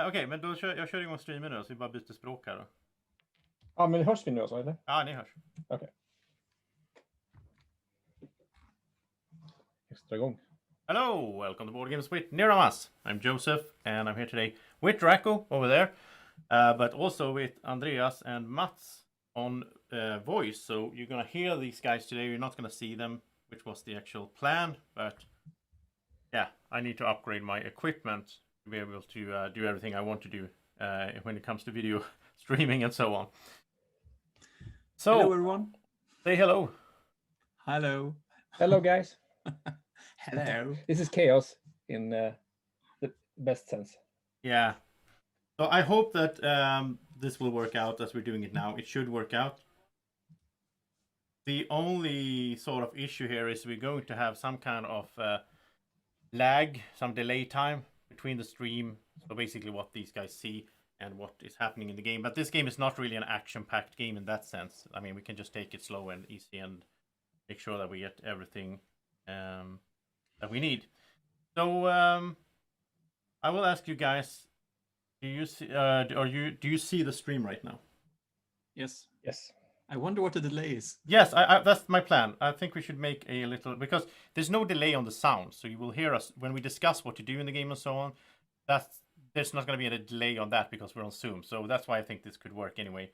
Okej, men då jag kör igång streamen nu så vi bara byter språk här då. Ja, men hörs vi nu också, eller? Ja, ni hörs. Okej. Extra gång. Hello, welcome to Board Games with Niramas. I'm Josef, and I'm here today with Drako over there, but also with Andreas and Mats on voice. So you're gonna hear these guys today. You're not gonna see them, which was the actual plan. But yeah, I need to upgrade my equipment to be able to do everything I want to do when it comes to video streaming and so on. So, hello, everyone. Say hello. Hello. Hello, guys. Hello. This is chaos in the best sense. Yeah. So I hope that this will work out as we're doing it now. It should work out. The only sort of issue here is we're going to have some kind of lag, some delay time between the stream. So basically what these guys see and what is happening in the game. But this game is not really an action-packed game in that sense. I mean, we can just take it slow and easy and make sure that we get everything that we need. So I will ask you guys, do you see do you see the stream right now? Yes. Yes. I wonder what the delay is. Yes, I that's my plan. I think we should make a little, because there's no delay on the sound, so you will hear us when we discuss what to do in the game and so on. There's not going to be a delay on that because we're on Zoom, so that's why I think this could work anyway.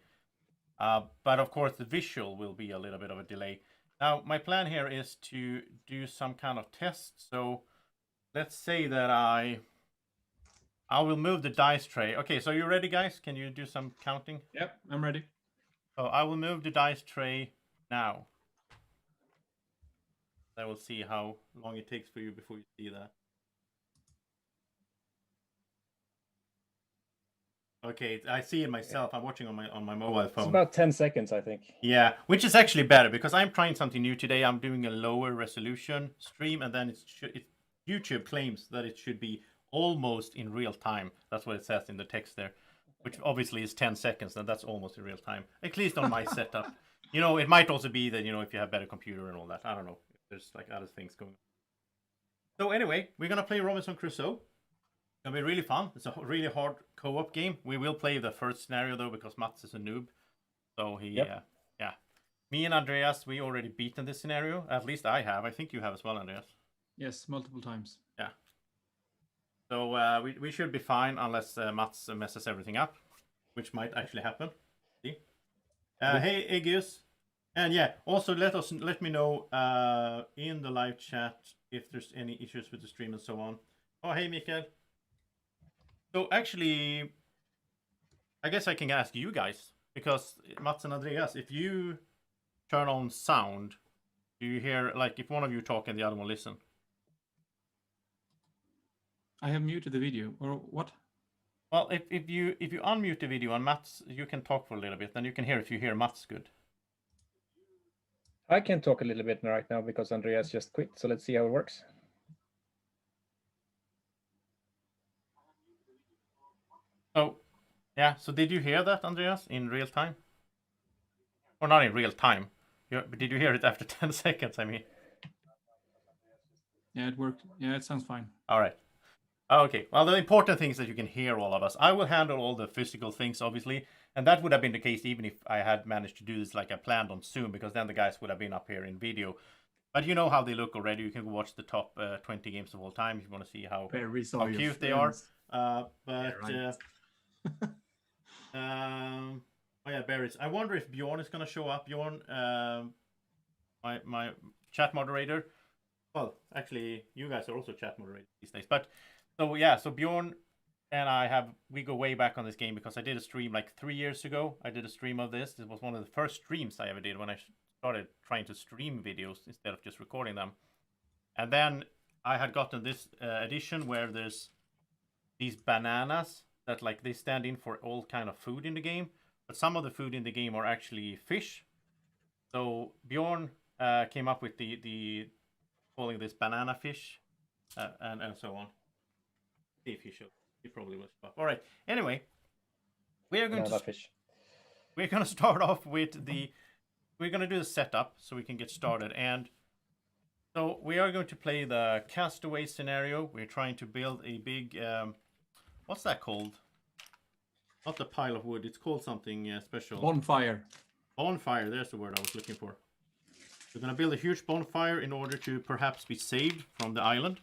But of course the visual will be a little bit of a delay. Now my plan here is to do some kind of test. So let's say that I will move the dice tray. Okay, so you ready, guys? Can you do some counting? Yep, I'm ready. So I will move the dice tray now. I will see how long it takes for you before you see that. Okay, I see it myself. I'm watching on my mobile phone. It's about 10 seconds, I think. Yeah, which is actually better because I'm trying something new today. I'm doing a lower resolution stream, and then YouTube claims that it should be almost in real time. That's what it says in the text there, which obviously is 10 seconds, and that's almost in real time, at least on my setup. You know, it might also be that, you know, if you have better computer and all that. I don't know. There's like other things going on. So anyway, we're going to play Robinson Cursoe. It's going to be really fun. It's a really hard co-op game. We will play the first scenario, though, because Mats is a noob. So he, yeah. Me and Andreas, we already beaten this scenario. At least I have. I think you have as well, Andreas. Yes, multiple times. Yeah. So we should be fine unless Mats messes everything up, which might actually happen. See? Hey, Aegeus. And yeah, also let me know in the live chat if there's any issues with the stream and so on. Oh, hey, Mikael. So actually, I guess I can ask you guys, because Mats and Andreas, if you turn on sound, do you hear, like, if one of you talk and the other one listen? I have muted the video, or what? Well, if you unmute the video and Mats, you can talk for a little bit, then you can hear if you hear Mats good. I can talk a little bit right now because Andreas just quit, so let's see how it works. Oh, yeah. So did you hear that, Andreas, in real time? Or not in real time? But did you hear it after 10 seconds, I mean? Yeah, it worked. Yeah, it sounds fine. All right. Okay. Well, the important thing is that you can hear all of us. I will handle all the physical things, obviously. And that would have been the case even if I had managed to do this like I planned on Zoom, because then the guys would have been up here in video. But you know how they look already. You can watch the top 20 games of all time if you want to see how cute they are. Oh yeah, berries. I wonder if Bjorn is going to show up. Bjorn, my chat moderator. Well, actually, you guys are also chat moderators these days. But so yeah, so Bjorn and we go way back on this game because I did a stream like 3 years ago. I did a stream of this. It was one of the first streams I ever did when I started trying to stream videos instead of just recording them. And then I had gotten this edition where there's these bananas that like they stand in for all kind of food in the game, but some of the food in the game are actually fish. So Bjorn came up with the calling this banana fish and so on. See if he should. He probably was. All right. Anyway, we're going to start off with we're going to do the setup so we can get started. And So we are going to play the castaway scenario. We're trying to build a big, what's that called? Not the pile of wood. It's called something special. Bonfire. Bonfire. There's the word I was looking for. We're going to build a huge bonfire in order to perhaps be saved from the island.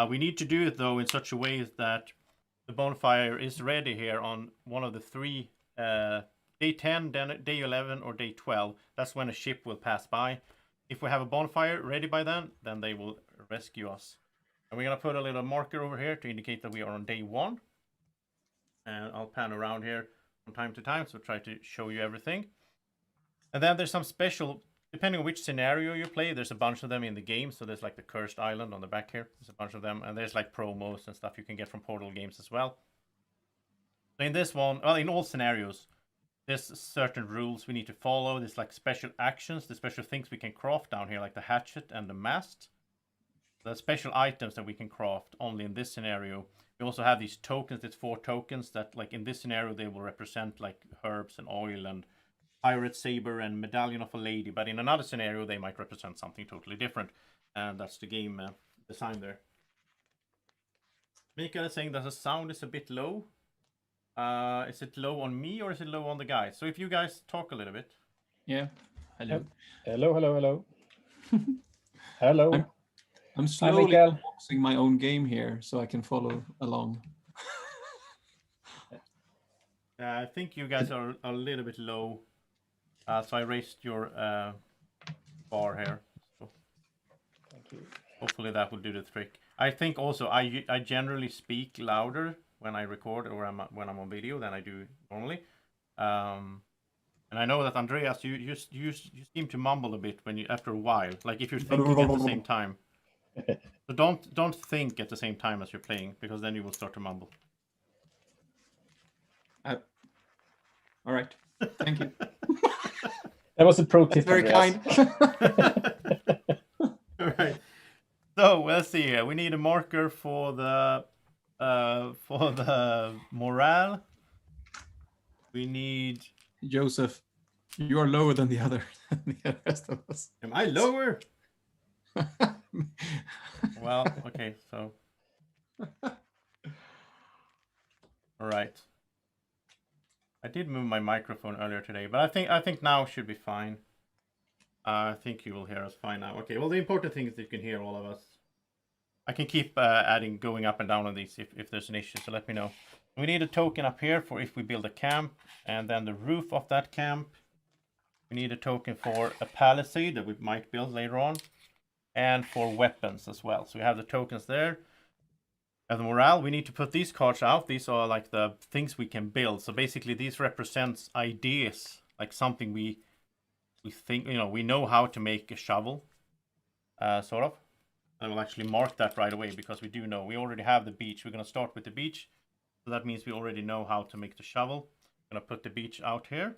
We need to do it though in such a way that the bonfire is ready here on one of the three, day 10, then day 11, or day 12. That's when a ship will pass by. If we have a bonfire ready by then they will rescue us. And we're going to put a little marker over here to indicate that we are on day 1. And I'll pan around here from time to time, so try to show you everything. And then there's some special, depending on which scenario you play, there's a bunch of them in the game. So there's like the Cursed Island on the back here. There's a bunch of them. And there's like promos and stuff you can get from Portal games as well. So in this one, well, in all scenarios, there's certain rules we need to follow. There's like special actions, the special things we can craft down here, like the hatchet and the mast. The special items that we can craft only in this scenario. We also have these tokens. It's 4 tokens that, like in this scenario, they will represent like herbs and oil and pirate saber and medallion of a lady. But in another scenario, they might represent something totally different. And that's the game design there. Mikael is saying that the sound is a bit low. Is it low on me or is it low on the guys? So if you guys talk a little bit. Yeah. Hello. Hello. Hello. I'm slowly Mikael. unboxing my own game here so I can follow along. I think you guys are a little bit low. So I raised your bar here. So Thank you. hopefully that will do the trick. I think also I generally speak louder when I record or when I'm on video than I do normally. And I know that Andreas, you seem to mumble a bit when you after a while, like if you're thinking at the same time. So don't think at the same time as you're playing, because then you will start to mumble. All right. Thank you. That was a pro tip. Very Andreas. kind. All right. So let's see here. We need a marker for the morale. We need. Joseph, you are lower than the other the rest of us. Am I lower? Well, okay, so. All right. I did move my microphone earlier today, but I think now should be fine. I think you will hear us fine now. Okay, well, the important thing is that you can hear all of us. I can keep going up and down on these if there's an issue, so let me know. We need a token up here for if we build a camp, and then the roof of that camp. We need a token for a palisade that we might build later on, and for weapons as well. So we have the tokens there. And the morale, we need to put these cards out. These are like the things we can build. So basically these represents ideas, like something we think, we know how to make a shovel, sort of. I will actually mark that right away because we do know. We already have the beach. We're going to start with the beach. So that means we already know how to make the shovel. I'm going to put the beach out here.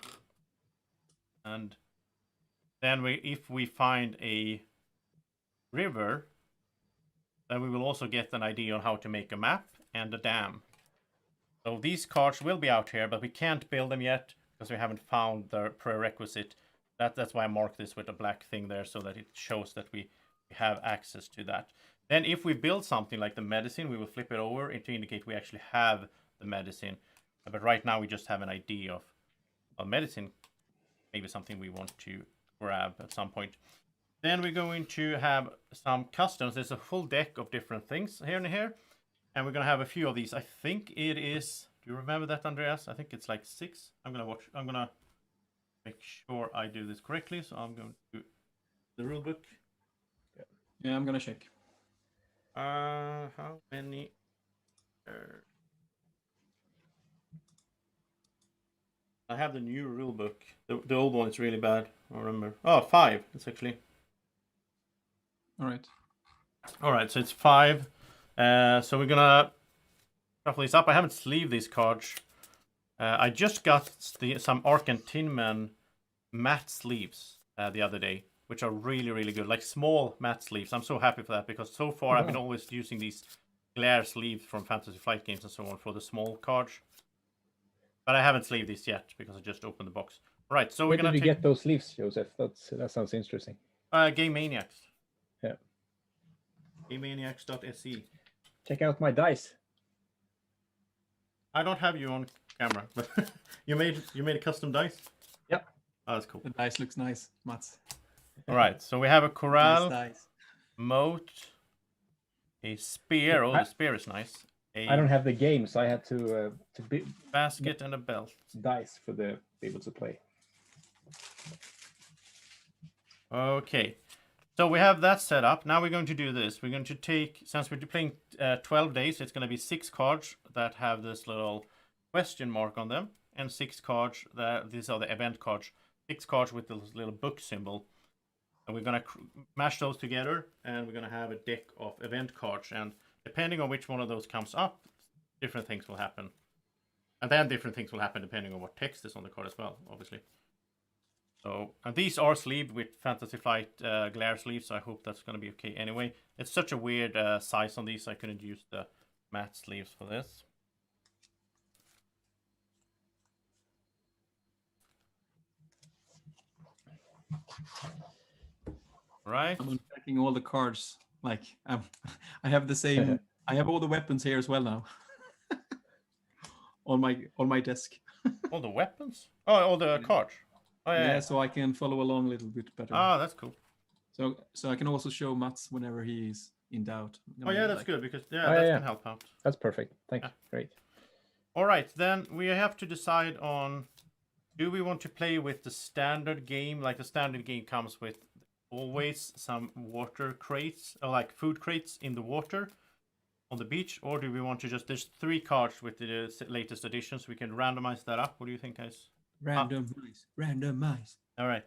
And then if we find a river, then we will also get an idea on how to make a map and a dam. So these cards will be out here, but we can't build them yet because we haven't found the prerequisite. That's why I marked this with a black thing there, so that it shows that we have access to that. Then if we build something like the medicine, we will flip it over to indicate we actually have the medicine. But right now we just have an idea of medicine, maybe something we want to grab at some point. Then we're going to have some customs. There's a full deck of different things here and here. And we're going to have a few of these. I think it is, do you remember that, Andreas? I think it's like 6. I'm going to make sure I do this correctly. So I'm going to the rule book. Yeah, I'm gonna check. How many? I have the new rule book. The old one is really bad. I remember. Oh, 5. It's actually. All right. All right, so it's 5. So we're gonna shuffle these up. I haven't sleeved these cards. I just got some Arcan Tinman matte sleeves the other day, which are really, really good. Like small matte sleeves. I'm so happy for that because so far I've been always using these glare sleeves from Fantasy Flight games and so on for the small cards. But I haven't sleeved these yet because I just opened the box. Right, so Where we're gonna did you get those sleeves, Josef? That sounds interesting. Game Maniacs. Yeah. gamaniacs.se. Check out my dice. I don't have you on camera, but you made a custom dice. Yep. Oh, that's cool. The dice looks nice, Mats. All right, so we have a corral, Nice. moat, a spear. Oh, the spear is nice. I don't have the game, so I had to be basket and a belt. dice for the be able to play. Okay, so we have that set up. Now we're going to do this. We're going to take, since we're playing 12 days, it's going to be 6 cards that have this little question mark on them, and 6 cards that these are the event cards. 6 cards with this little book symbol, and we're going to mash those together, and we're going to have a deck of event cards. And depending on which one of those comes up, different things will happen, and then different things will happen depending on what text is on the card as well, obviously. So, and these are sleeved with Fantasy Flight glare sleeves, so I hope that's going to be okay anyway. It's such a weird size on these, I couldn't use the matte sleeves for this. Right. I'm unpacking all the cards. Like I have the same. I have all the weapons here as well now. on my desk. All the weapons? Oh, all the cards. Oh, yeah. Yeah, so I can follow along a little bit better. Ah, that's cool. So I can also show Mats whenever he's in doubt. Oh yeah, that's good because that can help out. That's perfect. Thank you. Great. All right, then we have to decide on, do we want to play with the standard game? Like the standard game comes with always some water crates, or like food crates in the water on the beach, or do we want to just, there's 3 cards with the latest editions, we can randomize that up. What do you think, guys? Randomize. All right.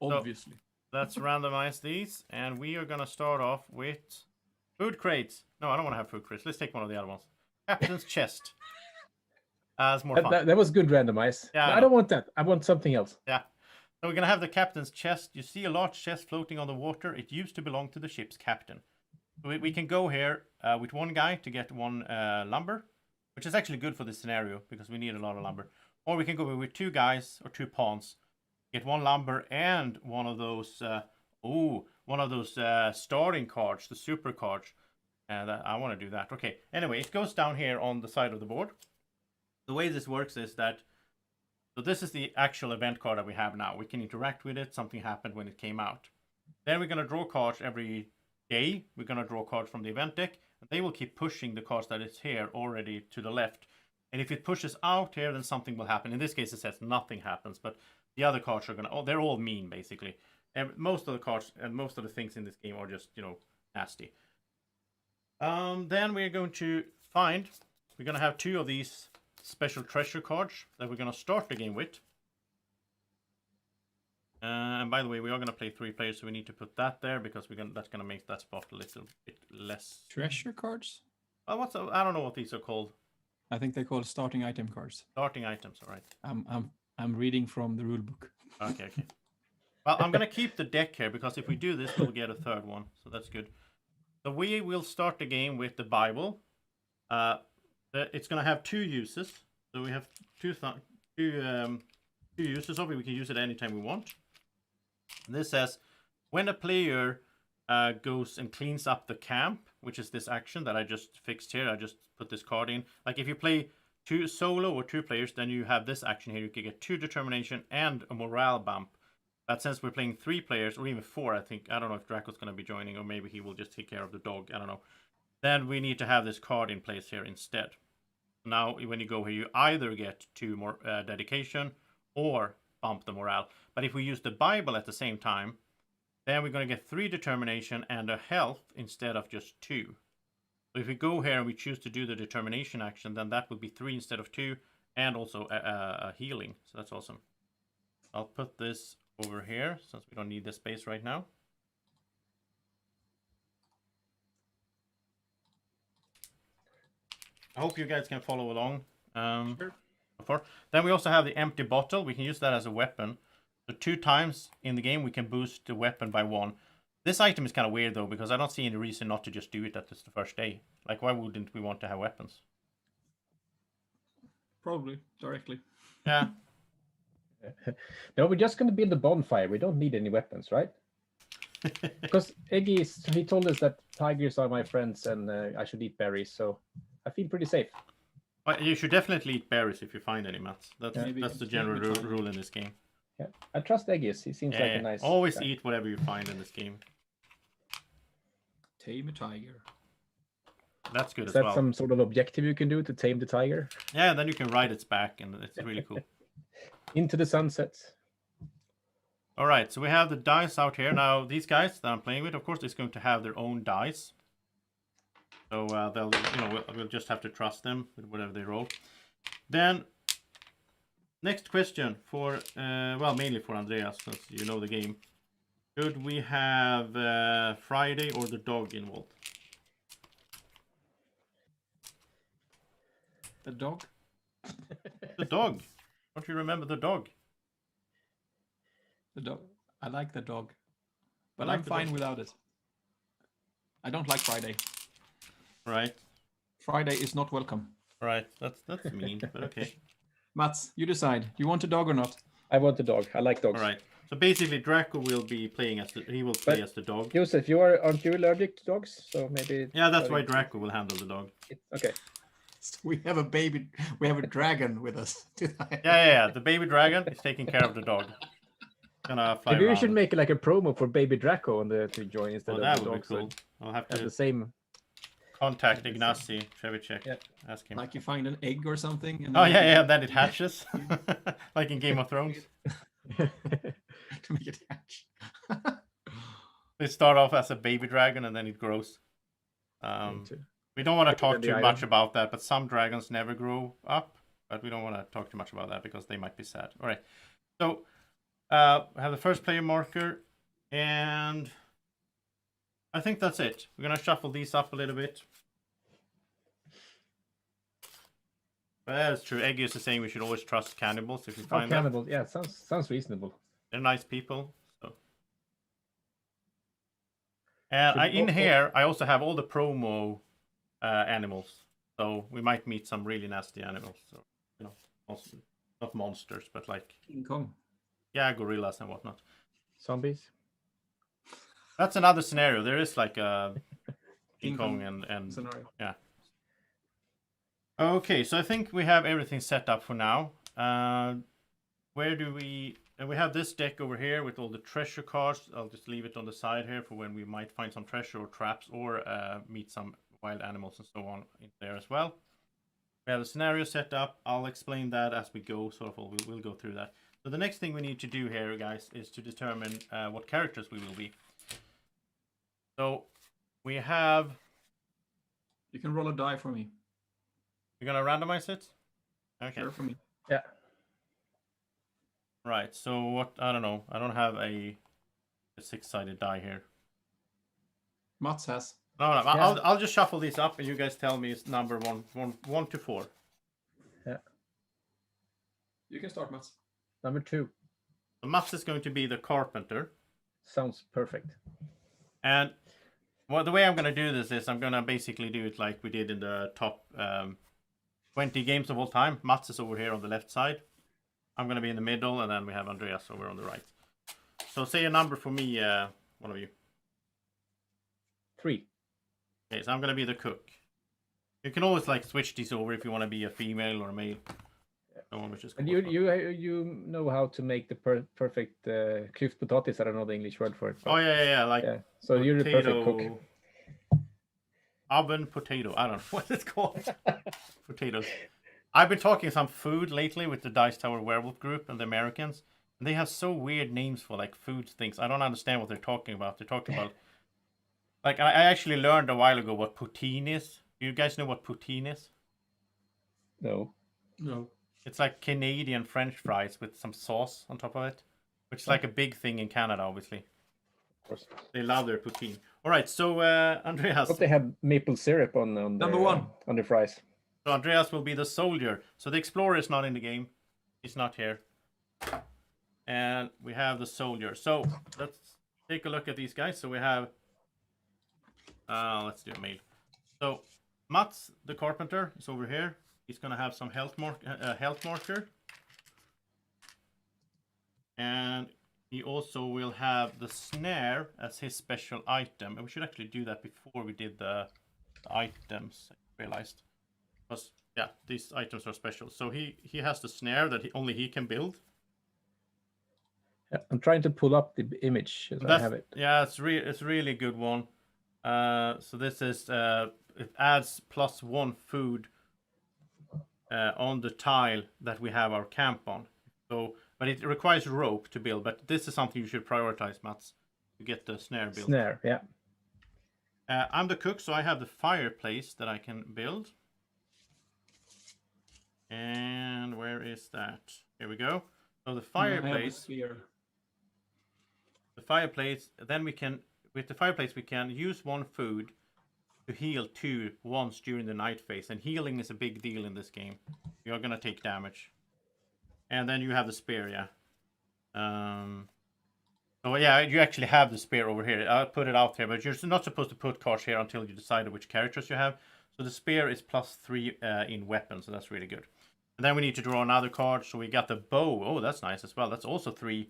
Obviously. So, let's randomize these, and we are gonna start off with food crates. No, I don't want to have food crates. Let's take one of the other ones. Captain's chest. It's more fun. That was good randomize. Yeah, No, I don't want that. I want something else. Yeah. So we're gonna have the captain's chest. You see a large chest floating on the water. It used to belong to the ship's captain. So we can go here with 1 guy to get 1 lumber, which is actually good for this scenario because we need a lot of lumber. Or we can go with 2 guys or 2 pawns, get 1 lumber and one of those starting cards, the super cards. And I want to do that. Okay. Anyway, it goes down here on the side of the board. The way this works is that, so this is the actual event card that we have now. We can interact with it. Something happened when it came out. Then we're going to draw cards every day. We're going to draw cards from the event deck. And they will keep pushing the cards that is here already to the left. And if it pushes out here, then something will happen. In this case, it says nothing happens. But the other cards are going to, they're all mean, basically. And most of the cards and most of the things in this game are just, nasty. Then we're going to find, we're going to have 2 of these special treasure cards that we're going to start the game with. And by the way, we are going to play 3 players, so we need to put that there because that's going to make that spot a little bit less. Treasure cards? Well, I don't know what these are called. I think they're called starting item cards. Starting items, all right. I'm reading from the rule book. Okay. Well, I'm going to keep the deck here because if we do this, we'll get a 3rd one, so that's good. So we will start the game with the Bible. It's going to have 2 uses. So we have two uses of it. We can use it anytime we want. This says, when a player goes and cleans up the camp, which is this action that I just fixed here. I just put this card in. Like if you play 2 solo or 2 players, then you have this action here. You can get 2 determination and a morale bump. But since we're playing 3 players, or even 4, I think, I don't know if Drako's going to be joining, or maybe he will just take care of the dog, I don't know. Then we need to have this card in place here instead. Now, when you go here, you either get 2 more dedication, or bump the morale. But if we use the Bible at the same time, then we're going to get 3 determination and a health instead of just 2. So if we go here and we choose to do the determination action, then that would be 3 instead of 2, and also a healing. So that's awesome. I'll put this over here since we don't need this space right now. I hope you guys can follow along. Sure. Then we also have the empty bottle. We can use that as a weapon. So 2 times in the game we can boost the weapon by 1. This item is kind of weird though, because I don't see any reason not to just do it at the first day. Like, why wouldn't we want to have weapons? Probably directly. Yeah. No, we're just going to build a bonfire. We don't need any weapons, right? Because Eggy, he told us that tigers are my friends and I should eat berries, so I feel pretty safe. But you should definitely eat berries if you find any, Mats. That's Maybe that's the tame general a tiger. rule in this game. Yeah, I trust Eggies. He seems like Yeah, a nice. always guy. eat whatever you find in this game. Tame a tiger. That's good Is as that well. some sort of objective you can do to tame the tiger? Yeah, then you can ride its back, and it's really cool. Into the sunset. All right, so we have the dice out here now. These guys that I'm playing with, of course, is going to have their own dice. So they'll, we'll just have to trust them with whatever they roll. Then, next question for, mainly for Andreas, since you know the game. Should we have Friday or the dog involved? The dog? The dog. Don't you remember the dog? The dog. I like the dog. But like I'm the fine dog. without it. I don't like Friday. Right. Friday is not welcome. Right. That's mean, but okay. Mats, you decide. You want a dog or not? I want a dog. I like dogs. All right. So basically, Drako will be playing as he will play as the dog. Josef, aren't you allergic to dogs? So maybe. Yeah, that's why Drako will handle the dog. Okay. So we have a dragon with us tonight. Yeah. The baby dragon is taking care of the dog. Gonna fly Maybe we around. should make like a promo for Baby Draco to join instead Oh, of that the would be dog. so cool. I'll have have to the same. contact Ignacy Trevicek. Yeah. Ask him. Like you find an egg or something. And Oh then yeah, then it hatches, like in Game of Thrones. to make it hatch. They start off as a baby dragon and then it grows. We don't want to talk too much about that, but some dragons never grow up. But we don't want to talk too much about that because they might be sad. All right. So we have the first player marker, and I think that's it. We're gonna shuffle these up a little bit. But that's true. Eggy is saying we should always trust cannibals if we find them. Cannibals. Yeah, sounds reasonable. They're nice people. So. And in here, I also have all the promo animals. So we might meet some really nasty animals. So, also, not monsters, but like King Kong. yeah, gorillas and whatnot. Zombies. That's another scenario. There is like a King Kong and scenario. yeah. Okay, so I think we have everything set up for now. Where do we? And we have this deck over here with all the treasure cards. I'll just leave it on the side here for when we might find some treasure or traps or meet some wild animals and so on in there as well. We have a scenario set up. I'll explain that as we go. We'll go through that. So the next thing we need to do here, guys, is to determine what characters we will be. So we have. You can roll a die for me. You're gonna randomize it? Okay. Sure, for me. Yeah. Right. So what? I don't know. I don't have a 6-sided die here. Mats has. No. Yeah. I'll just shuffle these up, and you guys tell me it's number 1 to 4. Yeah. You can start, Mats. Number 2. So Mats is going to be the carpenter, Sounds perfect. and the way I'm gonna do this is I'm gonna basically do it like we did in the top 20 games of all time. Mats is over here on the left side. I'm gonna be in the middle, and then we have Andreas over on the right. So say a number for me, one of you. 3. Okay, so I'm gonna be the cook. You can always like switch these over if you want to be a female or a male. Which is And cool. you know how to make the perfect klyft potatis. I don't know the English word for it. Oh yeah, like yeah. So you're the perfect cook. Oven potato. I don't know what it's called. Potatoes. I've been talking some food lately with the Dice Tower Werewolf group and the Americans, and they have so weird names for like food things. I don't understand what they're talking about. They're talking about like I actually learned a while ago what poutine is. Do you guys know what poutine is? No. No. It's like Canadian French fries with some sauce on top of it, which is like a big thing in Canada, obviously. Of course. They love their poutine. All right, so Andreas. But they have maple syrup on Number 1. On the fries. So Andreas will be the soldier. So the explorer is not in the game. He's not here. And we have the soldier. So let's take a look at these guys. So we have... let's do a male. So Mats, the carpenter, is over here. He's going to have some health marker. And he also will have the snare as his special item. And we should actually do that before we did the items, I realized. Because, yeah, these items are special. So he has the snare that only he can build. Yeah, I'm trying to pull up the image as I have it. Yeah, it's really a good one. So this is it adds +1 food on the tile that we have our camp on. So, but it requires rope to build. But this is something you should prioritize, Mats, to get the snare built. Snare, yeah. I'm the cook, so I have the fireplace that I can build. And where is that? Here we go. So the fireplace. The fireplace. Then we can, with the fireplace, we can use 1 food to heal 2 once during the night phase. And healing is a big deal in this game. You're gonna take damage. And then you have the spear, yeah. So yeah, you actually have the spear over here. I'll put it out here, but you're not supposed to put cards here until you decide which characters you have. So the spear is +3 in weapons, so that's really good. And then we need to draw another card. So we got the bow. Oh, that's nice as well. That's also 3+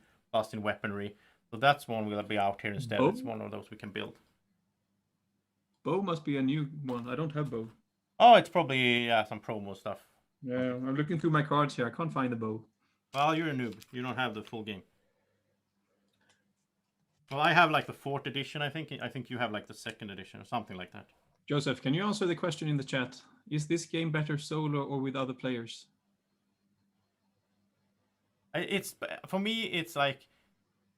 in weaponry. So that's one will be out here instead. Bow? It's one of those we can build. Bow must be a new one. I don't have bow. Oh, it's probably some promo stuff. Yeah, I'm looking through my cards here. I can't find the bow. Well, you're a noob. You don't have the full game. Well, I have like the 4th edition, I think. I think you have like the 2nd edition or something like that. Joseph, can you answer the question in the chat? Is this game better solo or with other players? It's for me, it's like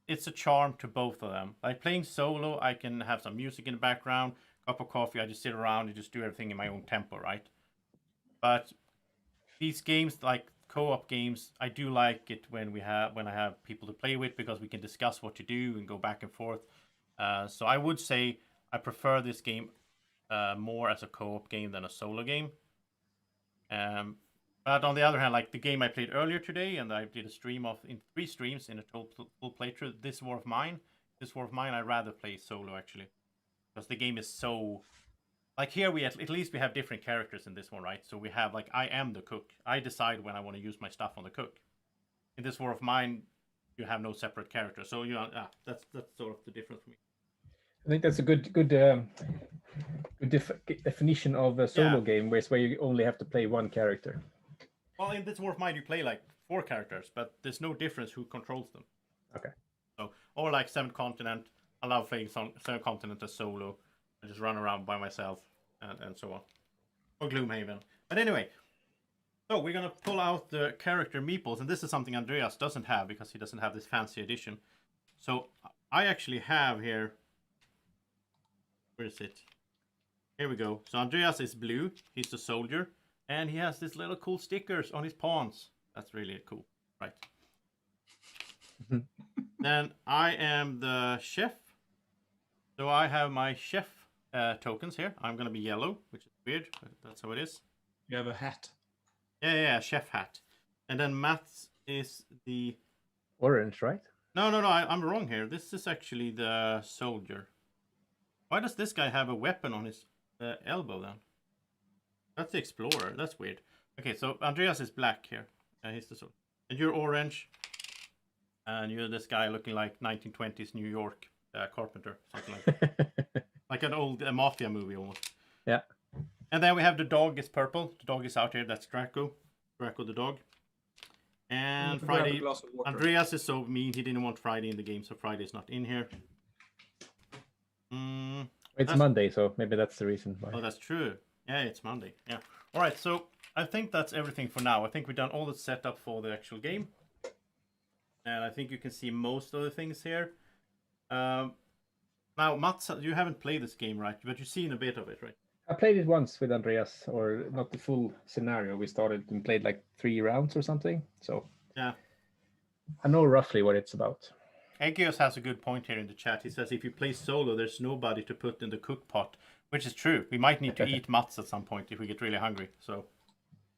it's a charm to both of them. Like playing solo, I can have some music in the background, cup of coffee. I just sit around and just do everything in my own tempo, right? But these games, like co-op games, I do like it when I have people to play with because we can discuss what to do and go back and forth. So I would say I prefer this game more as a co-op game than a solo game. But on the other hand, like the game I played earlier today, and I did a stream in 3 streams in a total full playthrough. This War of Mine, I'd rather play solo actually, because the game is so. Like here, at least we have different characters in this one, right? So we have like I am the cook. I decide when I want to use my stuff on the cook. In this War of Mine, you have no separate character, so that's sort of the difference for me. I think that's a good definition of a solo game, where you only have to play one character. Well, in this War of Mine, you play like 4 characters, but there's no difference who controls them. Okay. So, or like 7th Continent, I love playing 7th Continent as solo. I just run around by myself and so on. Or Gloomhaven. But anyway, so we're going to pull out the character meeples, and this is something Andreas doesn't have because he doesn't have this fancy edition. So I actually have here. Where is it? Here we go. So Andreas is blue. He's the soldier. And he has these little cool stickers on his pawns. That's really cool, right? Then I am the chef. So I have my chef tokens here. I'm going to be yellow, which is weird, but that's how it is. You have a hat. Yeah, chef hat. And then Mats is the... Orange, right? No, I'm wrong here. This is actually the soldier. Why does this guy have a weapon on his elbow then? That's the explorer. That's weird. Okay, so Andreas is black here. He's the soldier. And you're orange. And you're this guy looking like 1920s New York carpenter. Something like that. Like an old mafia movie almost. Yeah. And then we have the dog is purple. The dog is out here. That's Drako. Drako the dog. And Friday. Andreas is so mean. He didn't want Friday in the game, so Friday's not in here. It's Monday, so maybe that's the reason why. Oh, that's true. Yeah, it's Monday. Yeah. All right, so I think that's everything for now. I think we've done all the setup for the actual game. And I think you can see most of the things here. Now, Mats, you haven't played this game, right? But you've seen a bit of it, right? I played it once with Andreas, or not the full scenario. We started and played like 3 rounds or something. So yeah, I know roughly what it's about. Andreas has a good point here in the chat. He says if you play solo, there's nobody to put in the cook pot, which is true. We might need to eat Mats at some point if we get really hungry. So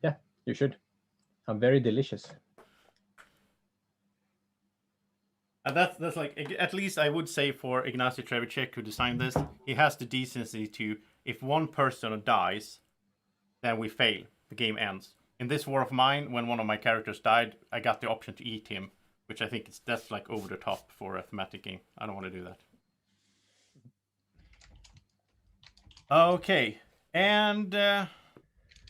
yeah, you should. I'm very delicious. And that's like, at least I would say for Ignacy Trzewiczek, who designed this, he has the decency to, if one person dies, then we fail. The game ends. In this War of Mine, when one of my characters died, I got the option to eat him. which I think that's like over the top for a thematic game. I don't want to do that. Okay, and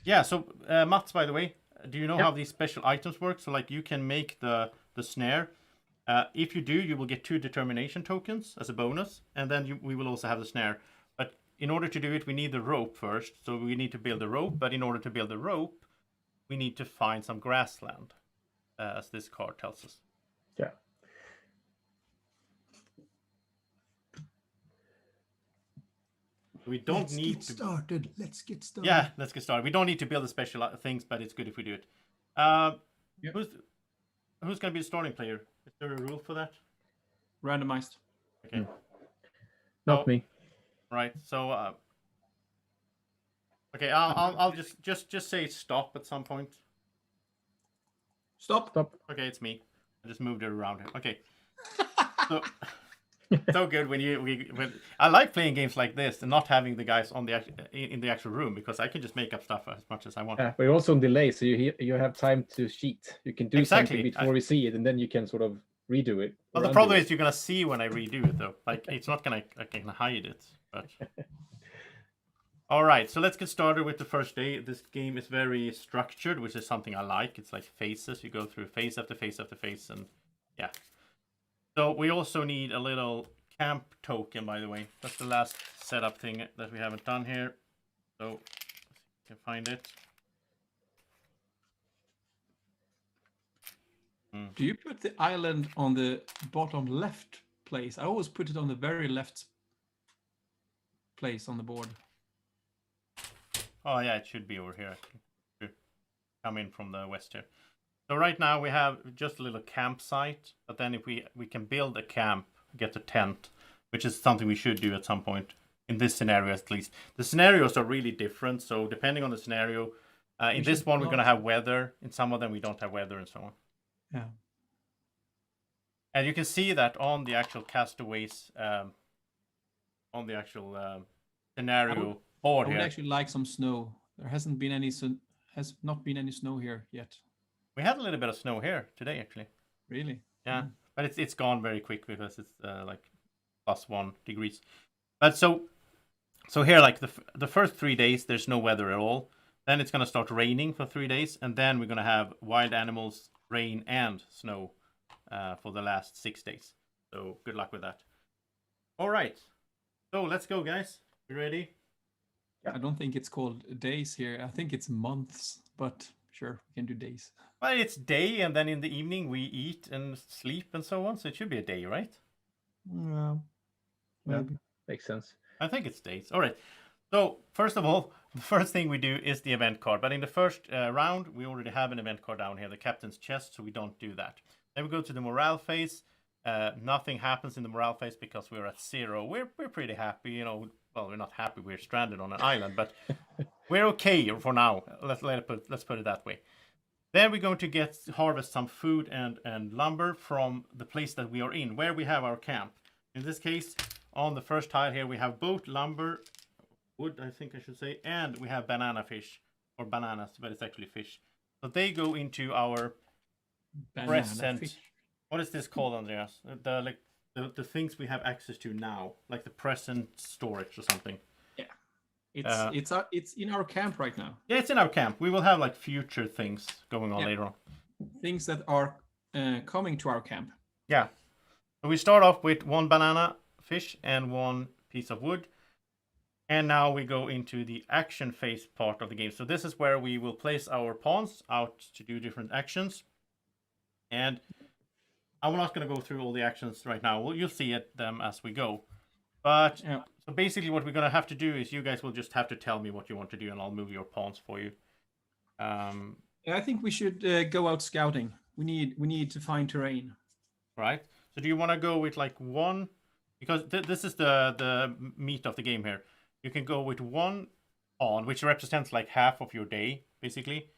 yeah. So Mats, by the way, do you know how these special items work? So like you can make the snare. If you do, you will get 2 determination tokens as a bonus, and then we will also have the snare. But in order to do it, we need the rope first. So we need to build the rope. But in order to build the rope, we need to find some grassland, as this card tells us. Yeah. We don't need to... started. Let's get started. Yeah, let's get started. We don't need to build the special things, but it's good if we do it. Who's going to be the starting player? Is there a rule for that? Randomized. Okay. Not me. Right. So, okay, I'll just say stop at some point. Stop. Okay, it's me. I just moved it around here. Okay. So, so good when I like playing games like this and not having the guys on in the actual room, because I can just make up stuff as much as I want. Yeah, we're also on delay, so you have time to cheat. You can do something before we see it, and then you can sort of redo it. Well, the problem is you're gonna see when I redo it, though. Like it's not gonna I can hide it. But all right, so let's get started with the first day. This game is very structured, which is something I like. It's like phases. You go through phase after phase after phase, and yeah. So we also need a little camp token, by the way. That's the last setup thing that we haven't done here. So let's see if we can find it. Do you put the island on the bottom left place? I always put it on the very left place on the board. Oh yeah, it should be over here. Come in from the west here. So right now we have just a little campsite, but then if we can build a camp, get a tent, which is something we should do at some point in this scenario at least. The scenarios are really different, so depending on the scenario, in this one we're going to have weather, in some of them we don't have weather and so on. Yeah. And you can see that on the actual castaways, on the actual scenario board I would here. actually like some snow. There has not been any snow here yet. We had a little bit of snow here today, actually. Really? Yeah, but it's gone very quick because it's like +1 degrees. But so here, like the first 3 days, there's no weather at all. Then it's gonna start raining for 3 days, and then we're gonna have wild animals, rain, and snow for the last 6 days. So good luck with that. All right, so let's go, guys. You ready? I don't think it's called days here. I think it's months, but sure, we can do days. Well, it's day, and then in the evening we eat and sleep and so on. So it should be a day, right? Yeah, maybe. Yeah, makes sense. I think it's days. All right. So first of all, the first thing we do is the event card. But in the first round, we already have an event card down here, the captain's chest, so we don't do that. Then we go to the morale phase. Nothing happens in the morale phase because we're at 0. We're pretty happy, you know. Well, we're not happy. We're stranded on an island, but we're okay for now. Let's put it that way. Then we're going to harvest some food and lumber from the place that we are in, where we have our camp. In this case, on the first tile here, we have both lumber, wood, I think I should say, and we have banana fish, or bananas, but it's actually fish. So they go into our present. Fish. What is this called, Andreas? The things we have access to now, like the present storage or something. It's in our camp right now. Yeah, it's in our camp. We will have like future things going on later on. Things that are coming to our camp. Yeah. So we start off with 1 banana fish and 1 piece of wood. And now we go into the action phase part of the game. So this is where we will place our pawns out to do different actions. And I'm not going to go through all the actions right now. Well, you'll see them as we go. But so basically what we're going to have to do is you guys will just have to tell me what you want to do and I'll move your pawns for you. I think we should go out scouting. We need to find terrain. Right. So do you want to go with like 1? Because this is the meat of the game here. You can go with 1 pawn, which represents like half of your day, basically.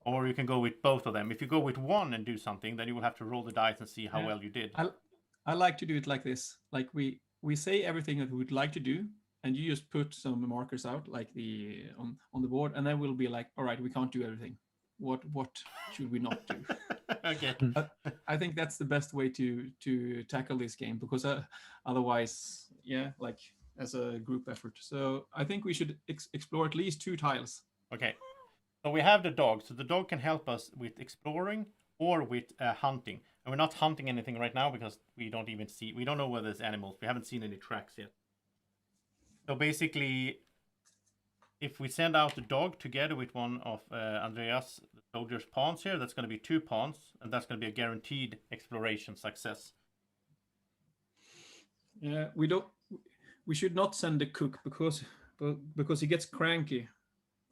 Or you can go with both of them. If you go with 1 and do something, then you will have to roll the dice and see how well you did. I like to do it like this. Like we say everything that we would like to do, and you just put some markers out, like on the board, and then we'll be like, all right, we can't do everything. what should we not do. Okay. I think that's the best way to tackle this game, because otherwise, yeah, like as a group effort. So I think we should explore at least 2 tiles. Okay. So we have the dog. So the dog can help us with exploring or with hunting. And we're not hunting anything right now because we don't know where there's animals. We haven't seen any tracks yet. So basically, if we send out the dog together with one of Andreas, the soldier's pawns here, that's going to be 2 pawns, and that's going to be a guaranteed exploration success. Yeah, we should not send the cook because he gets cranky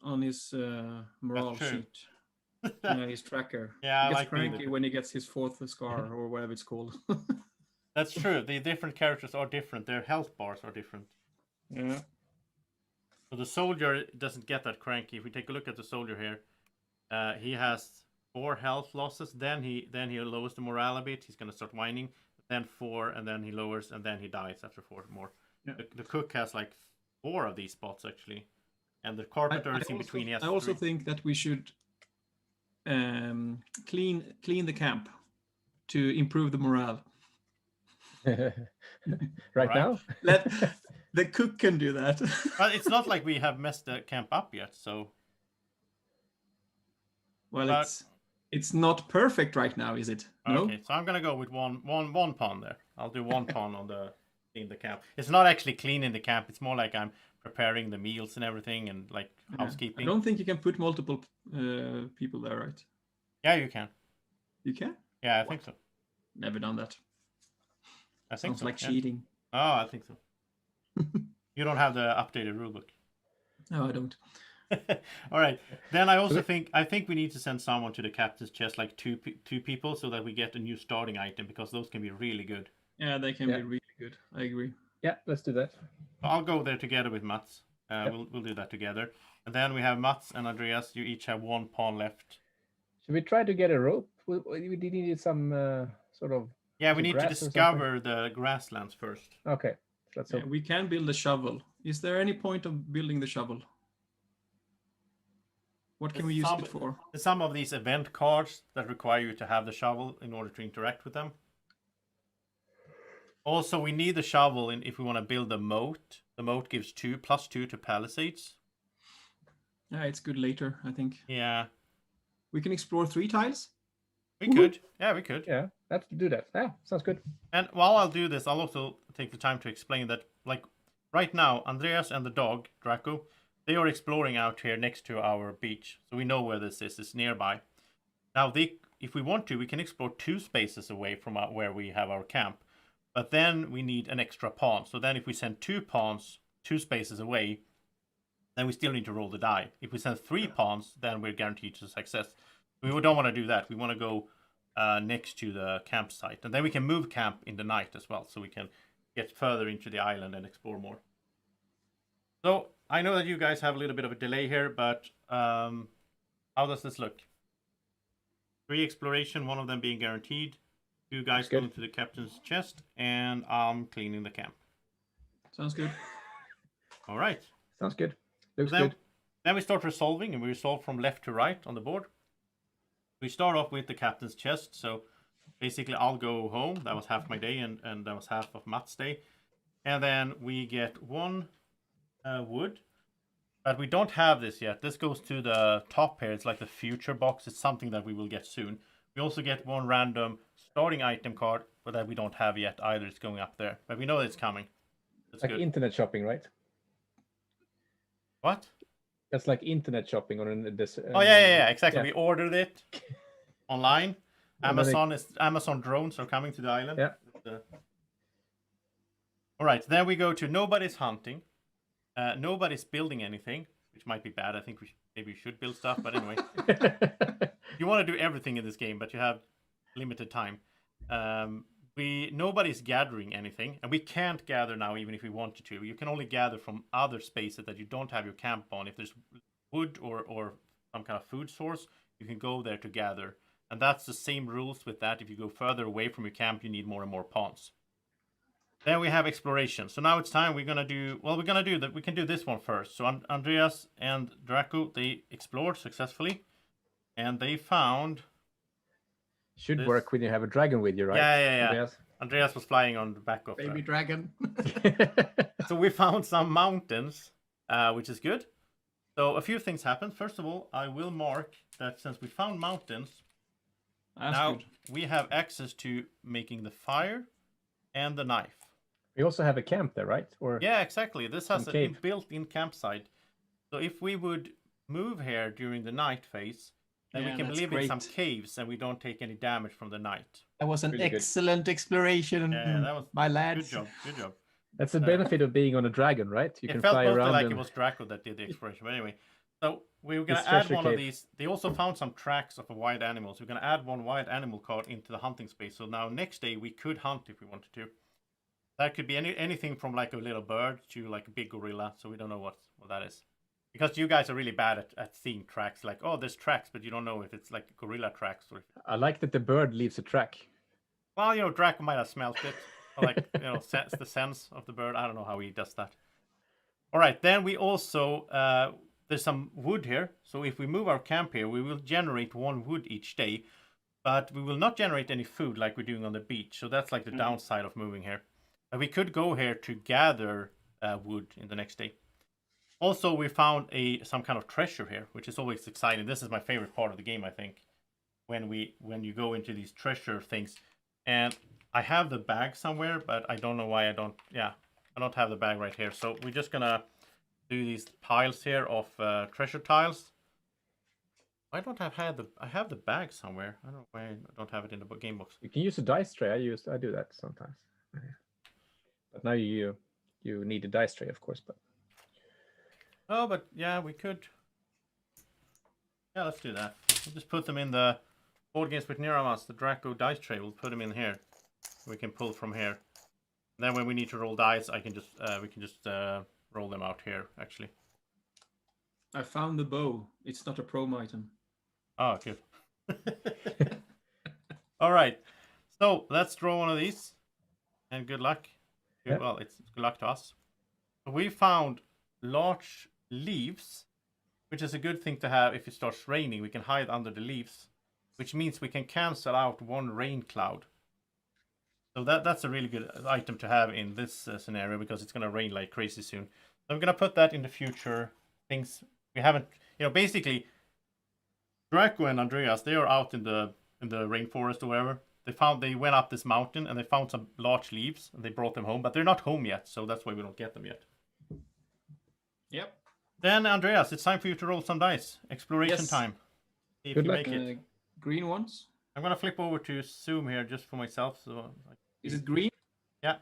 on his morale sheet. His tracker. Yeah, he gets like cranky when he gets his 4th scar or whatever it's called. That's true. The different characters are different. Their health bars are different. Yeah. So the soldier doesn't get that cranky. If we take a look at the soldier here, he has 4 health losses. Then he lowers the morale a bit. He's going to start whining. Then 4, and then he lowers, and then he dies after 4 more. Yeah. The cook has like 4 of these spots actually, and the carpenter is in between. He has I also 3. think that we should clean the camp to improve the morale. Right now? The cook can do that. But it's not like we have messed the camp up yet, so. Well, but... it's not perfect right now, is it? No? Okay, so I'm gonna go with one pawn there. I'll do 1 pawn on the camp. It's not actually cleaning the camp. It's more like I'm preparing the meals and everything and like housekeeping. I don't think you can put multiple people there, right? Yeah, you can. You can? Yeah, I think so. Never done that. I think Sounds so. like cheating. Oh, I think so. You don't have the updated rulebook. No, I don't. All right. Then I also think we need to send someone to the captain's chest, like two people, so that we get a new starting item, because those can be really good. Yeah, they can be really good. I agree. Yeah, let's do that. I'll go there together with Mats. We'll do that together. And then we have Mats and Andreas. You each have 1 pawn left. Should we try to get a rope? We need some sort of. Yeah, we need to discover the grasslands first. Okay, let's hope. We can build a shovel. Is there any point of building the shovel? What can we use it for? Some of these event cards that require you to have the shovel in order to interact with them. Also, we need the shovel if we want to build a moat. The moat gives +2 to palisades. Yeah, it's good later, I think. Yeah. We can explore 3 tiles? We could. Yeah, we could. Yeah, let's do that. Yeah, sounds good. And while I'll do this, I'll also take the time to explain that, like, right now, Andreas and the dog, Drako, they are exploring out here next to our beach. So we know where this is. It's nearby. Now, if we want to, we can explore 2 spaces away from where we have our camp. But then we need an extra pawn. So then if we send 2 pawns 2 spaces away, then we still need to roll the die. If we send 3 pawns, then we're guaranteed to success. We don't want to do that. We want to go next to the campsite. And then we can move camp in the night as well. So we can get further into the island and explore more. So I know that you guys have a little bit of a delay here, but how does this look? 3 exploration, 1 of them being guaranteed. 2 guys going to the captain's chest, and I'm cleaning the camp. Sounds good. All right. Sounds good. Looks good. Then we start resolving, and we resolve from left to right on the board. We start off with the captain's chest. So basically, I'll go home. That was half my day, and that was half of Matt's day. And then we get 1 wood. But we don't have this yet. This goes to the top here. It's like the future box. It's something that we will get soon. We also get 1 random starting item card, but that we don't have yet either. It's going up there. But we know it's coming. That's like good. Internet shopping, right? What? That's like internet shopping on this. Oh yeah, exactly. Yeah. We ordered it online. Amazon drones are coming to the island. Yeah. All right, then we go to nobody's hunting. Nobody's building anything, which might be bad. I think maybe we should build stuff, but anyway. You want to do everything in this game, but you have limited time. Nobody's gathering anything, and we can't gather now even if we wanted to. You can only gather from other spaces that you don't have your camp on. If there's wood or some kind of food source, you can go there to gather. And that's the same rules with that. If you go further away from your camp, you need more and more pawns. Then we have exploration. So now it's time we can do this one first. So Andreas and Drako, they explored successfully. and they found. Should This- work when you have a dragon with you, right? Yeah. Andreas? Andreas was flying on the back of. Baby dragon. So we found some mountains, which is good. So a few things happened. First of all, I will mark that since we found mountains, That's now good. we have access to making the fire and the knife. We also have a camp there, right? Or Yeah, exactly. This has Some a cave. built-in campsite. So if we would move here during the night phase, then we Yeah, can that's live in some great. caves and we don't take any damage from the night. That was an Really good. excellent exploration, Yeah, that was my good lads. job. Good job. that's the benefit of being on a dragon, right? You It can felt fly mostly around like and it was Drako that did the exploration. But anyway, so we were This gonna add treasure one of cave. these. They also found some tracks of a wild animal. So we're gonna add one wild animal card into the hunting space. So now next day we could hunt if we wanted to. That could be anything from like a little bird to like a big gorilla. So we don't know what that is. Because you guys are really bad at seeing tracks. Like, oh, there's tracks, but you don't know if it's like gorilla tracks or if... I like that the bird leaves a track. Well, you know, Drako might have smelt it. Or like, you know, sense the sense of the bird. I don't know how he does that. All right, then we also... there's some wood here. So if we move our camp here, we will generate 1 wood each day. But we will not generate any food like we're doing on the beach. So that's like the downside of moving here. We could go here to gather wood in the next day. Also, we found some kind of treasure here, which is always exciting. This is my favorite part of the game, I think, when you go into these treasure things. And I have the bag somewhere, but I don't know why I don't. Yeah, I don't have the bag right here. So we're just gonna do these piles here of treasure tiles. I don't have I have the bag somewhere. I don't know why I don't have it in the game box. You can use a dice tray. I do that sometimes. But now you need a dice tray, of course. But Oh, but yeah, we could. Yeah, let's do that. We'll just put them in the board games with Niramas, the Drako dice tray. We'll put them in here. We can pull from here. And then when we need to roll dice, we can just roll them out here. Actually. I found the bow. It's not a prom item. Oh, good. All right. So let's draw one of these, and good luck. Yeah. Well, it's good luck to us. We found large leaves, which is a good thing to have if it starts raining. We can hide under the leaves, which means we can cancel out 1 rain cloud. So that's a really good item to have in this scenario because it's going to rain like crazy soon. So I'm going to put that in the future things. We haven't, basically, Drako and Andreas, they are out in the rainforest or wherever. They went up this mountain and they found some large leaves and they brought them home, but they're not home yet, so that's why we don't get them yet. Yep. Then Andreas, it's time for you to roll some dice. Exploration Yes. time. See if Good you luck. make it. Green ones. I'm gonna flip over to Zoom here just for myself. So Is it green? yeah,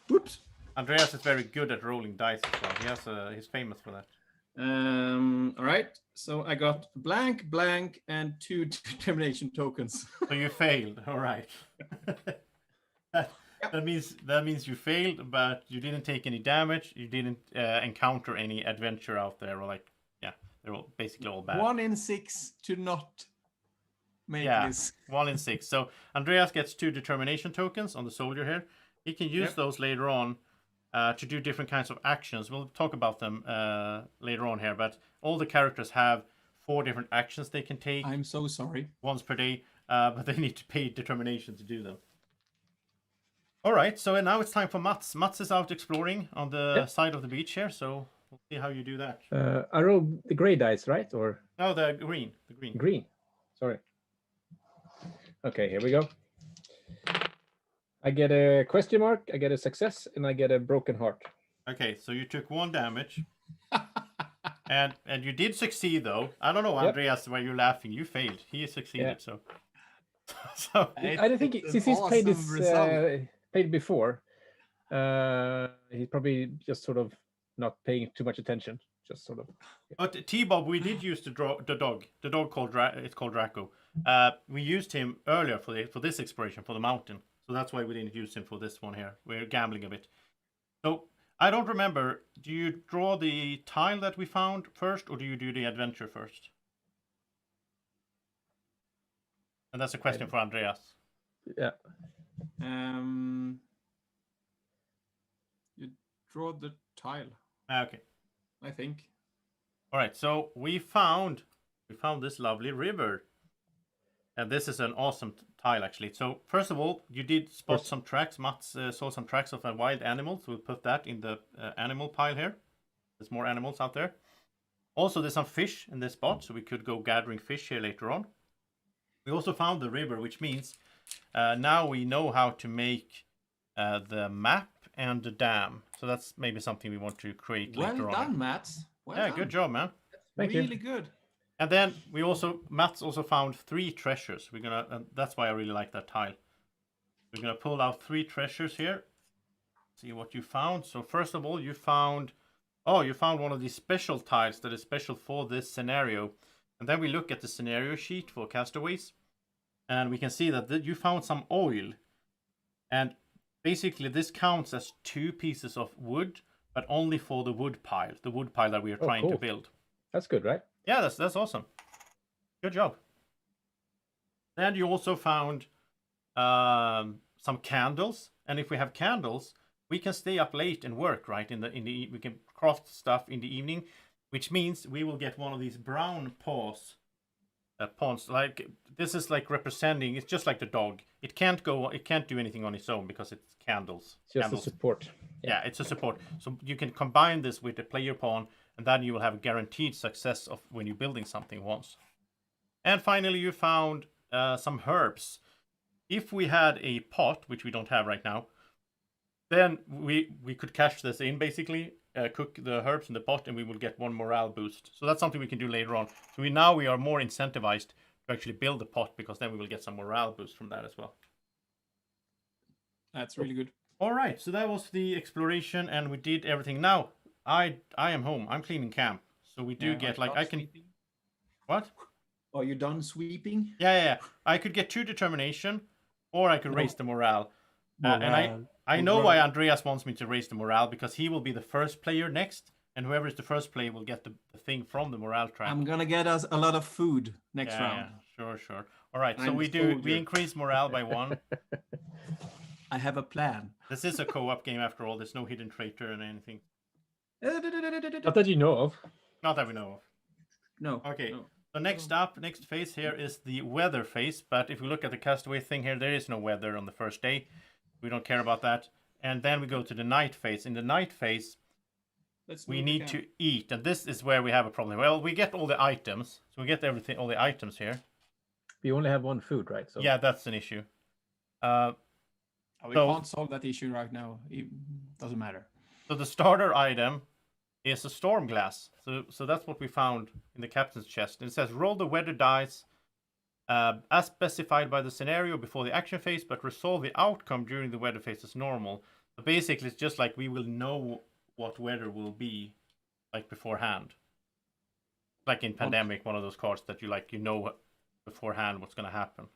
Whoops. Andreas is very good at rolling dice as well. He's famous for that. All right. So I got blank, blank, and 2 determination tokens. So you failed. All right. That means you failed, but you didn't take any damage. You didn't encounter any adventure out there, or they're basically all bad. 1 in 6 to not make this. 1 in 6. So Andreas gets 2 determination tokens on the soldier here. He can use those later on to do different kinds of actions. We'll talk about them later on here, but all the characters have 4 different actions they can take I'm so sorry. once per day, but they need to pay determination to do them. All right, so now it's time for Mats. Mats is out exploring on the side of the beach here, so we'll see how you do that. I rolled the gray dice, right? Or No, the green. green? Sorry. Okay, here we go. I get a question mark, I get a success, and I get a broken heart. Okay, so you took 1 damage. and you did succeed, though. I don't know, Andreas, why you're laughing. You failed. He succeeded, so... so... I don't think, since he's played this played before, he's probably just sort of not paying too much attention. Just sort of. Yeah. But T-Bob, we did use the dog. The dog called it's called Drako. We used him earlier for this exploration, for the mountain. So that's why we didn't use him for this one here. We're gambling a bit. So I don't remember. Do you draw the tile that we found first, or do you do the adventure first? And that's a question for Andreas. Yeah. You draw the tile, Okay. I think. All right, so we found this lovely river. And this is an awesome tile, actually. So first of all, you did spot some tracks. Mats saw some tracks of a wild animal, so we'll put that in the animal pile here. There's more animals out there. Also, there's some fish in this spot, so we could go gathering fish here later on. We also found the river, which means now we know how to make the map and the dam. So that's maybe something we want to create later on. Well done, Matt. Well done. Good job, man. Thank you. Really good. And then Mats also found 3 treasures. And that's why I really like that tile. We're gonna pull out 3 treasures here. See what you found. So first of all, you found one of these special tiles that is special for this scenario. And then we look at the scenario sheet for castaways, and we can see that you found some oil. And basically, this counts as 2 pieces of wood, but only for the wood pile that we are trying to build. That's good, right? Yeah, that's awesome. Good job. Then you also found some candles, and if we have candles, we can stay up late and work, right? We can craft stuff in the evening, which means we will get one of these brown pawns. Like this is like representing. It's just like the dog. It can't do anything on its own because it's candles. It's just candles. a support. Yeah, it's a support. So you can combine this with the player pawn, and then you will have a guaranteed success of when you're building something once. And finally, you found some herbs. If we had a pot, which we don't have right now, then we could cash this in, basically, cook the herbs in the pot, and we will get 1 morale boost. So that's something we can do later on. So we are more incentivized to actually build the pot, because then we will get some morale boost from that as well. That's really good. All right, so that was the exploration, and we did everything. Now, I am home. I'm cleaning camp. So we do get, like, I can... Sweeping? What? Are you done sweeping? Yeah. I could get 2 determination, or I could raise the morale. And I know why Andreas wants me to raise the morale, because he will be the first player next, and whoever is the first player will get the thing from the morale track. I'm gonna get us a lot of food next round. Yeah, sure. All right, so we increase morale by 1. I have a plan. This is a co-op game after all. There's no hidden traitor and anything. Not that you know of. Not that we know of. No. Okay. No. So next phase here is the weather phase. But if we look at the castaway thing here, there is no weather on the first day. We don't care about that. And then we go to the night phase. In the night phase, we need to eat. And this is where we have a problem. Well, we get all the items. So we get all the items here. We only have 1 food, right? So yeah, that's an issue. We can't solve that issue right now. It doesn't matter. So the starter item is a storm glass. So that's what we found in the captain's chest. And it says roll the weather dice as specified by the scenario before the action phase, but resolve the outcome during the weather phase as normal. So basically, it's just like we will know what weather will be like beforehand. Like in Pandemic, one of those cards that you know beforehand what's going to happen.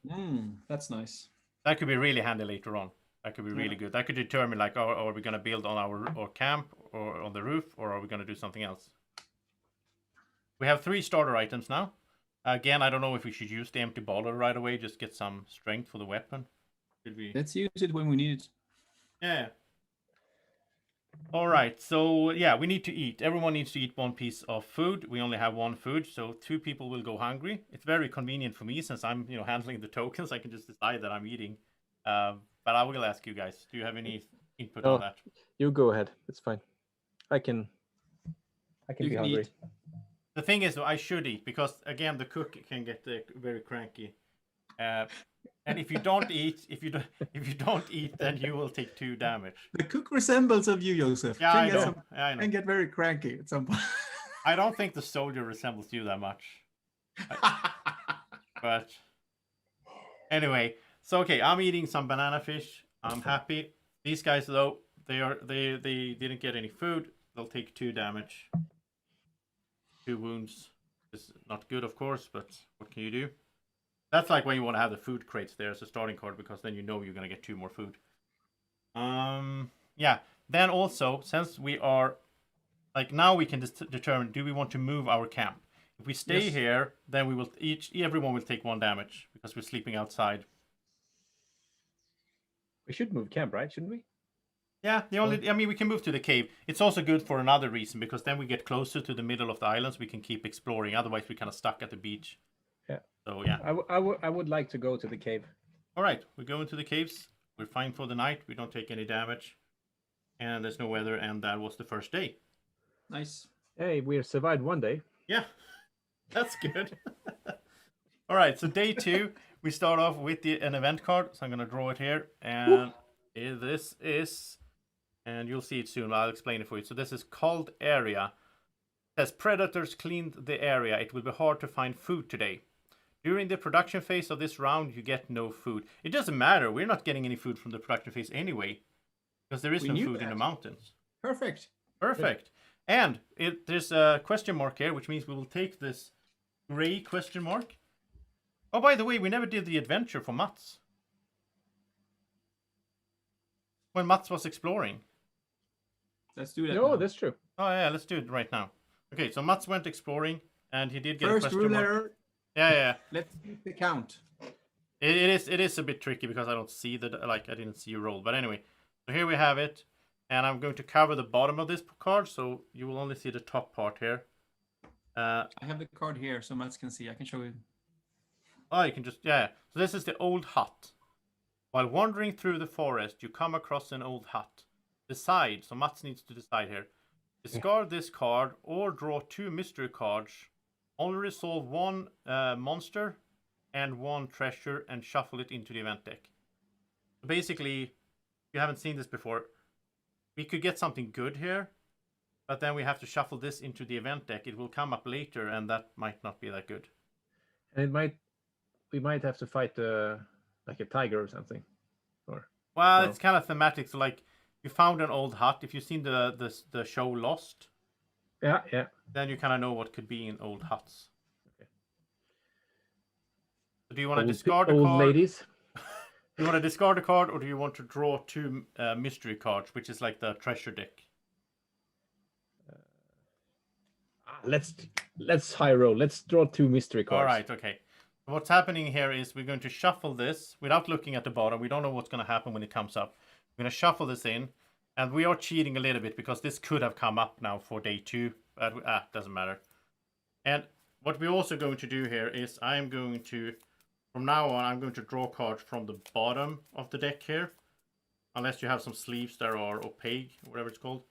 That's nice. That could be really handy later on. That could be really good. That could determine, like, are we going to build on our camp or on the roof, or are we going to do something else? We have 3 starter items now. Again, I don't know if we should use the empty bottle right away, just get some strength for the weapon. Should we? Let's use it when we need it. Yeah. All right. So, yeah, we need to eat. Everyone needs to eat 1 piece of food. We only have 1 food, so 2 people will go hungry. It's very convenient for me since I'm, handling the tokens. I can just decide that I'm eating. But I will ask you guys, do you have any input on that? You go ahead. It's fine. I can be hungry. Eat. The thing is, though, I should eat because, again, the cook can get very cranky. And if you don't eat, if you don't eat, then you will take 2 damage. The cook resembles of you, Josef. Yeah, I know. Can get very cranky at some point. I don't think the soldier resembles you that much. But anyway, so okay, I'm eating some banana fish. I'm happy. These guys, though, they didn't get any food. They'll take 2 damage. 2 wounds. It's not good, of course, but what can you do? That's like when you want to have the food crates there as a starting card, because then you know you're going to get 2 more food. Yeah. Then also, since we are, like, now we can determine, do we want to move our camp? If we stay here, then we will everyone will take 1 damage because we're sleeping outside. We should move camp, right? Shouldn't we? Yeah, I mean, we can move to the cave. It's also good for another reason, because then we get closer to the middle of the islands. We can keep exploring. Otherwise, we're kind of stuck at the beach. Yeah. So, yeah. I would like to go to the cave. All right, we go into the caves. We're fine for the night. We don't take any damage. And there's no weather, and that was the first day. Nice. Hey, we survived one day. Yeah, that's good. All right, so day 2, we start off with an event card. So I'm going to draw it here. And this is... And you'll see it soon. I'll explain it for you. So this is called area. It says predators cleaned the area. It will be hard to find food today. During the production phase of this round, you get no food. It doesn't matter. We're not getting any food from the production phase anyway, because there is no food in the mountains. Perfect. Perfect. And there's a question mark here, which means we will take this gray question mark. Oh, by the way, we never did the adventure for Mats. When Mats was exploring. Let's do that. No, now. that's true. Oh, yeah, let's do it right now. Okay, so Mats went exploring, and he did get First a question rule mark. error. Yeah. Let's keep the count. It is a bit tricky because I don't see I didn't see you roll. But anyway, so here we have it, and I'm going to cover the bottom of this card, so you will only see the top part here. I have the card here, so Mats can see. I can show you. Oh, you can just, yeah. So this is the old hut. While wandering through the forest, you come across an old hut. Decide, so Mats needs to decide here. Discard this card or draw 2 mystery cards. Only resolve 1 monster and 1 treasure and shuffle it into the event deck. So basically, if you haven't seen this before, we could get something good here, but then we have to shuffle this into the event deck. It will come up later, and that might not be that good. And we might have to fight like a tiger or something. Well, it's kind of thematic. So, like, you found an old hut. If you've seen the show Lost, yeah, then you kind of know what could be in old huts. Okay. So do you want to discard a old card? ladies? Do you want to discard a card, or do you want to draw 2 mystery cards, which is like the treasure deck? Let's high roll. Let's draw 2 mystery cards. All right, okay. What's happening here is we're going to shuffle this without looking at the bottom. We don't know what's going to happen when it comes up. We're going to shuffle this in, and we are cheating a little bit because this could have come up now for day 2. But doesn't matter. And what we're also going to do here is I'm going to, from now on, I'm going to draw cards from the bottom of the deck here. Unless you have some sleeves that are opaque, or whatever it's called.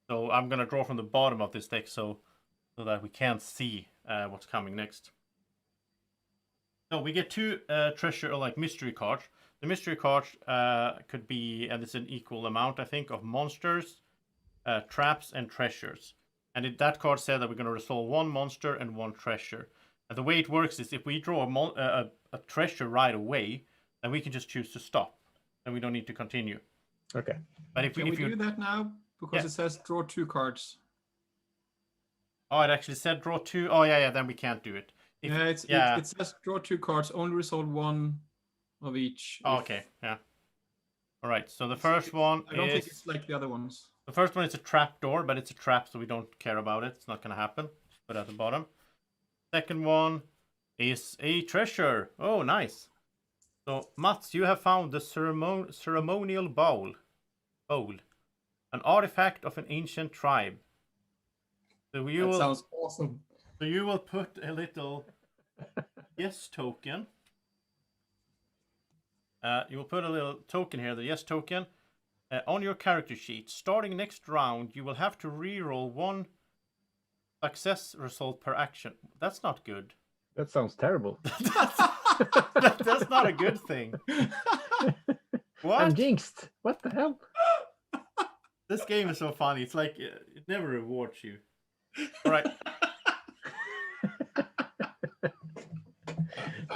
So I'm going to draw from the bottom of this deck so that we can't see what's coming next. So we get 2 treasure or like mystery cards. The mystery cards could be, and it's an equal amount, I think, of monsters, traps, and treasures. And that card said that we're going to resolve 1 monster and 1 treasure. And the way it works is if we draw a treasure right away, then we can just choose to stop, and we don't need to continue. Okay. But if we do that now? Because it says draw 2 cards. Oh, it actually said draw 2. Oh, yeah, then we can't do it. It says draw 2 cards, only resolve 1 of each. Oh, okay, yeah. All right, so the first one I don't think it's like the other ones. The first one is a trap door, but it's a trap, so we don't care about it. It's not going to happen. Just put it at the bottom. Second one is a treasure. Oh, nice. So, Mats, you have found the ceremonial bowl. An artifact of an ancient tribe. So Sounds awesome. So you will put a little yes token. You will put a little token here, the yes token, on your character sheet. Starting next round, you will have to reroll 1 success result per action. That's not good. That sounds terrible. That's not a good thing. What? I'm jinxed. What the hell? This game is so funny. It's like it never rewards you. All right.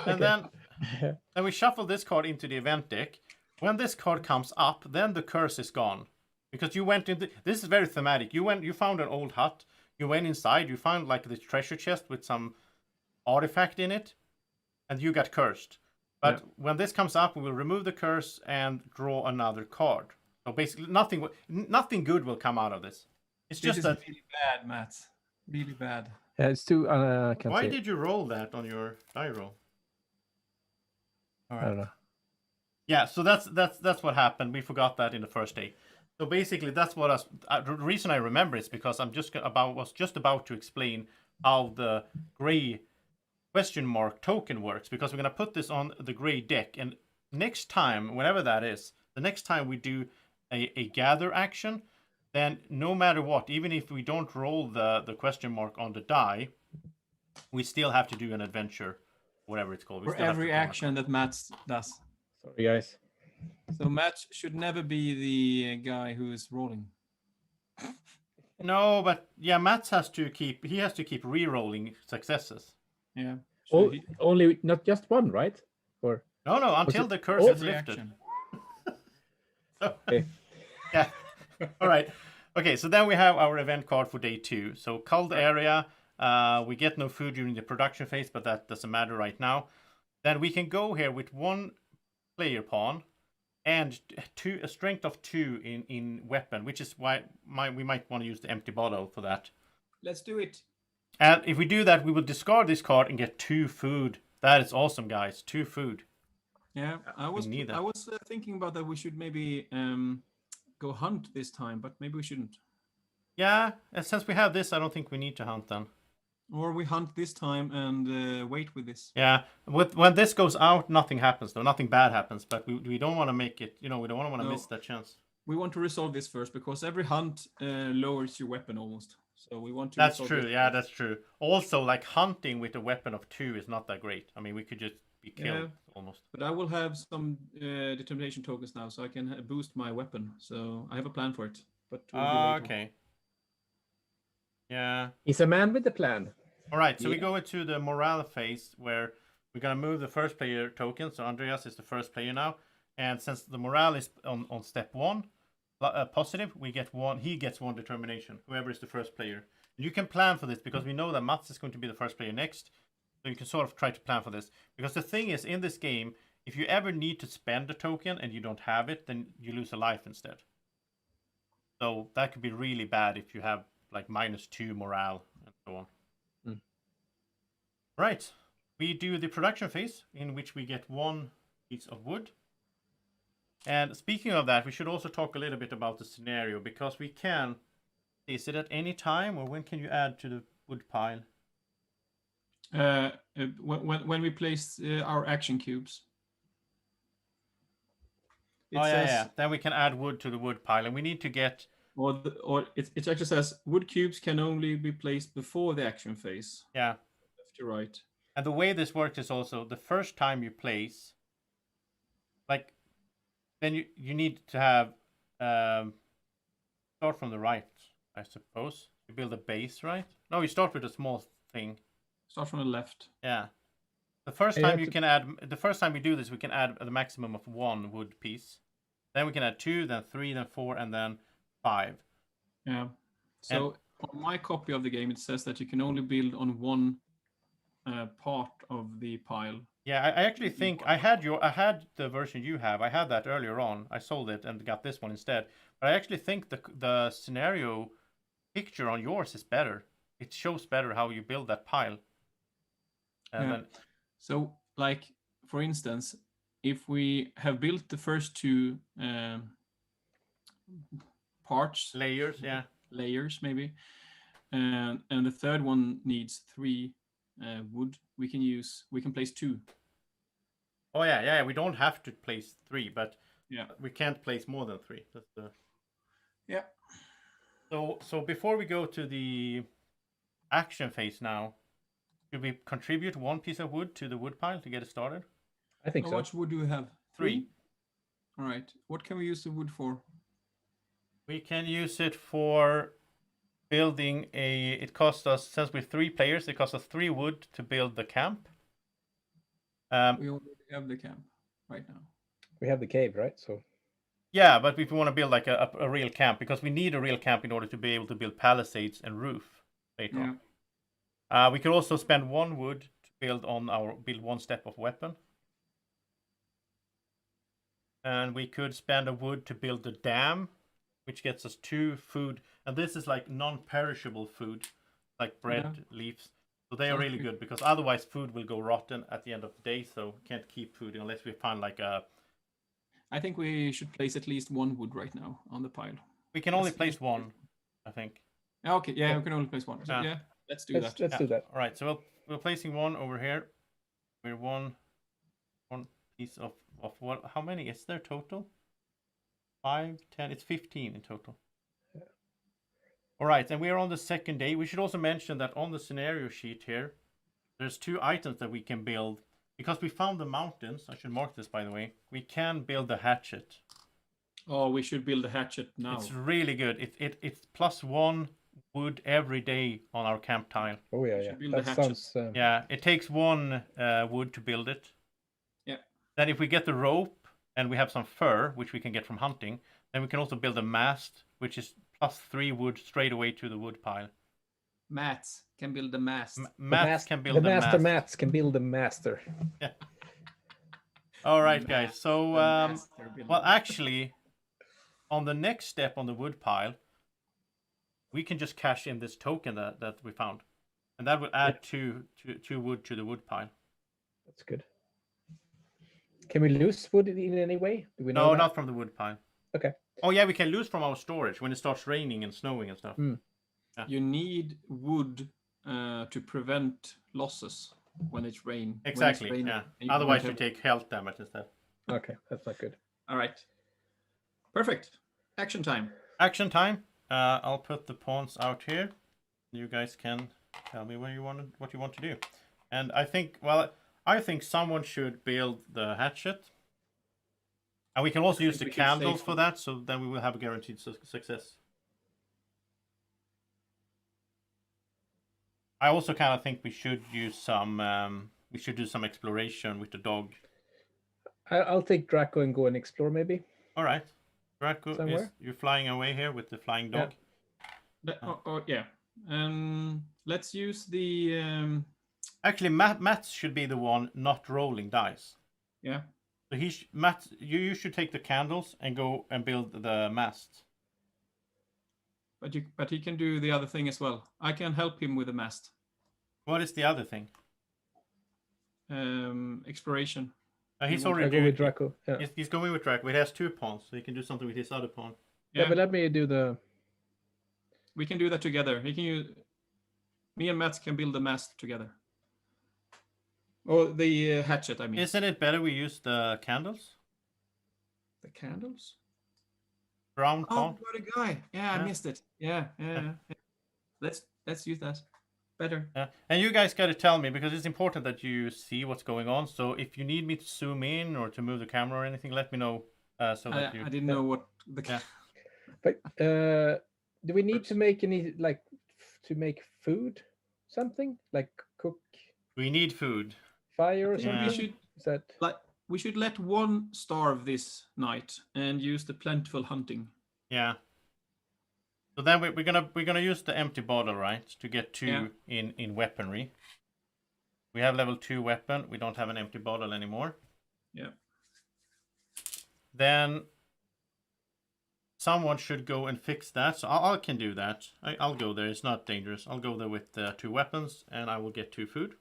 And then we shuffle this card into the event deck. When this card comes up, then the curse is gone. Because you went into... This is very thematic. You found an old hut. You went inside. You found like this treasure chest with some artifact in it. And you got cursed. But when this comes up, we will remove the curse and draw another card. So basically, nothing good will come out of this. It's just that... really bad, Matt. Really bad. Yeah, it's too... Why did you roll that on your die roll? All right. I don't know. Yeah, so that's what happened. We forgot that in the first day. So basically, that's what the reason I remember is because was just about to explain how the gray question mark token works, because we're gonna put this on the gray deck, and next time, whenever that is, the next time we do a gather action, then no matter what, even if we don't roll the question mark on the die, we still have to do an adventure, whatever it's called. For every action that Matt does. Sorry, guys. So Matt should never be the guy who is rolling. No, but yeah, Matt has to keep re-rolling successes. Yeah. So only not just one, right? Or no, until the curse is lifted. So, okay. Yeah. All right. Okay, so then we have our event card for day 2. So cold area. We get no food during the production phase, but that doesn't matter right now. Then we can go here with 1 player pawn and a strength of 2 in weapon, which is why we might want to use the empty bottle for that. Let's do it. And if we do that, we will discard this card and get 2 food. That is awesome, guys. 2 food. Yeah, I was thinking about that. We should maybe go hunt this time, but maybe we shouldn't. Yeah, and since we have this, I don't think we need to hunt then. Or we hunt this time and wait with this. Yeah, when this goes out, nothing happens though. Nothing bad happens, but we don't want to make it. We don't want to miss that chance. We want to resolve this first, because every hunt lowers your weapon almost. So we want to. That's true. Yeah, that's true. Also, like hunting with a weapon of 2 is not that great. I mean, we could just be killed almost. But I will have some determination tokens now, so I can boost my weapon. So I have a plan for it. But okay. Yeah. He's a man with a plan. All right, so we go into the morale phase where we're gonna move the first player token. So Andreas is the first player now, and since the morale is on step 1, positive, we get 1. He gets 1 determination. Whoever is the first player, and you can plan for this because we know that Mats is going to be the first player next. So you can sort of try to plan for this, because the thing is, in this game, if you ever need to spend a token and you don't have it, then you lose a life instead. So that could be really bad if you have like -2 morale and so on. Right, we do the production phase, in which we get 1 piece of wood. And speaking of that, we should also talk a little bit about the scenario, because we can. Is it at any time, or when can you add to the wood pile? When we place our action cubes. Yeah. Then we can add wood to the wood pile, and we need to get. Or it actually says wood cubes can only be placed before the action phase. Yeah. Left to right. And the way this works is also the first time you place, like, then you need to have start from the right, I suppose. You build a base, right? No, you start with a small thing. Start from the left. Yeah. The first time the first time we do this, we can add a maximum of 1 wood piece. Then we can add 2, then 3, then 4, and then 5. Yeah. So on my copy of the game, it says that you can only build on 1 part of the pile. Yeah, I actually think I had the version you have. I had that earlier on. I sold it and got this one instead. But I actually think the scenario picture on yours is better. It shows better how you build that pile. And so, like, for instance, if we have built the first 2 parts, layers maybe, and the third one needs 3 wood, we can place 2. Oh yeah. We don't have to place 3, but yeah, we can't place more than 3. That's the. Yeah. So before we go to the action phase now, should we contribute 1 piece of wood to the wood pile to get it started? I think so. How much wood do we have? 3. All right. What can we use the wood for? We can use it for building it costs us, since we're 3 players, it costs us 3 wood to build the camp. We already have the camp right now. We have the cave, right? So. Yeah, but if we want to build like a real camp, because we need a real camp in order to be able to build palisades and roof later on. We could also spend 1 wood to build 1 step of weapon. And we could spend a wood to build the dam, which gets us 2 food. And this is like non-perishable food, like bread, leaves. So they are really good, because otherwise food will go rotten at the end of the day. So we can't keep food unless we find like a. I think we should place at least 1 wood right now on the pile. We can only place one, I think. Okay, yeah, we can only place one. So, Yeah. yeah, let's do that. Let's do that. All right, so we're placing one over here. We're one piece of what? How many is there total? 5, 10. It's 15 in total. Yeah. All right, and we are on the second day. We should also mention that on the scenario sheet here, there's 2 items that we can build. Because we found the mountains, I should mark this by the way, we can build the hatchet. Oh, we should build a hatchet now. It's really good. It's +1 wood every day on our camp tile. Oh yeah, yeah. Build a That hatchet. sounds. Yeah, it takes 1 wood to build it. Yeah. Then if we get the rope and we have some fur, which we can get from hunting, then we can also build a mast, which is +3 wood straight away to the wood pile. Mats can build the mast. Mats can build the master mast. mats can build the master. Yeah. All right, guys. So, well, actually, on the next step on the wood pile, we can just cash in this token that we found, and that will add two wood to the wood pile. That's good. Can we lose wood in any way? Do we know No, that? not from the wood pile. Okay. Oh yeah, we can lose from our storage when it starts raining and snowing and stuff. Yeah. You need wood to prevent losses when it's rain. Exactly. When it's Yeah. raining, Otherwise, don't you have- take health damage instead. Okay, that's not good. All right. Perfect. Action time. Action time. I'll put the pawns out here. You guys can tell me what you want to do. And I think someone should build the hatchet. And we can also use the we can candles save for that, so then we will have a guaranteed success. I also kind of think we should use some. We should do some exploration with the dog. I'll take Drako and go and explore maybe. All right, Drako, Somewhere? you're flying away here with the flying dog. Yeah. Let's use the. Actually, Matt should be the one not rolling dice. Yeah. So Matt, you should take the candles and go and build the mast. But he can do the other thing as well. I can help him with the mast. What is the other thing? Exploration. He's I already go with doing. Drako. Yeah. He's going with Drako. He has 2 pawns, so he can do something with his other pawn. Yeah, but let me do the. We can do that together. Me and Matt can build the mast together. Or the hatchet, I mean. Isn't it better we use the candles? The candles? Brown pawn. Oh, what a guy. Yeah, I missed it. Yeah. Let's use that. Better. Yeah. And you guys got to tell me, because it's important that you see what's going on. So if you need me to zoom in or to move the camera or anything, let me know. So that I didn't know what the. Yeah. But do we need to make any to make food? Something like cook we need food. fire or Yeah. something? Is that We should let one starve this night and use the plentiful hunting. Yeah. So then we're gonna use the empty bottle, right, to get 2 in weaponry. We have level 2 weapon. We don't have an empty bottle anymore. Yeah. Then someone should go and fix that. So I can do that. I'll go there. It's not dangerous. I'll go there with 2 weapons, and I will get 2 food.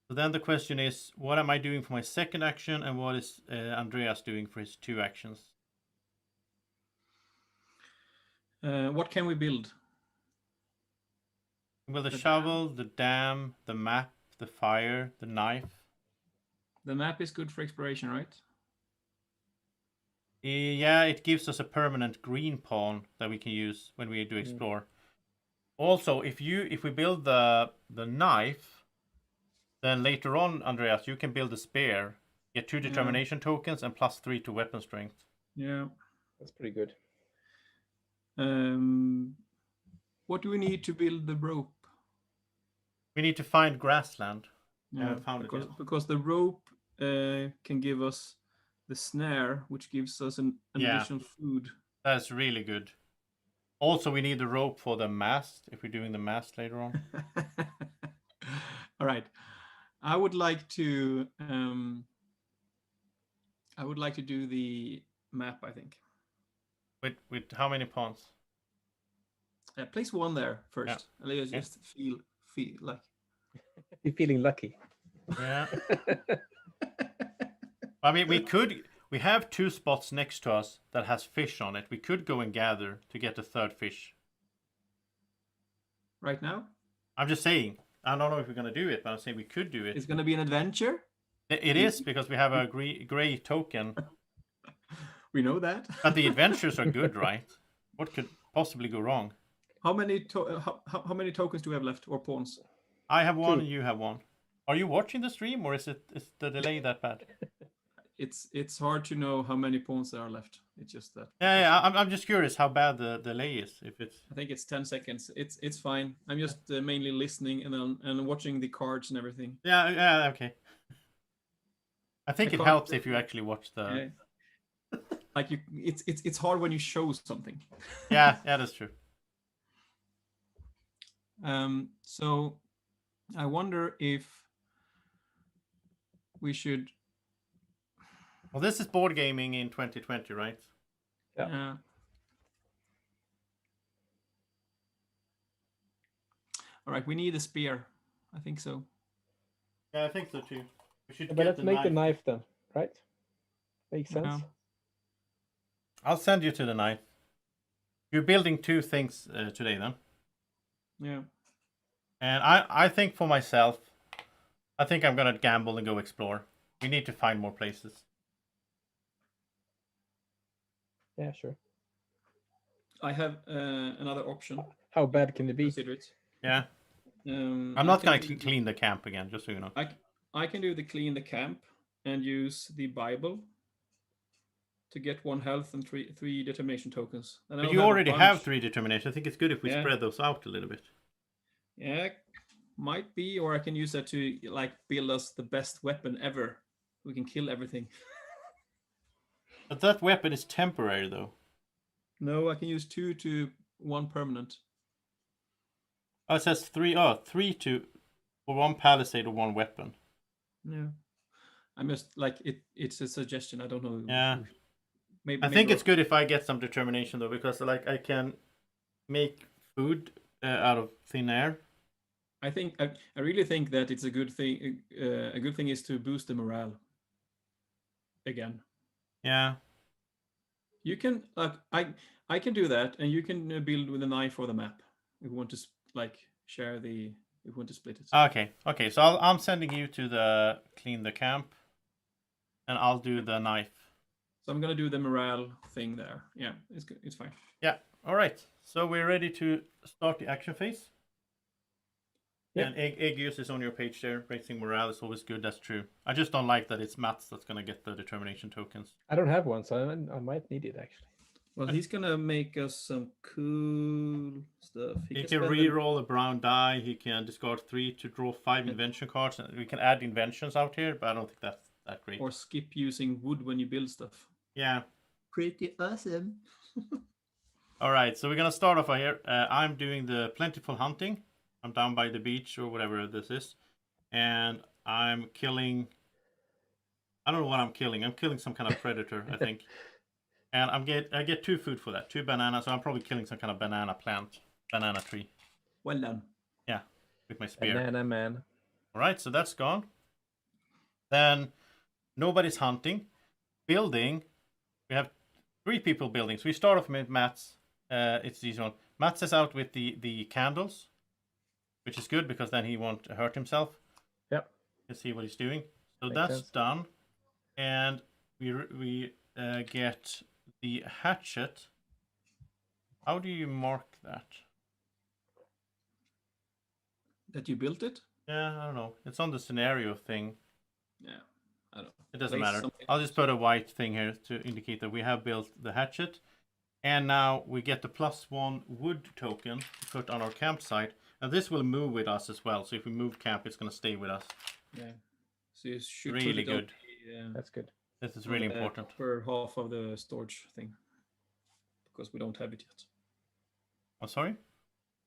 So then the question is, what am I doing for my second action, and what is Andreas doing for his 2 actions? What can we build? Well, the shovel, the dam, the map, the fire, the knife. The map is good for exploration, right? Yeah, it gives us a permanent green pawn that we can use when we do explore. Also, if we build the knife, then later on, Andreas, you can build a spear, get 2 determination tokens, and +3 to weapon strength. Yeah. that's pretty good. What do we need to build the rope? We need to find grassland. Yeah, haven't found it yet. because the rope can give us the snare, which gives us an additional food. That's really good. Also, we need the rope for the mast, if we're doing the mast later on. All right. I would like to do the map, I think. With how many pawns? Place 1 there first. Yeah. Let's just feel like. You're feeling lucky. Yeah. I mean, we could. we have 2 spots next to us that has fish on it. We could go and gather to get the 3rd fish. Right now? I'm just saying. I don't know if we're going to do it, but I'm saying we could do it. It's going to be an adventure? It is, because we have a gray token. We know that. But the adventures are good, right? What could possibly go wrong? How many tokens do we have left, or pawns? I have 1 and you have 1. Are you watching the stream, or is the delay that bad? It's hard to know how many pawns there are left. It's just that. Yeah. I'm just curious how bad the delay is. If it's. I think it's 10 seconds. It's fine. I'm just mainly listening and watching the cards and everything. Yeah. Okay. I think it helps if you actually watch the. Yeah. Like it's hard when you show something. Yeah, that's true. So I wonder if we should. Well, this is board gaming in 2020, right? Yeah. All right, we need a spear. I think so. Yeah, I think so too. We should but let's make the knife then, right? Makes sense. Yeah. I'll send you to the knife. You're building 2 things today, then. Yeah. And I think for myself, I think I'm gonna gamble and go explore. We need to find more places. Yeah, sure. I have another option. How bad can it be? Consider it. Yeah. I'm not gonna clean the camp again, just so you know. I can do the clean the camp and use the Bible to get 1 health and three determination tokens. And But you already have 3 determination. I think it's good if we spread those out a little bit. Yeah, might be, or I can use that to like build us the best weapon ever. We can kill everything. But that weapon is temporary, though. No, I can use 2 to 1 permanent. Oh, it says 3 to for 1 palisade or 1 weapon. Yeah, I'm just like it's a suggestion. I don't know. Yeah. Maybe I think it's good if I get some determination, though, because like I can make food out of thin air. I really think that it's a good thing. A good thing is to boost the morale. Again. Yeah. You can I can do that, and you can build with a knife or the map if you want to share the. If you want to split it. Okay. So I'm sending you to the clean the camp, and I'll do the knife. So I'm gonna do the morale thing there. Yeah, it's good. It's fine. Yeah. All right. So we're ready to start the action phase. Yeah. And egg use is on your page there. Raising morale is always good. That's true. I just don't like that it's Mats that's gonna get the determination tokens. I don't have one, so I might need it actually. Well, he's gonna make us some cool stuff. He can re-roll a brown die. He can discard 3 to draw 5 invention cards. We can add inventions out here, but I don't think that's that great. Or skip using wood when you build stuff. Yeah. Pretty awesome. All right, so we're gonna start off here. I'm doing the plentiful hunting. I'm down by the beach or whatever this is, and I'm killing. I don't know what I'm killing. I'm killing some kind of predator, I think. And I get 2 food for that, 2 bananas. So I'm probably killing some kind of banana plant, banana tree. Well done. Yeah, with my spear. Banana man. All right, so that's gone. Then nobody's hunting. Building. We have 3 people building. So we start off with Mats. It's this one. Mats is out with the candles, which is good because then he won't hurt himself. Yep. Let's see what he's doing. So Makes that's sense. done, and we get the hatchet. How do you mark that? That you built it? Yeah, I don't know. It's on the scenario thing. Yeah, I don't. It doesn't Place matter. something I'll just put a white thing here to indicate that we have built the hatchet. And now we get the +1 wood token to put on our campsite. And this will move with us as well. So if we move camp, it's going to stay with us. Yeah. So you should Really put it good. That's good. This is really important. For half of the storage thing. Because we don't have it yet. Oh, sorry?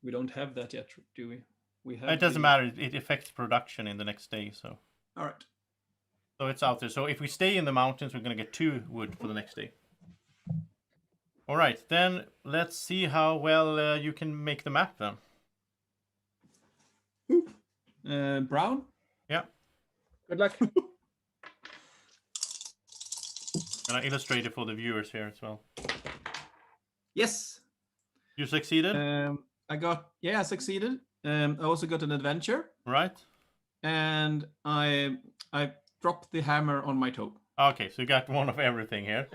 We don't have that yet, do we? We have. It doesn't matter. It affects production in the next day. So. All right. So it's out there. So if we stay in the mountains, we're going to get 2 wood for the next day. All right, then let's see how well you can make the map then. Brown? Yeah. Good luck. I illustrate it for the viewers here as well. Yes. You succeeded? I succeeded. I also got an adventure. Right. And I dropped the hammer on my toe. Okay, so you got one of everything here.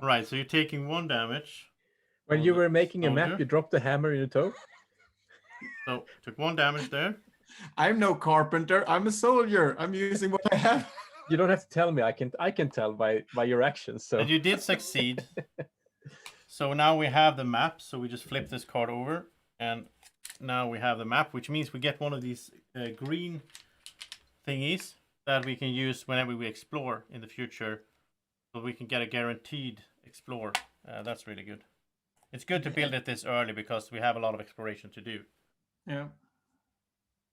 Right, so you're taking 1 damage. When you were making a map, you dropped the hammer in your toe? So, took 1 damage there. I'm no carpenter. I'm a soldier. I'm using what I have. You don't have to tell me. I can tell by your actions. So. And you did succeed. So now we have the map. So we just flip this card over. And now we have the map, which means we get one of these green thingies that we can use whenever we explore in the future. So we can get a guaranteed explore. That's really good. It's good to build it this early because we have a lot of exploration to do. Yeah.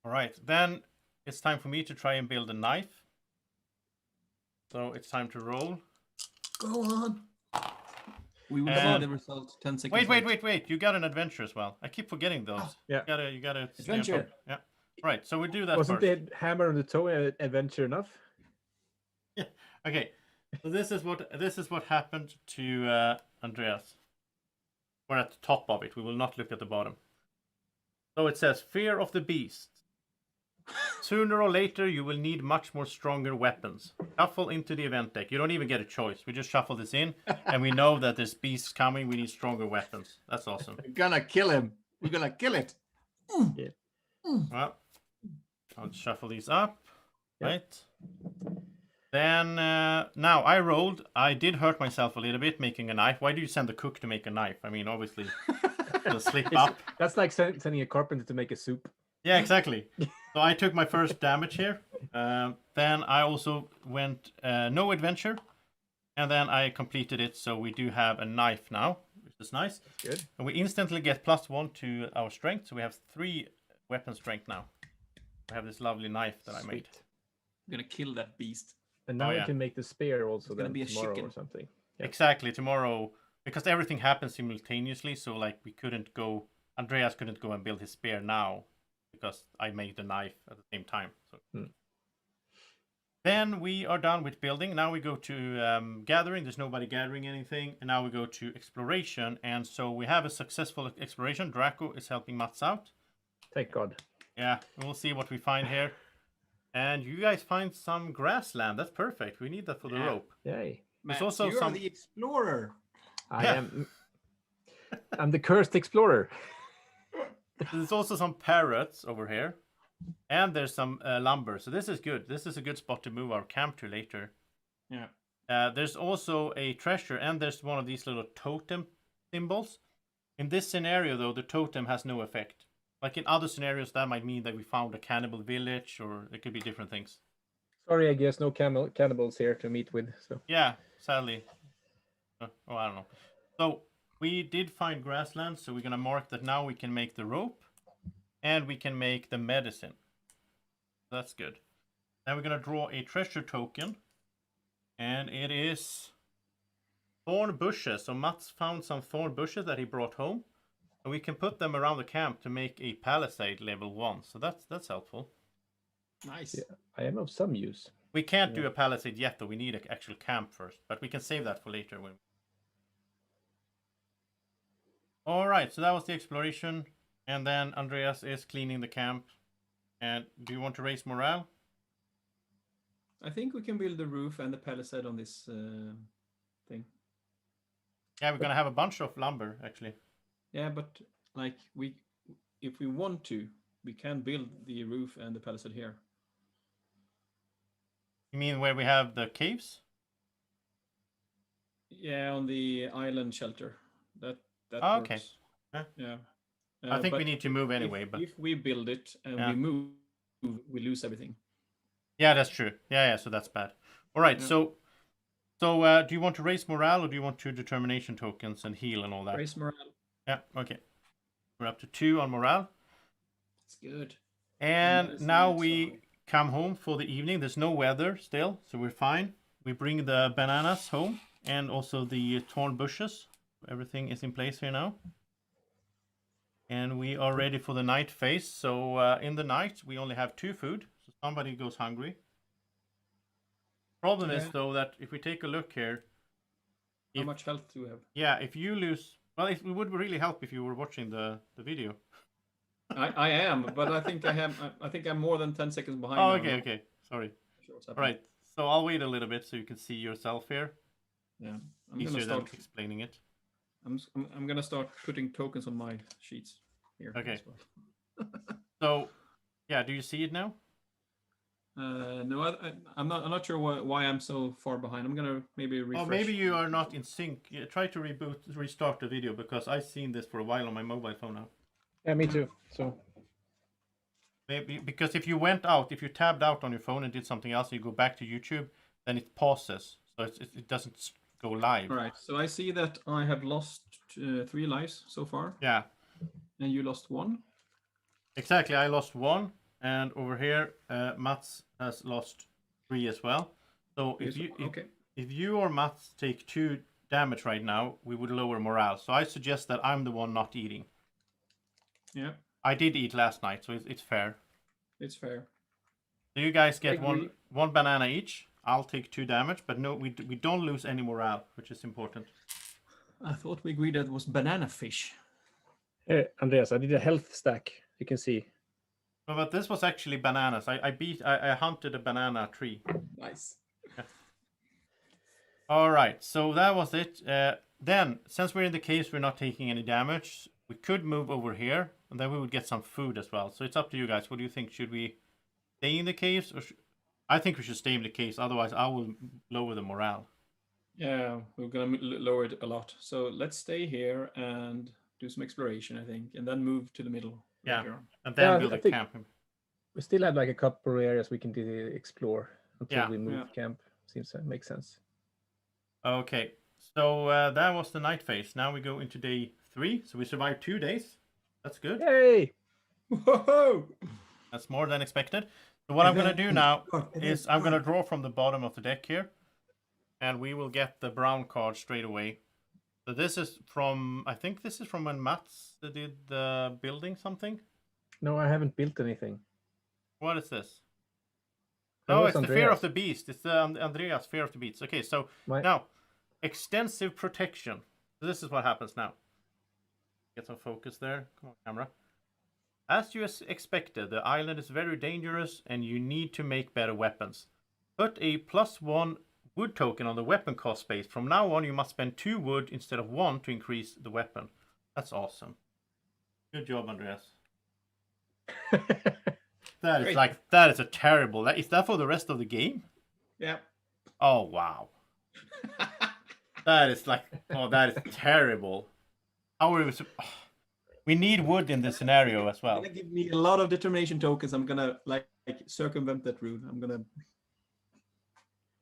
All right, then it's time for me to try and build a knife. So it's time to roll. Go on. We will see the result 10 seconds. Wait. You got an adventure as well. I keep forgetting those. Yeah. You gotta adventure. Yeah. Right, so we do that Wasn't first. the hammer on the toe adventure enough? Yeah. Okay. So this is what happened to Andreas. We're at the top of it. We will not look at the bottom. So it says, fear of the beast. Sooner or later, you will need much more stronger weapons. Shuffle into the event deck. You don't even get a choice. We just shuffle this in, and we know that there's beasts coming. We need stronger weapons. That's awesome. We're gonna kill him. We're gonna kill it. Yeah. Well, I'll shuffle these up. Yep. Right. Then, now I rolled. I did hurt myself a little bit making a knife. Why do you send the cook to make a knife? I mean, obviously, it'll slip up. That's like sending a carpenter to make a soup. Yeah, exactly. So I took my first damage here. Then I also went no adventure. And then I completed it. So we do have a knife now, which is nice. That's good. And we instantly get +1 to our strength. So we have 3 weapon strength now. I have this lovely knife that I made. I'm gonna kill that beast. And now we can make the spear also then be a tomorrow chicken. or something. Yep. Exactly, tomorrow. Because everything happens simultaneously. So like we couldn't go... Andreas couldn't go and build his spear now. Because I made the knife at the same time. So. Then we are done with building. Now we go to gathering. There's nobody gathering anything. And now we go to exploration. And so we have a successful exploration. Drako is helping Mats out. Thank God. Yeah, we'll see what we find here. And you guys find some grassland. That's perfect. We need that for the rope. Yay. Matt, There's also you are the explorer. I'm the cursed explorer. There's also some parrots over here. And there's some lumber. So this is good. This is a good spot to move our camp to later. Yeah. There's also a treasure. And there's one of these little totem symbols. In this scenario, though, the totem has no effect. Like in other scenarios, that might mean that we found a cannibal village. Or it could be different things. Sorry, I guess no cannibals here to meet with. So Yeah, sadly. I don't know. So we did find grassland, so we're gonna mark that now we can make the rope, and we can make the medicine. That's good. Now we're gonna draw a treasure token, and it is thorn bushes. So Mats found some thorn bushes that he brought home, and we can put them around the camp to make a palisade level 1. So that's helpful. Nice. yeah, I am of some use. We can't do a palisade yet, though. We need an actual camp first, but we can save that for later. All right, so that was the exploration, and then Andreas is cleaning the camp. And do you want to raise morale? I think we can build the roof and the palisade on this thing. Yeah, we're gonna have a bunch of lumber actually. Yeah, but like if we want to, we can build the roof and the palisade here. You mean where we have the caves? Yeah, on the island shelter. That okay. Works. Yeah. I think we need to move anyway, but if we build it and we move, we lose everything. Yeah, that's true. Yeah, so that's bad. All right, so do you want to raise morale or do you want 2 determination tokens and heal and all that? Raise morale. Yeah, okay. We're up to 2 on morale. That's good. And now we come home for the evening. There's no weather still, so we're fine. We bring the bananas home and also the torn bushes. Everything is in place here now. And we are ready for the night phase. So in the night, we only have 2 food. So somebody goes hungry. Problem is, though, that if we take a look here, How much health do you have? Yeah, if you lose, well, it would really help if you were watching the video. I am, but I think I think I'm more than 10 seconds behind. Oh, now. okay. Sorry. Sure All right. So I'll wait a little bit so you can see yourself here. Yeah, I'm Easier gonna start than explaining it. I'm gonna start putting tokens on my sheets here. Okay. As well. So, yeah, do you see it now? No, I'm not sure why I'm so far behind. I'm gonna maybe refresh. Oh, maybe you are not in sync. Yeah, try to restart the video because I've seen this for a while on my mobile phone now. Yeah, me too. So maybe because if you went out, if you tabbed out on your phone and did something else, and you go back to YouTube, then it pauses, so it doesn't go live. All right. So I see that I have lost 3 lives so far. Yeah. And you lost 1. Exactly. I lost 1, and over here, Mats has lost 3 as well. So if you or Mats take 2 damage right now, we would lower morale. So I suggest that I'm the one not eating. Yeah. I did eat last night, so it's fair. It's fair. So you guys get one banana each. I'll take 2 damage, but no, we don't lose any morale, which is important. I thought we agreed that it was banana fish. Hey, Andreas, I did a health stack. You can see. No, but this was actually bananas. I hunted a banana tree. Nice. Yeah. All right, so that was it. Then, since we're in the case, we're not taking any damage. We could move over here, and then we would get some food as well. So it's up to you guys. What do you think? Should we stay in the caves, or I think we should stay in the caves. Otherwise, I will lower the morale. Yeah, we're gonna lower it a lot. So let's stay here and do some exploration, I think, and then move to the middle. Yeah, and then build a camp. We still have like a couple of areas we can explore until we move camp. Seems to make sense. Okay, so that was the night phase. Now we go into day 3. So we survived 2 days. That's good. Yay! Whoa! That's more than expected. So what I'm going to do now is I'm going to draw from the bottom of the deck here. And we will get the brown card straight away. So this is from, I think this is from when Mats did the building something. No, I haven't built anything. What is this? Oh, it's Andreas. The Fear of the Beast. It's the Andreas Fear of the Beast. Okay, so now, extensive protection. So this is what happens now. Get some focus there. Come on, camera. As you expected, the island is very dangerous and you need to make better weapons. Put a +1 wood token on the weapon cost space. From now on, you must spend 2 wood instead of 1 to increase the weapon. That's awesome. Good job, Andreas. That is a terrible. Is that for the rest of the game? Yeah. Oh wow. That is terrible. How are we need wood in this scenario as well. It's gonna give me a lot of determination tokens. I'm gonna like circumvent that rule.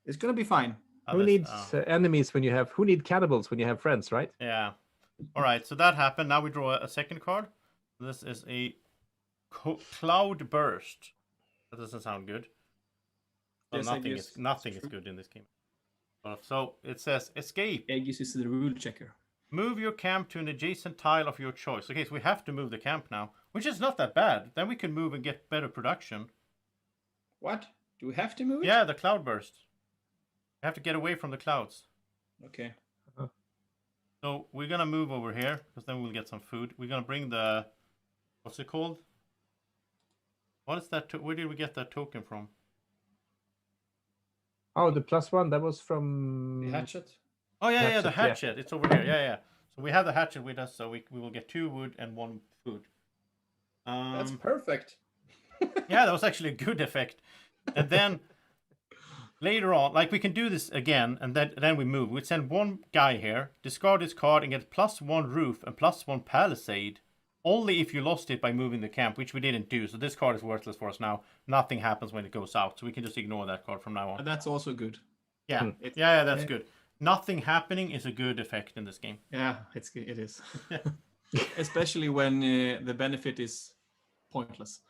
It's gonna be fine. Who needs enemies when you have? Who need cannibals when you have friends, right? Yeah. All right. So that happened. Now we draw a second card. This is a cloud burst. That doesn't sound good. Well, yes, nothing is good in this game. So it says escape. Aegis is the rule checker. Move your camp to an adjacent tile of your choice. Okay, so we have to move the camp now, which is not that bad. Then we can move and get better production. What? Do we have to move it? Yeah, the cloud burst. We have to get away from the clouds. Okay. So we're gonna move over here because then we'll get some food. We're gonna bring the, what's it called? What is that? Where did we get that token from? Oh, the +1. That was from the hatchet. Oh yeah, the hatchet. Yeah. It's over here. Yeah. So we have the hatchet with us, so we will get 2 wood and 1 food. That's perfect. Yeah, that was actually a good effect. And then later on, like we can do this again, and then we move. We send 1 guy here, discard his card, and get +1 roof and +1 palisade. Only if you lost it by moving the camp, which we didn't do. So this card is worthless for us now. Nothing happens when it goes out, so we can just ignore that card from now on. And that's also good. Yeah, yeah, that's good. Nothing happening is a good effect in this game. Yeah, it is. Especially when the benefit is pointless.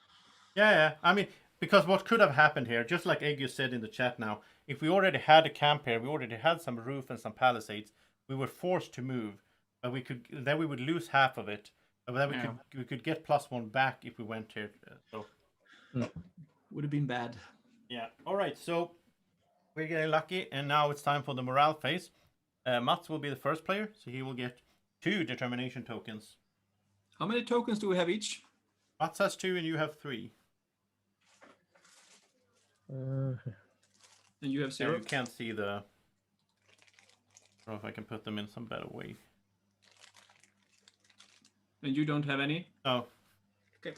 Yeah. I mean, because what could have happened here, just like Aegis said in the chat now, if we already had a camp here, we already had some roof and some palisades, we were forced to move, but then we would lose half of it. But then we could get +1 back if we went here. So would have been bad. Yeah. All right. So we're getting lucky, and now it's time for the morale phase. Mats will be the first player, so he will get 2 determination tokens. How many tokens do we have each? Mats has 2 and you have 3. And you have 0? Yeah, you can't see the... I don't know if I can put them in some better way. And you don't have any? Oh. Okay.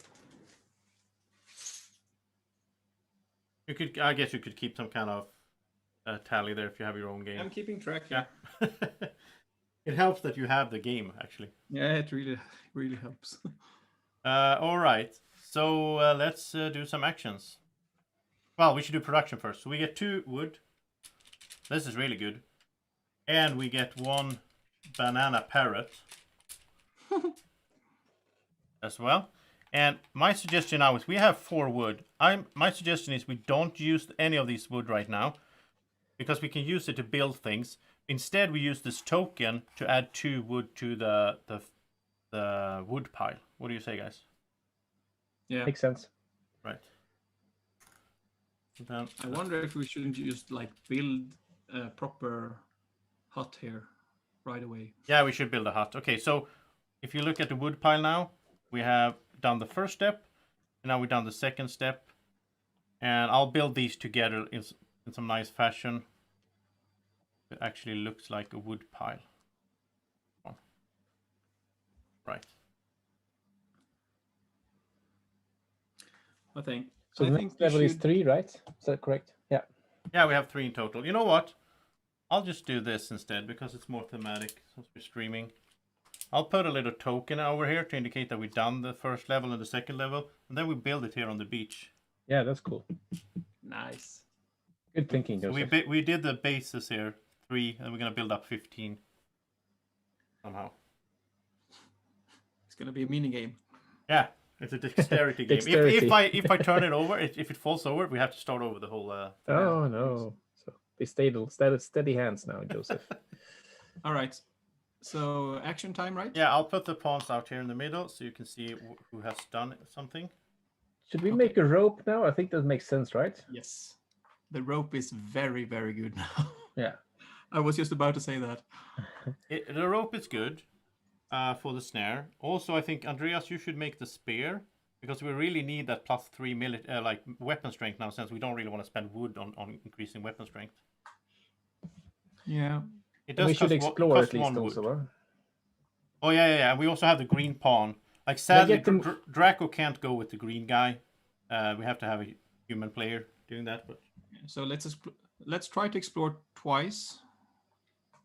You could, I guess you could keep some kind of tally there if you have your own game. I'm keeping track. Yeah. It helps that you have the game, actually. Yeah, it really helps. All right. So let's do some actions. Well, we should do production first. So we get 2 wood. This is really good. And we get 1 banana parrot as well. And my suggestion now is we have 4 wood. My suggestion is we don't use any of these wood right now because we can use it to build things. Instead, we use this token to add 2 wood to the wood pile. What do you say, guys? Yeah, Makes sense. Right. I wonder if we shouldn't just like build a proper hut here right away. Yeah, we should build a hut. Okay, so if you look at the wood pile now, we have done the first step, and now we've done the second step. And I'll build these together in some nice fashion. It actually looks like a wood pile. Right. I think. So the next level is 3, right? Is that correct? Yeah. Yeah, we have 3 in total. You know what? I'll just do this instead because it's more thematic since we're streaming. I'll put a little token over here to indicate that we've done the first level and the second level, and then we build it here on the beach. Yeah, that's cool. Nice. Good thinking, So Joseph. we did the bases here, 3, and we're gonna build up 15 somehow. It's gonna be a mini game. Yeah, it's a dexterity game. Dexterity. If I turn it over, if it falls over, we have to start over the whole. Oh no! So be steady hands now, Joseph. All right. So action time, right? Yeah, I'll put the pawns out here in the middle so you can see who has done something. Should we make a rope now? I think that makes sense, right? Yes. The rope is very, very good now. Yeah. I was just about to say that. The rope is good for the snare. Also, I think Andreas, you should make the spear because we really need that +3 like weapon strength now, since we don't really want to spend wood on increasing weapon strength. Yeah. It does We should explore at least wood. also. Huh? Oh yeah. We also have the green pawn. Like sadly, get them- Drako can't go with the green guy. We have to have a human player doing that. But So let's try to explore twice,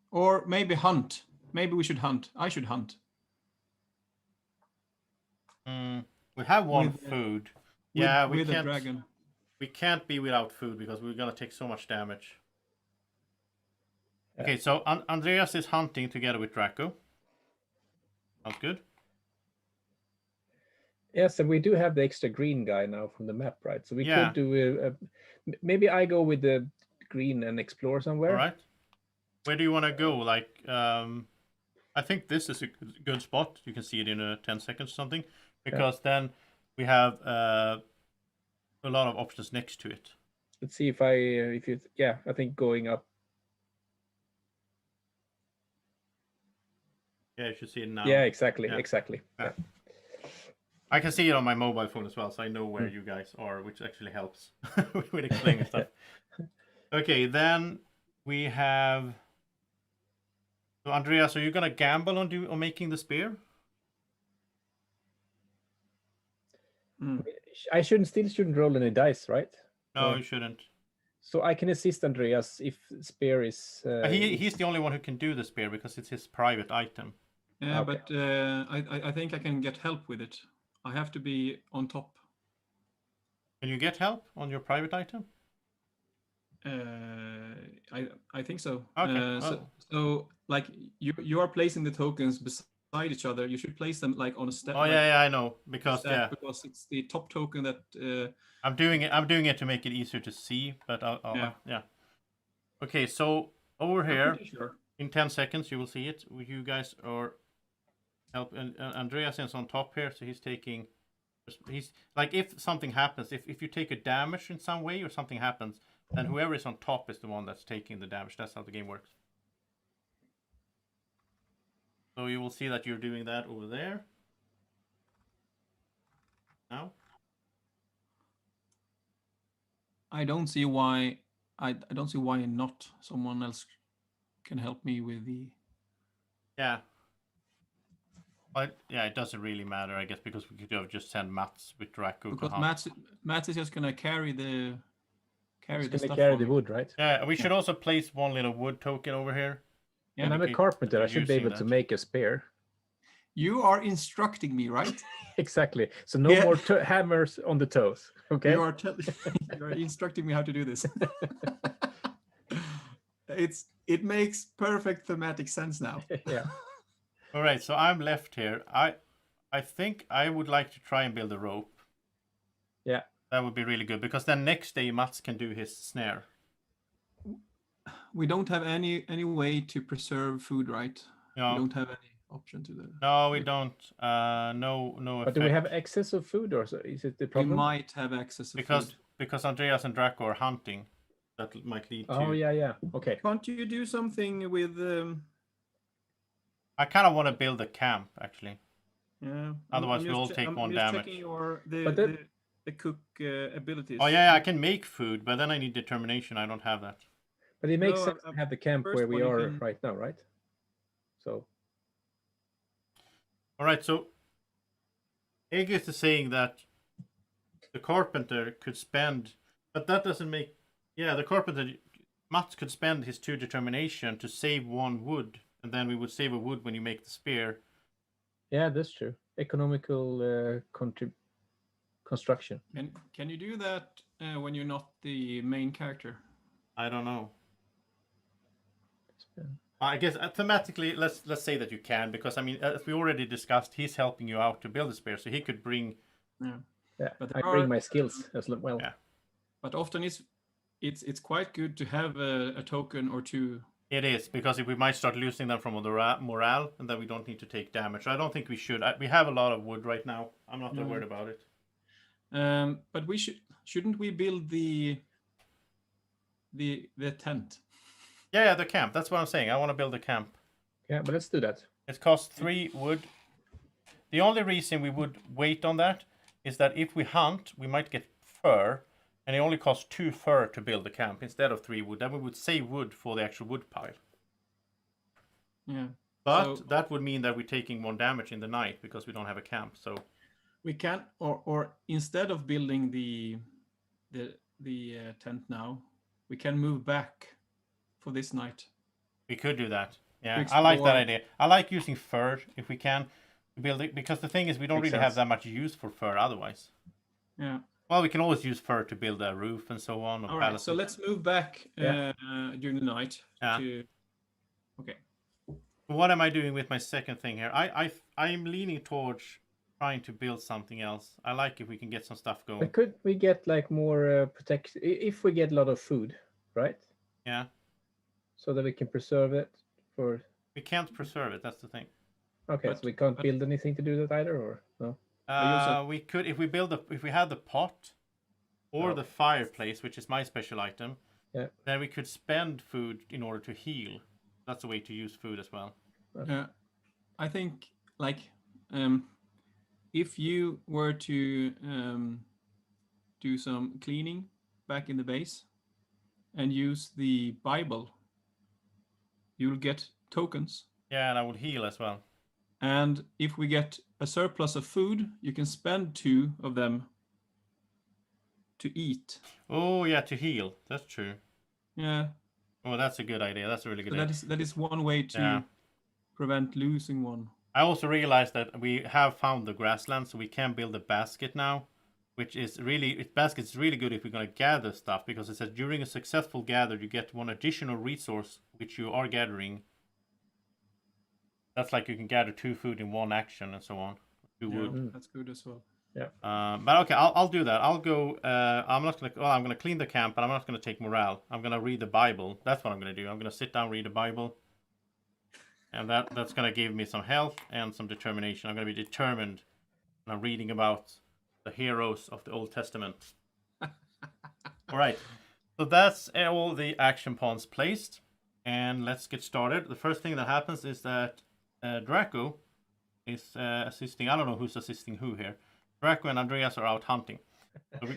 or maybe hunt. Maybe we should hunt. I should hunt. we have 1 With, food. With, Yeah, we with a can't. dragon. We can't be without food because we're gonna take so much damage. Yeah. Okay, so Andreas is hunting together with Drako. Sounds good. Yes, and we do have the extra green guy now from the map, right? So we Yeah. could do maybe I go with the green and explore somewhere. All right. Where do you want to go? Like, I think this is a good spot. You can see it in 10 seconds or something, because then we have a lot of options next to it. Let's see if I think going up. Yeah, you should see it now. Yeah, exactly, Yeah. exactly. Yeah. I can see it on my mobile phone as well, so I know where you guys are, which actually helps with explaining stuff. Okay, then we have. So Andreas, are you gonna gamble on making the spear? I shouldn't roll any dice, right? No, you shouldn't. So I can assist Andreas if spear is. He's the only one who can do the spear because it's his private item. Yeah, Okay. but I think I can get help with it. I have to be on top. Can you get help on your private item? I think so. Okay. So like you are placing the tokens beside each other. You should place them like on a step. Oh yeah, I know because because it's the top token that. I'm doing it to make it easier to see, but yeah. Okay, so over here pretty sure. in 10 seconds you will see it. You guys are help, and Andreas is on top here, so he's taking. He's like, if something happens, if you take a damage in some way or something happens, then whoever is on top is the one that's taking the damage. That's how the game works. So you will see that you're doing that over there. Now. I don't see why. I don't see why not someone else can help me with the. Yeah. But yeah, it doesn't really matter, I guess, because we could have just sent Mats with Drako. Because Mats is just gonna carry the He's stuff. carry the wood, right? Yeah, we should also place one little wood token over here. Yeah. And I'm a carpenter. I should be able to make a spear. You are instructing me, right? Exactly. So no more hammers on the toes. Okay. You are instructing me how to do this. It makes perfect thematic sense now. Yeah. All right, so I'm left here. I think I would like to try and build a rope. Yeah. That would be really good because then next day Mats can do his snare. We don't have any way to preserve food, right? No. We don't have any option to that. No, we don't. No But effect. do we have excess of food, or is it the problem? We might have access to food. Because Andreas and Drako are hunting. That might lead to. Oh yeah. Okay. Can't you do something with? I kind of want to build a camp actually. Yeah. Otherwise, we'll all take one damage. Checking the cook abilities. Oh yeah, I can make food, but then I need determination. I don't have that. But it makes sense to have the camp where we are right now, right? So. All right, so Aegis is saying that the carpenter could spend, but that doesn't make. Yeah, the carpenter Mats could spend his 2 determination to save 1 wood, and then we would save a wood when you make the spear. Yeah, that's true. Economical construction. Can you do that when you're not the main character? I don't know. I guess thematically, let's say that you can, because I mean, as we already discussed, he's helping you out to build a spear, so he could bring. Yeah, but I bring my skills as well. Yeah. But often it's quite good to have a token or 2. It is, because if we might start losing them from morale, and then we don't need to take damage. So I don't think we should. We have a lot of wood right now. I'm not that worried about it. But we shouldn't we build the tent? Yeah, the camp. That's what I'm saying. I want to build a camp. Yeah, but let's do that. It costs 3 wood. The only reason we would wait on that is that if we hunt, we might get fur, and it only costs 2 fur to build the camp instead of 3 wood. Then we would save wood for the actual wood pile. Yeah. But that would mean that we're taking 1 damage in the night because we don't have a camp. So we can, or instead of building the tent now, we can move back for this night. We could do that. Yeah, I like that idea. I like using fur if we can to build it, because the thing is we don't really have that much use for fur otherwise. Yeah. Well, we can always use fur to build a roof and so on. All right, so let's move back during the night. Yeah. Okay. What am I doing with my second thing here? I'm leaning towards trying to build something else. I like if we can get some stuff going. But could we get like more protection if we get a lot of food, right? Yeah. So that we can preserve it for. We can't preserve it. That's the thing. Okay, so we can't build anything to do that either, or no? We could if we had the pot or the fireplace, which is my special item. Yeah. Then we could spend food in order to heal. That's a way to use food as well. I think if you were to do some cleaning back in the base and use the Bible, you'll get tokens. Yeah, and I would heal as well. And if we get a surplus of food, you can spend 2 of them to eat. Oh yeah, to heal. That's true. Yeah. Oh, that's a good idea. That's a really good idea. That is one way to prevent losing one. I also realized that we have found the grassland, so we can build a basket now, which is really, basket's really good if we're going to gather stuff, because it says during a successful gather, you get 1 additional resource which you are gathering. That's like you can gather 2 food in 1 action and so on. 2 wood. That's good as well. Yeah. But okay, I'll do that. I'll go. I'm gonna clean the camp, but I'm not gonna take morale. I'm gonna read the Bible. That's what I'm gonna do. I'm gonna sit down, read the Bible, and that's gonna give me some health and some determination. I'm gonna be determined when I'm reading about the heroes of the Old Testament. All right. So that's all the action pawns placed, and let's get started. The first thing that happens is that Drako is assisting. I don't know who's assisting who here. Drako and Andreas are out hunting. So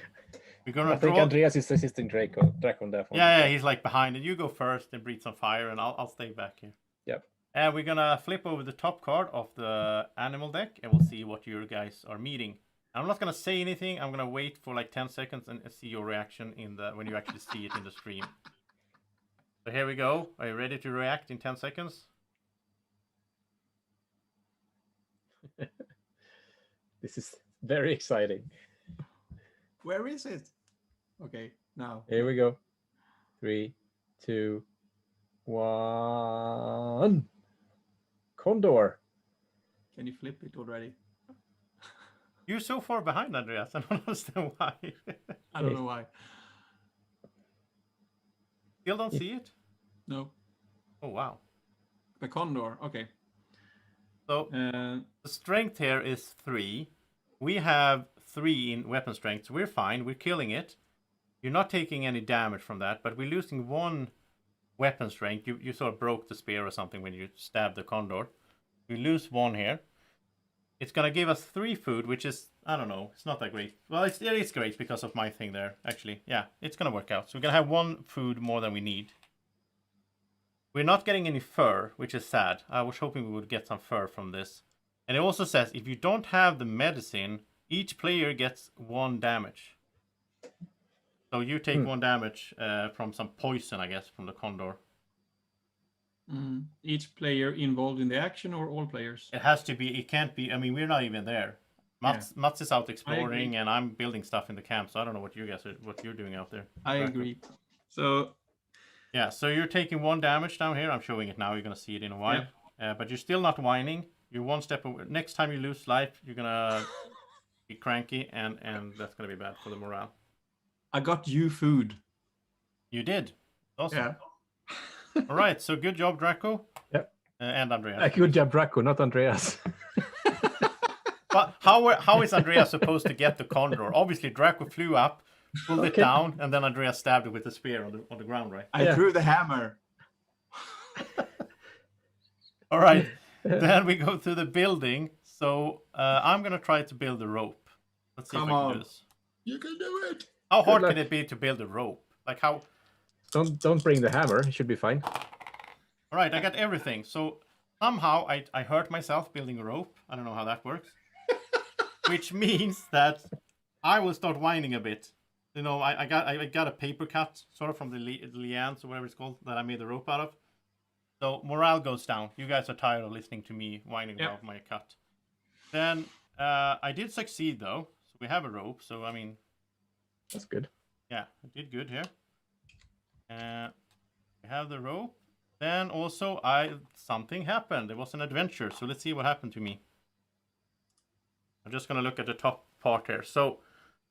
we're gonna I think Andreas is assisting Drako on that one. Yeah, he's like behind it. You go first and breathe some fire, and I'll stay back here. Yep. And we're gonna flip over the top card of the animal deck, and we'll see what you guys are meeting. I'm not gonna say anything. I'm gonna wait for like 10 seconds and see your reaction when you actually see it in the stream. So here we go. Are you ready to react in 10 seconds? This is very exciting. Where is it? Okay, now. Here we go. 3, 2, 1. Condor. Can you flip it already? You're so far behind, Andreas. I don't understand why. I don't know why. Still don't see it? No. Oh, wow. The condor. Okay. So the strength here is 3. We have 3 in weapon strength, so we're fine. We're killing it. You're not taking any damage from that, but we're losing 1 weapon strength. You sort of broke the spear or something when you stabbed the condor. We lose 1 here. It's going to give us 3 food, which is, I don't know, it's not that great. Well, it is great because of my thing there, actually. Yeah, it's going to work out. So we're going to have 1 food more than we need. We're not getting any fur, which is sad. I was hoping we would get some fur from this. And it also says, if you don't have the medicine, each player gets 1 damage. So you take 1 damage from some poison, I guess, from the condor. Each player involved in the action or all players? It has to be, it can't be, I mean, we're not even there. Mats is out exploring and I'm building stuff in the camp, so I don't know what you're doing out there. I agree. So... yeah, so you're taking 1 damage down here. I'm showing it now. You're going to see it in a while. Yeah. But you're still not whining. You're 1 step away. Next time you lose life, you're going to be cranky, and that's going to be bad for the morale. I got you food. You did. Awesome. Yeah. All right, so good job, Drako. Yep. And Andreas. Good job, Drako, not Andreas. But how is Andreas supposed to get the condor? Obviously, Drako flew up, pulled it down, and then Andreas stabbed it with the spear on the ground, right? I threw the hammer. All right, then we go to the building. So I'm going to try to build a rope. Let's see if I can do this. You can do it. How hard can it be to build a rope? Like how... Don't bring the hammer. It should be fine. All right, I got everything. So somehow I hurt myself building a rope. I don't know how that works. Which means that I will start whining a bit. You know, I got a paper cut sort of from the lianes or whatever it's called that I made the rope out of. So morale goes down. You guys are tired of listening to me whining about my cut. Then I did succeed though. So we have a rope. So I mean, that's good. Yeah, I did good here. We have the rope. Then also something happened. There was an adventure. So let's see what happened to me. I'm just gonna look at the top part here. So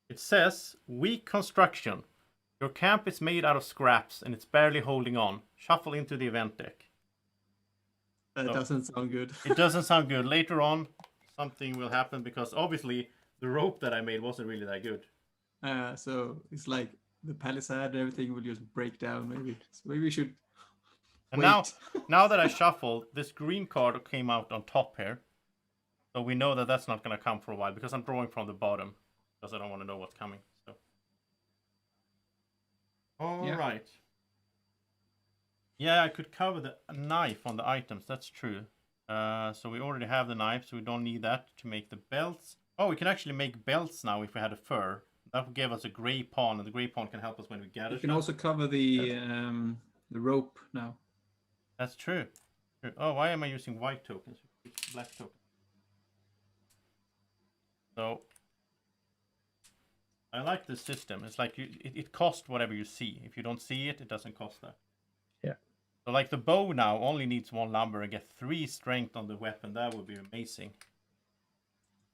it says weak construction. Your camp is made out of scraps and it's barely holding on. Shuffle into the event deck. That doesn't sound good. It doesn't sound good. Later on, something will happen because obviously the rope that I made wasn't really that good. So it's like the palisade and everything will just break down maybe. So maybe we should and wait. now that I shuffled, this green card came out on top here. So we know that that's not going to come for a while because I'm drawing from the bottom because I don't want to know what's coming. So. All right. Yeah, I could cover the knife on the items. That's true. So we already have the knife, so we don't need that to make the belts. Oh, we can actually make belts now if we had a fur. That would give us a gray pawn, and the gray pawn can help us when we gather. You can also cover the rope now. That's true. Oh, why am I using white tokens? Black tokens. So I like this system. It's like it costs whatever you see. If you don't see it, it doesn't cost that. Yeah. So like the bow now only needs 1 lumber and get 3 strength on the weapon. That would be amazing.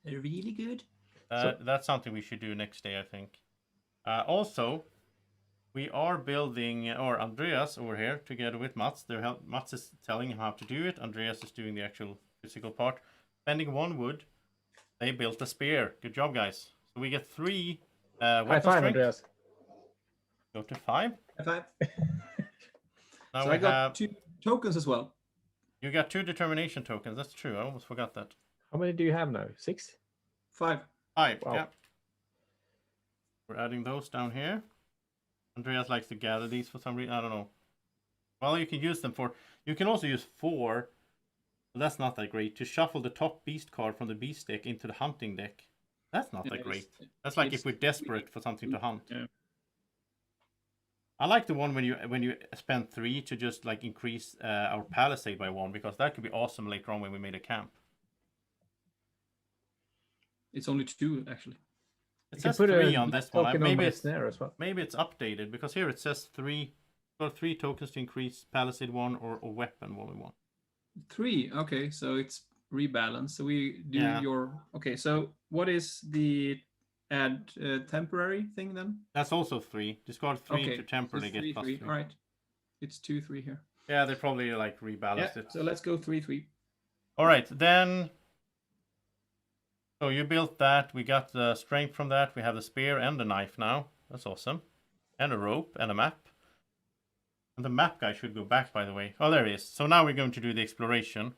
They're really good. That's something we should do next day, I think. Also, we are building, or Andreas over here together with Mats. Mats is telling him how to do it. Andreas is doing the actual physical part. Spending 1 wood, they built a spear. Good job, guys. So we get 3 weapon High five, strength. Andreas. Go to 5. High five. Now So we I got have 2 tokens as well. You got 2 determination tokens. That's true. I almost forgot that. How many do you have now? 6? 5. 5. Wow. Yeah. We're adding those down here. Andreas likes to gather these for some reason. I don't know. Well, you can use them for... You can also use 4. But that's not that great. To shuffle the top beast card from the beast deck into the hunting deck. That's not that great. That's like if we're desperate for something to hunt. Yeah. I like the one when you spend 3 to just like increase our palisade by 1, because that could be awesome later on when we made a camp. It's only 2 actually. It says 3 on this one. Maybe it's there as well. Maybe it's updated, because here it says 3. Got 3 tokens to increase palisade 1 or weapon 1. 3. Okay, so it's rebalanced. So we do Yeah. your. Okay, so what is the add temporary thing then? That's also 3. Discard 3 to temporarily so get plus 3. All right, it's 2, 3 here. Yeah, they probably like rebalanced it. So let's go 3, 3. All right, then. So you built that. We got the strength from that. We have the spear and the knife now. That's awesome. And a rope and a map. And the map guy should go back, by the way. Oh, there he is. So now we're going to do the exploration.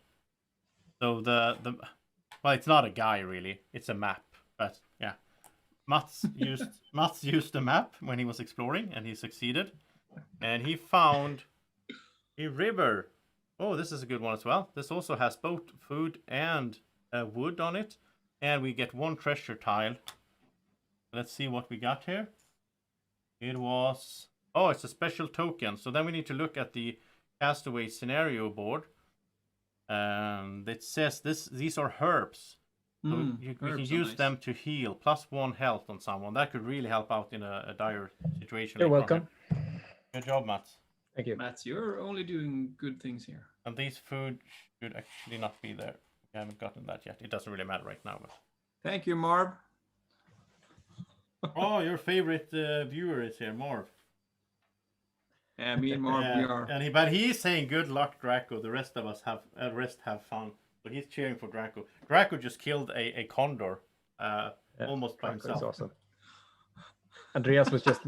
So well, it's not a guy really. It's a map. But yeah, Mats used the map when he was exploring, and he succeeded. And he found a river. Oh, this is a good one as well. This also has both food and wood on it. And we get 1 treasure tile. Let's see what we got here. It was... Oh, it's a special token. So then we need to look at the Castaway scenario board. It says these are herbs. So you can use them to heal. +1 health on someone. That could really help out in a dire situation. You're welcome. Good job, Mats. Thank you. Mats, you're only doing good things here. And these food should actually not be there. We haven't gotten that yet. It doesn't really matter right now. But... Thank you, Marv. Oh, your favorite viewer is here, Marv. Yeah, me and Marv, we are. But he's saying good luck, Drako. The rest of us have fun. But he's cheering for Drako. Drako just killed a condor almost by himself. That's awesome. Andreas was just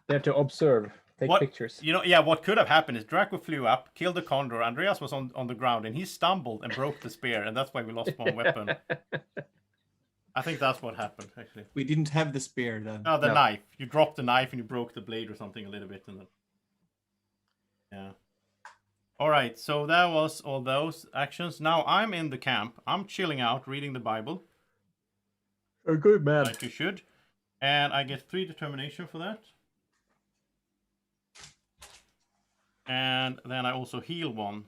there to observe, take pictures. You know, yeah, what could have happened is Drako flew up, killed the condor. Andreas was on the ground, and he stumbled and broke the spear, and that's why we lost 1 weapon. I think that's what happened, actually. We didn't have the spear then. Oh, the knife. You dropped the knife and you broke the blade or something a little bit, and then... Yeah. All right, so that was all those actions. Now I'm in the camp. I'm chilling out, reading the Bible. A good man. Like you should. And I get 3 determination for that. And then I also heal 1.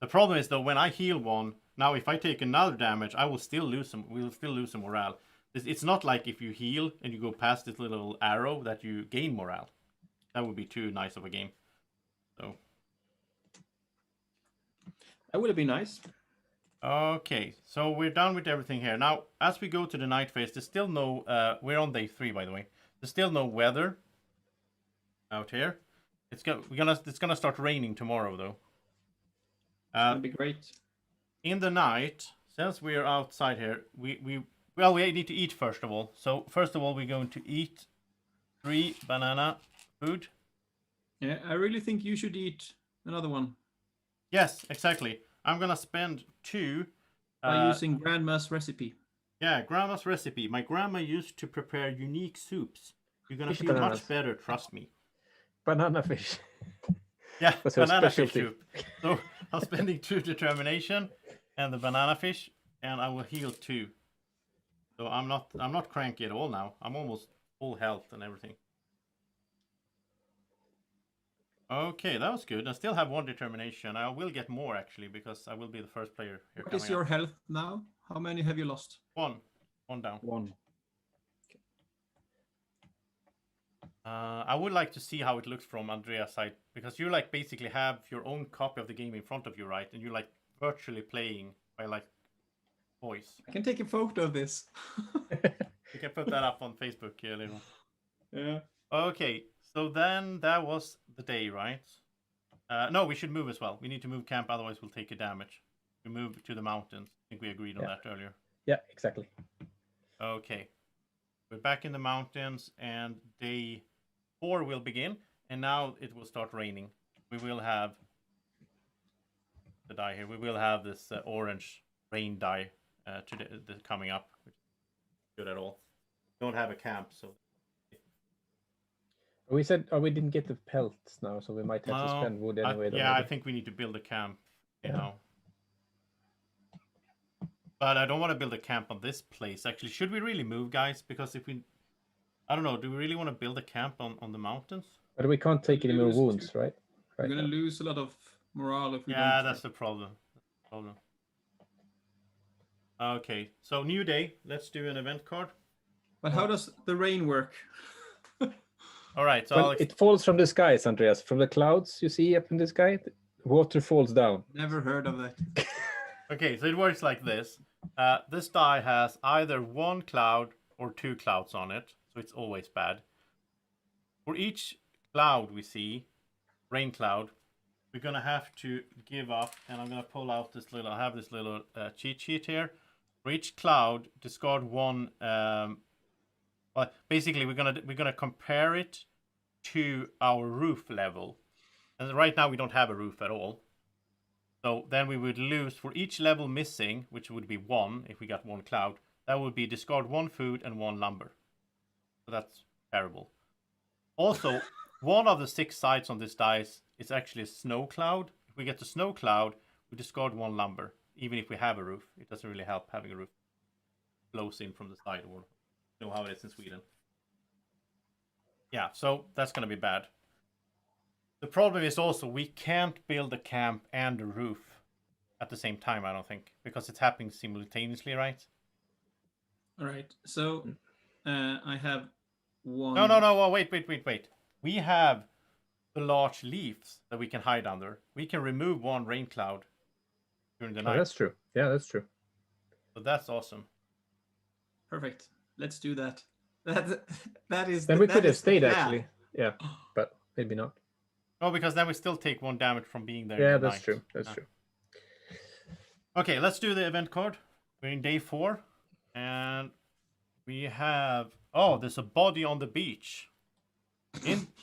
The problem is though, when I heal 1, now if I take another damage, I will still lose some. We'll still lose some morale. It's not like if you heal and you go past this little arrow that you gain morale. That would be too nice of a game. So that would have been nice. Okay, so we're done with everything here. Now, as we go to the night phase, there's still no... we're on day 3, by the way. There's still no weather out here. It's gonna start raining tomorrow, though. It's gonna be great. In the night, since we're outside here, we need to eat first of all. So first of all, we're going to eat 3 banana food. Yeah, I really think you should eat another one. Yes, exactly. I'm gonna spend 2 by using Grandma's recipe. Yeah, Grandma's recipe. My grandma used to prepare unique soups. You're gonna feel bananas. much better, trust me. Banana fish. Yeah, What's banana fish soup. So I'm spending 2 determination and the banana fish, and I will heal 2. So I'm not cranky at all now. I'm almost full health and everything. Okay, that was good. I still have 1 determination. I will get more actually, because I will be the first player here. What is your health now? How many have you lost? 1 down. 1. I would like to see how it looks from Andreas' side, because you like basically have your own copy of the game in front of you, right? And you're like virtually playing by like voice. I can take a photo of this. You can put that up on Facebook here later on. Yeah. Okay, so then that was the day, right? No, we should move as well. We need to move camp, otherwise we'll take a damage. We move to the mountains. I think we agreed on that earlier. Yeah, exactly. Okay. We're back in the mountains, and day 4 will begin, and now it will start raining. We will have the dye here. We will have this orange rain dye coming up, which is good at all. Don't have a camp, so. We said we didn't get the pelts now, so we might have to spend wood anyway. Yeah, I think we need to build a camp, you know. But I don't want to build a camp on this place. Actually, should we really move, guys? Because if we, I don't know, do we really want to build a camp on the mountains? But we can't take any more wounds, right? We're gonna lose a lot of morale if we don't. Yeah, that's the problem. Okay, so new day. Let's do an event card. But how does the rain work? All right, so well, it falls from the skies, Andreas. From the clouds you see up in the sky, water falls down. Never heard of that. Okay, so it works like this. This die has either 1 cloud or 2 clouds on it, so it's always bad. For each cloud we see, rain cloud, we're gonna have to give up, and I'm gonna pull out this little. I have this little cheat sheet here. For each cloud, discard 1. Well, basically, we're gonna compare it to our roof level, and right now we don't have a roof at all. So then we would lose for each level missing, which would be 1 if we got 1 cloud. That would be discard 1 food and 1 lumber. So that's terrible. Also, one of the 6 sides on this dice is actually a snow cloud. If we get the snow cloud, we discard 1 lumber, even if we have a roof. It doesn't really help having a roof. It blows in from the side, or you know how it is in Sweden. Yeah, so that's going to be bad. The problem is also we can't build a camp and a roof at the same time, I don't think, because it's happening simultaneously, right? All right, so I have 1. No, oh, wait. We have the large leaves that we can hide under. We can remove 1 rain cloud during the night. Oh, that's true. Yeah, that's true. So that's awesome. Perfect. Let's do that. That is. Then we could have stayed actually. Yeah, but maybe not. No, because then we still take 1 damage from being there. Yeah, that's true. That's true. Okay, let's do the event card. We're in day 4, and we have. Oh, there's a body on the beach.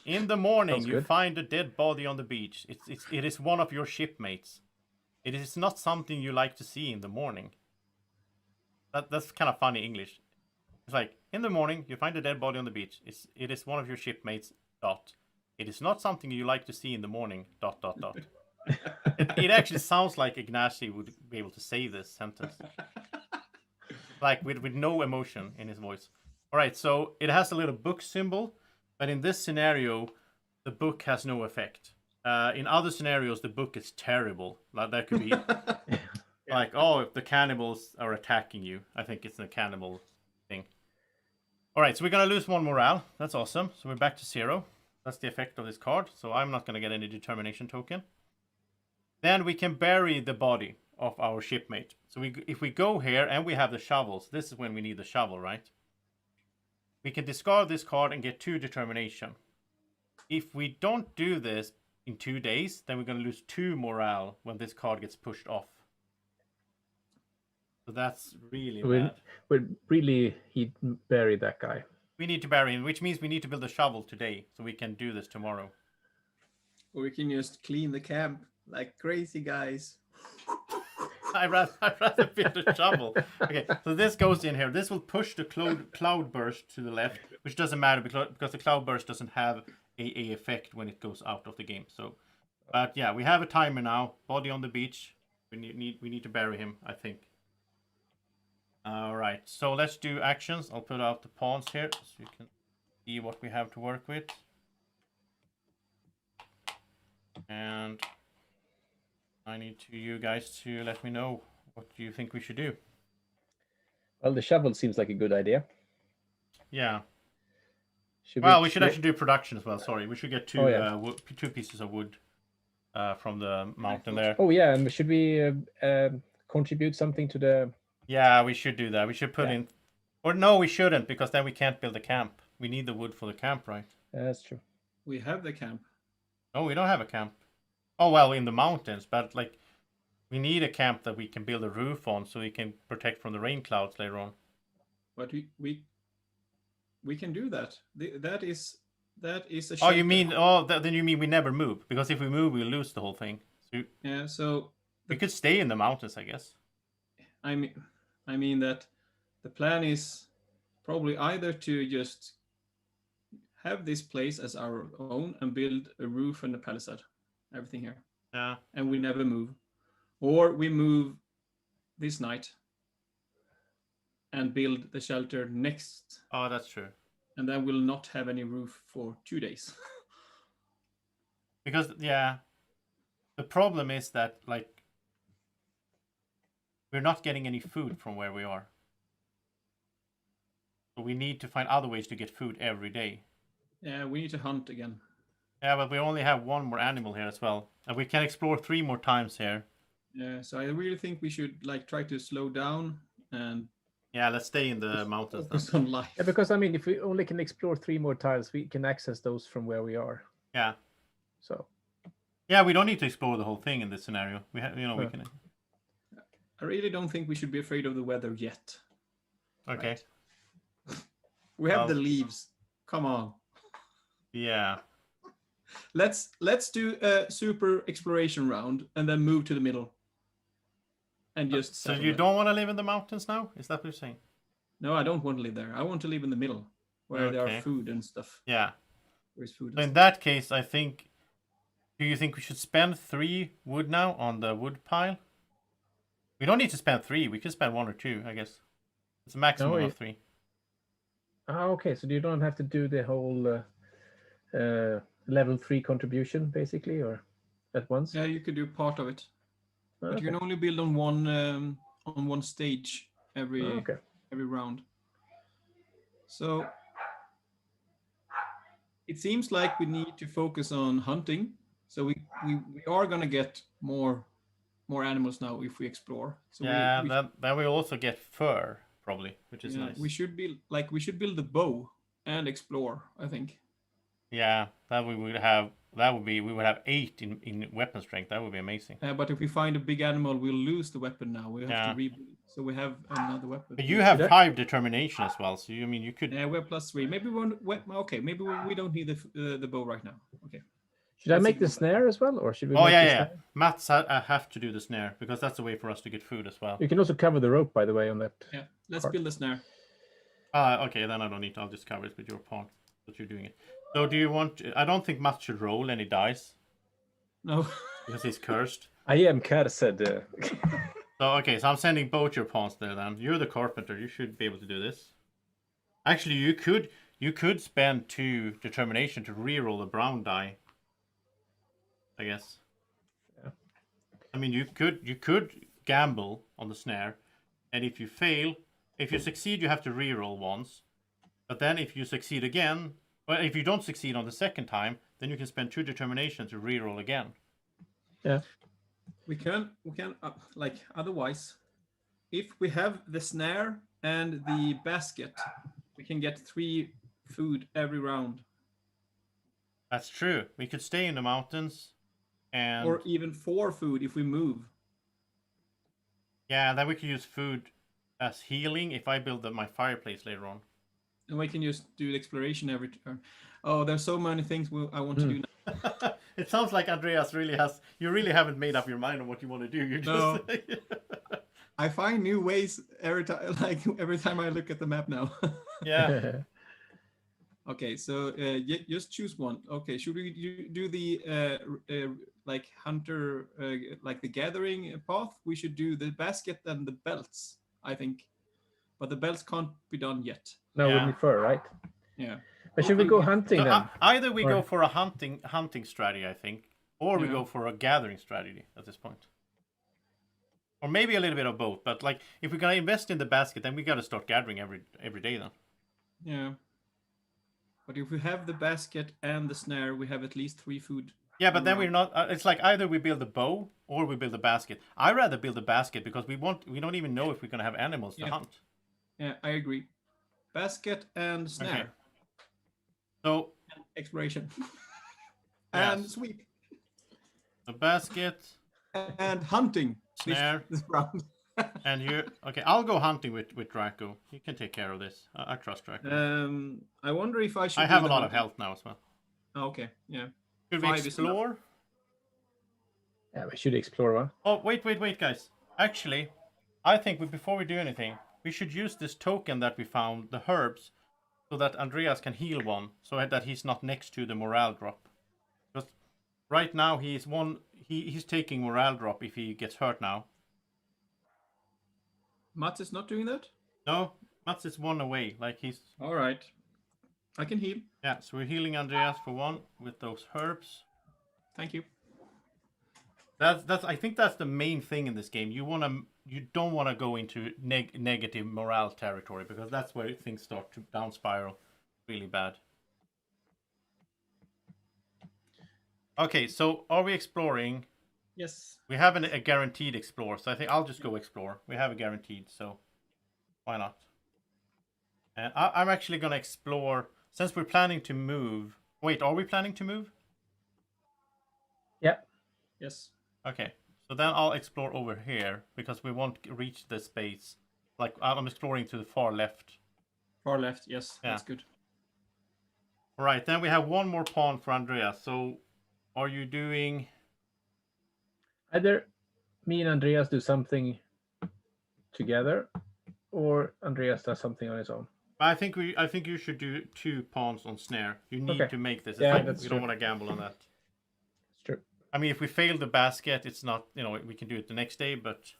In the morning, you find a dead body on the beach. It is one of your shipmates. It is not something you like to see in the morning. That's kind of funny English. It's like, in the morning, you find a dead body on the beach. It is one of your shipmates, ... It is not something you like to see in the morning, ... It actually sounds like Ignacy would be able to say this sentence. Like, with no emotion in his voice. Alright, so it has a little book symbol, but in this scenario, the book has no effect. In other scenarios, the book is terrible. Like, that could be... Like, oh, if the cannibals are attacking you. I think it's a cannibal thing. Alright, so we're going to lose 1 morale. That's awesome. So we're back to 0. That's the effect of this card. So I'm not going to get any determination token. Then we can bury the body of our shipmate. So if we go here and we have the shovels, this is when we need the shovel, right? We can discard this card and get 2 determination. If we don't do this in 2 days, then we're going to lose 2 morale when this card gets pushed off. So that's really bad. He buried that guy. We need to bury him, which means we need to build a shovel today, so we can do this tomorrow. Or we can just clean the camp like crazy guys. I'd rather build a shovel. Okay, so this goes in here. This will push the cloud burst to the left, which doesn't matter because the cloud burst doesn't have a effect when it goes out of the game. So, but yeah, we have a timer now. Body on the beach. We need to bury him, I think. All right, so let's do actions. I'll put out the pawns here so you can see what we have to work with. And I need you guys to let me know what you think we should do. Well, the shovel seems like a good idea. Yeah. We should actually do production as well. Sorry, we should get 2 2 pieces of wood from the mountain there. Oh yeah, and should we contribute something to the? Yeah, we should do that. We should put in, or no, we shouldn't, because then we can't build a camp. We need the wood for the camp, right? Yeah, that's true. We have the camp. No, we don't have a camp. Oh well, in the mountains, but like, we need a camp that we can build a roof on, so we can protect from the rain clouds later on. But we can do that. That is a. Oh, you mean then you mean we never move, because if we move, we lose the whole thing. So yeah. So We could stay in the mountains, I guess. I mean that the plan is probably either to just have this place as our own and build a roof and a palisade, everything here. Yeah. And we never move. Or we move this night and build the shelter next. Oh, that's true. And then we'll not have any roof for 2 days. Because, yeah, the problem is that, like, we're not getting any food from where we are. So we need to find other ways to get food every day. Yeah, we need to hunt again. Yeah, but we only have one more animal here as well. And we can explore 3 more times here. Yeah, so I really think we should like try to slow down and Yeah, let's stay in the mountains then. focus on life. Yeah, because I mean, if we only can explore 3 more tiles, we can access those from where we are. Yeah. So. Yeah, we don't need to explore the whole thing in this scenario. We have, we can. I really don't think we should be afraid of the weather yet. Okay. Right? We have the leaves. Come on. Yeah. Let's do a super exploration round and then move to the middle. And just So you don't want to live in the mountains now? Is that what you're saying? No, I don't want to live there. I want to live in the middle where there are food and stuff. Yeah. There's food. So in that case, I think. Do you think we should spend 3 wood now on the wood pile? We don't need to spend 3. We can spend 1 or 2, I guess. It's a maximum of 3. Okay. So you don't have to do the whole level 3 contribution, basically, or at once? Yeah, you could do part of it. Okay. But you can only build on one stage every round. So it seems like we need to focus on hunting. So we are gonna get more animals now if we explore. So then we also get fur probably, which is nice. We should build the bow and explore, I think. Yeah, we would have 8 in weapon strength. That would be amazing. But if we find a big animal, we'll lose the weapon now. We have to rebuild. So we have another weapon. But you have 5 determination as well. So you could. Yeah, we're +3. Maybe maybe we don't need the bow right now. Okay. Should I make the snare as well, or should we? Yeah. Mats have to do the snare because that's the way for us to get food as well. You can also cover the rope, by the way, on that. Yeah, let's build the snare. Okay, then I don't need to. I'll just cover it with your pawn. But you're doing it. So do you want? I don't think Mats should roll any dice. No. Because he's cursed. I am cursed. So okay, so I'm sending both your pawns there. Then you're the carpenter. You should be able to do this. Actually, you could spend 2 determination to reroll the brown die. I guess. Yeah. I mean, you could gamble on the snare, and if you fail, if you succeed, you have to reroll once. But then, if you succeed again, well, if you don't succeed on the second time, then you can spend 2 determination to reroll again. Yeah. We can like otherwise, if we have the snare and the basket, we can get 3 food every round. That's true. We could stay in the mountains. Or even 4 food if we move. Yeah, then we can use food as healing if I build my fireplace later on. And we can just do the exploration every turn. Oh, there's so many things I want to do now. It sounds like Andreas you really haven't made up your mind on what you want to do. You're just... No. I find new ways every time I look at the map now. Yeah. Okay, so just choose one. Okay, should we do the like hunter, like the gathering path? We should do the basket and the belts, I think. But the belts can't be done yet. No, we need fur, right? Yeah. But should we go hunting then? Either we go for a hunting strategy, I think, or we go for a gathering strategy at this point. Or maybe a little bit of both. But like, if we're gonna invest in the basket, then we gotta start gathering every day then. Yeah. But if we have the basket and the snare, we have at least 3 food. Yeah, but then we're not. It's like either we build a bow or we build a basket. I rather build a basket because we don't even know if we're gonna have animals to hunt. Yeah, I agree. Basket and snare. Okay. So exploration and sweep. A basket and hunting. Snare. This round. And you okay? I'll go hunting with Drako. You can take care of this. I trust Drako. I wonder if I should. I have a lot of health now as well. Oh, okay, yeah. Should we explore? Yeah, we should explore one. Oh, wait, guys. Actually, I think before we do anything, we should use this token that we found, the herbs, so that Andreas can heal one, so that he's not next to the morale drop. Because right now he's taking morale drop if he gets hurt now. Mats is not doing that? No, Mats is one away. Like he's. All right. I can heal. Yeah, so we're healing Andreas for one with those herbs. Thank you. That's. I think that's the main thing in this game. You don't want to go into negative morale territory, because that's where things start to down spiral really bad. Okay, so are we exploring? Yes. We have a guaranteed explore, so I think I'll just go explore. We have a guaranteed, so why not? And I'm actually going to explore, since we're planning to move. Wait, are we planning to move? Yeah. Yes. Okay, so then I'll explore over here, because we won't reach the space. Like, I'm exploring to the far left. Far left, yes, Yeah. that's good. All right, then we have one more pawn for Andreas. So, are you doing... Either me and Andreas do something together, or Andreas does something on his own. I think you should do 2 pawns on snare. You need to make this. Yeah, like, that's we true. don't want to gamble on that. It's true. I mean, if we fail the basket, it's not, we can do it the next day, but...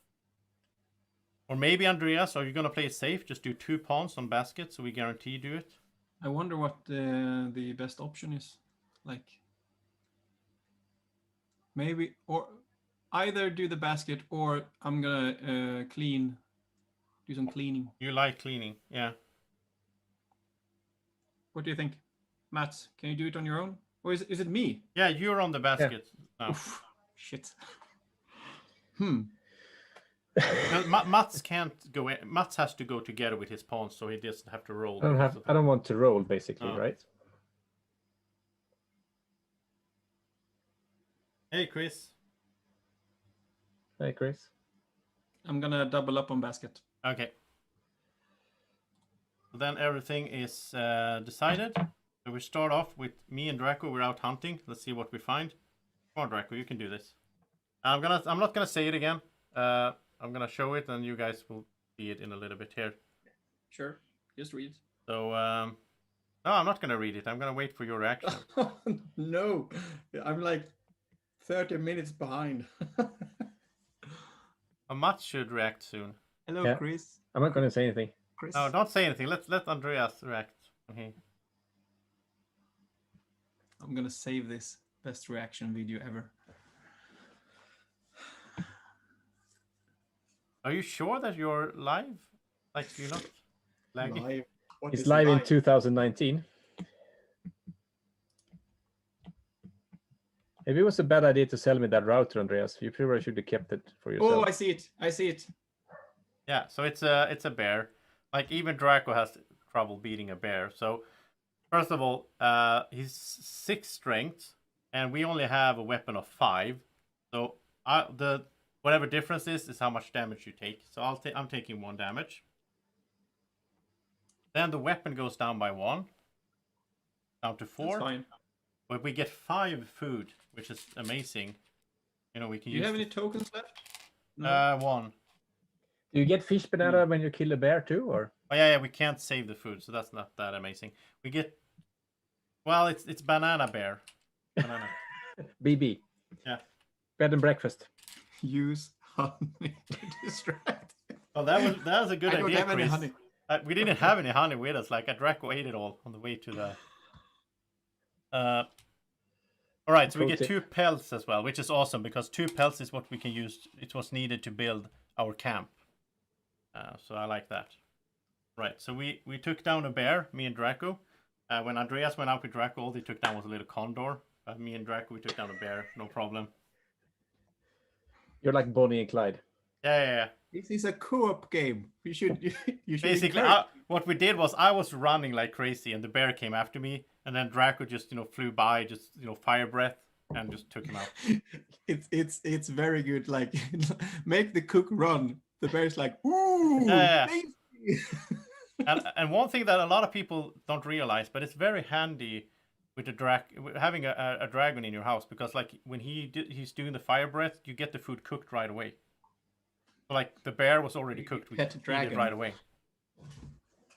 Or maybe, Andreas, are you going to play it safe? Just do 2 pawns on basket, so we guarantee do it? I wonder what the best option is. Like, maybe, or either do the basket, or I'm gonna do some cleaning. You like cleaning, yeah. What do you think? Mats, can you do it on your own? Or is it me? Yeah, you're on the basket now. Oof, shit. No, Mats can't go in. Mats has to go together with his pawns, so he doesn't have to roll. I don't want to roll, basically, Oh. right? Hey, Chris. Hey, Chris. I'm gonna double up on basket. Okay. So then everything is decided. So we start off with me and Drako. We're out hunting. Let's see what we find. Come on, Drako, you can do this. I'm not gonna say it again. I'm gonna show it, and you guys will see it in a little bit here. Sure, just read. So no, I'm not gonna read it. I'm gonna wait for your reaction. No, I'm like 30 minutes behind. Mats should react soon. Hello, Yeah. Chris. I'm not going to say anything. Chris. No, don't say anything. Let Andreas react. Okay. I'm gonna save this best reaction video ever. Are you sure that you're live? Like, you're not lagging? Live. What It's is live in 2019. Maybe it was a bad idea to sell me that router, Andreas. You probably should have kept it for yourself. Oh, I see it. I see it. Yeah, so it's a bear. Like, even Drako has trouble beating a bear. So first of all, he's 6 strength, and we only have a weapon of 5. So the whatever difference is how much damage you take. So I'm taking 1 damage. Then the weapon goes down by 1, down to 4. That's fine. But we get 5 food, which is amazing. We can Do you use. have any tokens left? 1. Do you get fish banana when you kill a bear too, or? Oh yeah, we can't save the food, so that's not that amazing. We get, well, it's banana bear. Banana. BB. Yeah. Bed and breakfast. Use honey to distract. Oh, that was a good I don't idea, have any Chris. honey. We didn't have any honey with us. Like, Drako ate it all on the way to the. All right, so we get 2 pelts as well, which is awesome, because 2 pelts is what we can use. It was needed to build our camp. So I like that. Right, so we took down a bear, me and Drako. When Andreas went out with Drako, all they took down was a little condor. Me and Drako, we took down a bear, no problem. You're like Bonnie and Clyde. Yeah. This is a co-op game. You should Basically, what we did was I was running like crazy, and the bear came after me, and then Drako just flew by, just fire breath, and just took him out. It's very good. Like, make the cook run. The bear's like, ooh. Yeah. and one thing that a lot of people don't realize, but it's very handy with having a dragon in your house, because like when he's doing the fire breath, you get the food cooked right away. So, like the bear was already cooked, we Pet eat dragon it right away.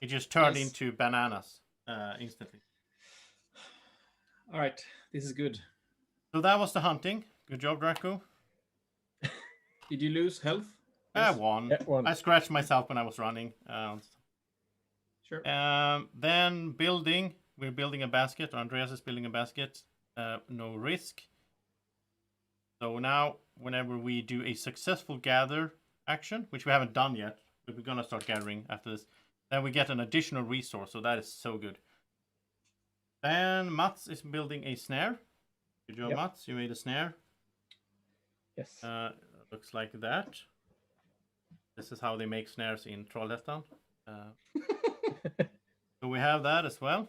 It just turned Yes. into bananas instantly. All right, this is good. So that was the hunting. Good job, Drako. Did you lose health? I Yes. won. Yeah, one. I scratched myself when I was running. Sure. Then building. We're building a basket. Andreas is building a basket. No risk. So now, whenever we do a successful gather action, which we haven't done yet, but we're gonna start gathering after this, then we get an additional resource. So that is so good. Then Mats is building a snare. Good job, Yep. Mats. You made a snare. Yes. Looks like that. This is how they make snares in Trollhättan. So we have that as well.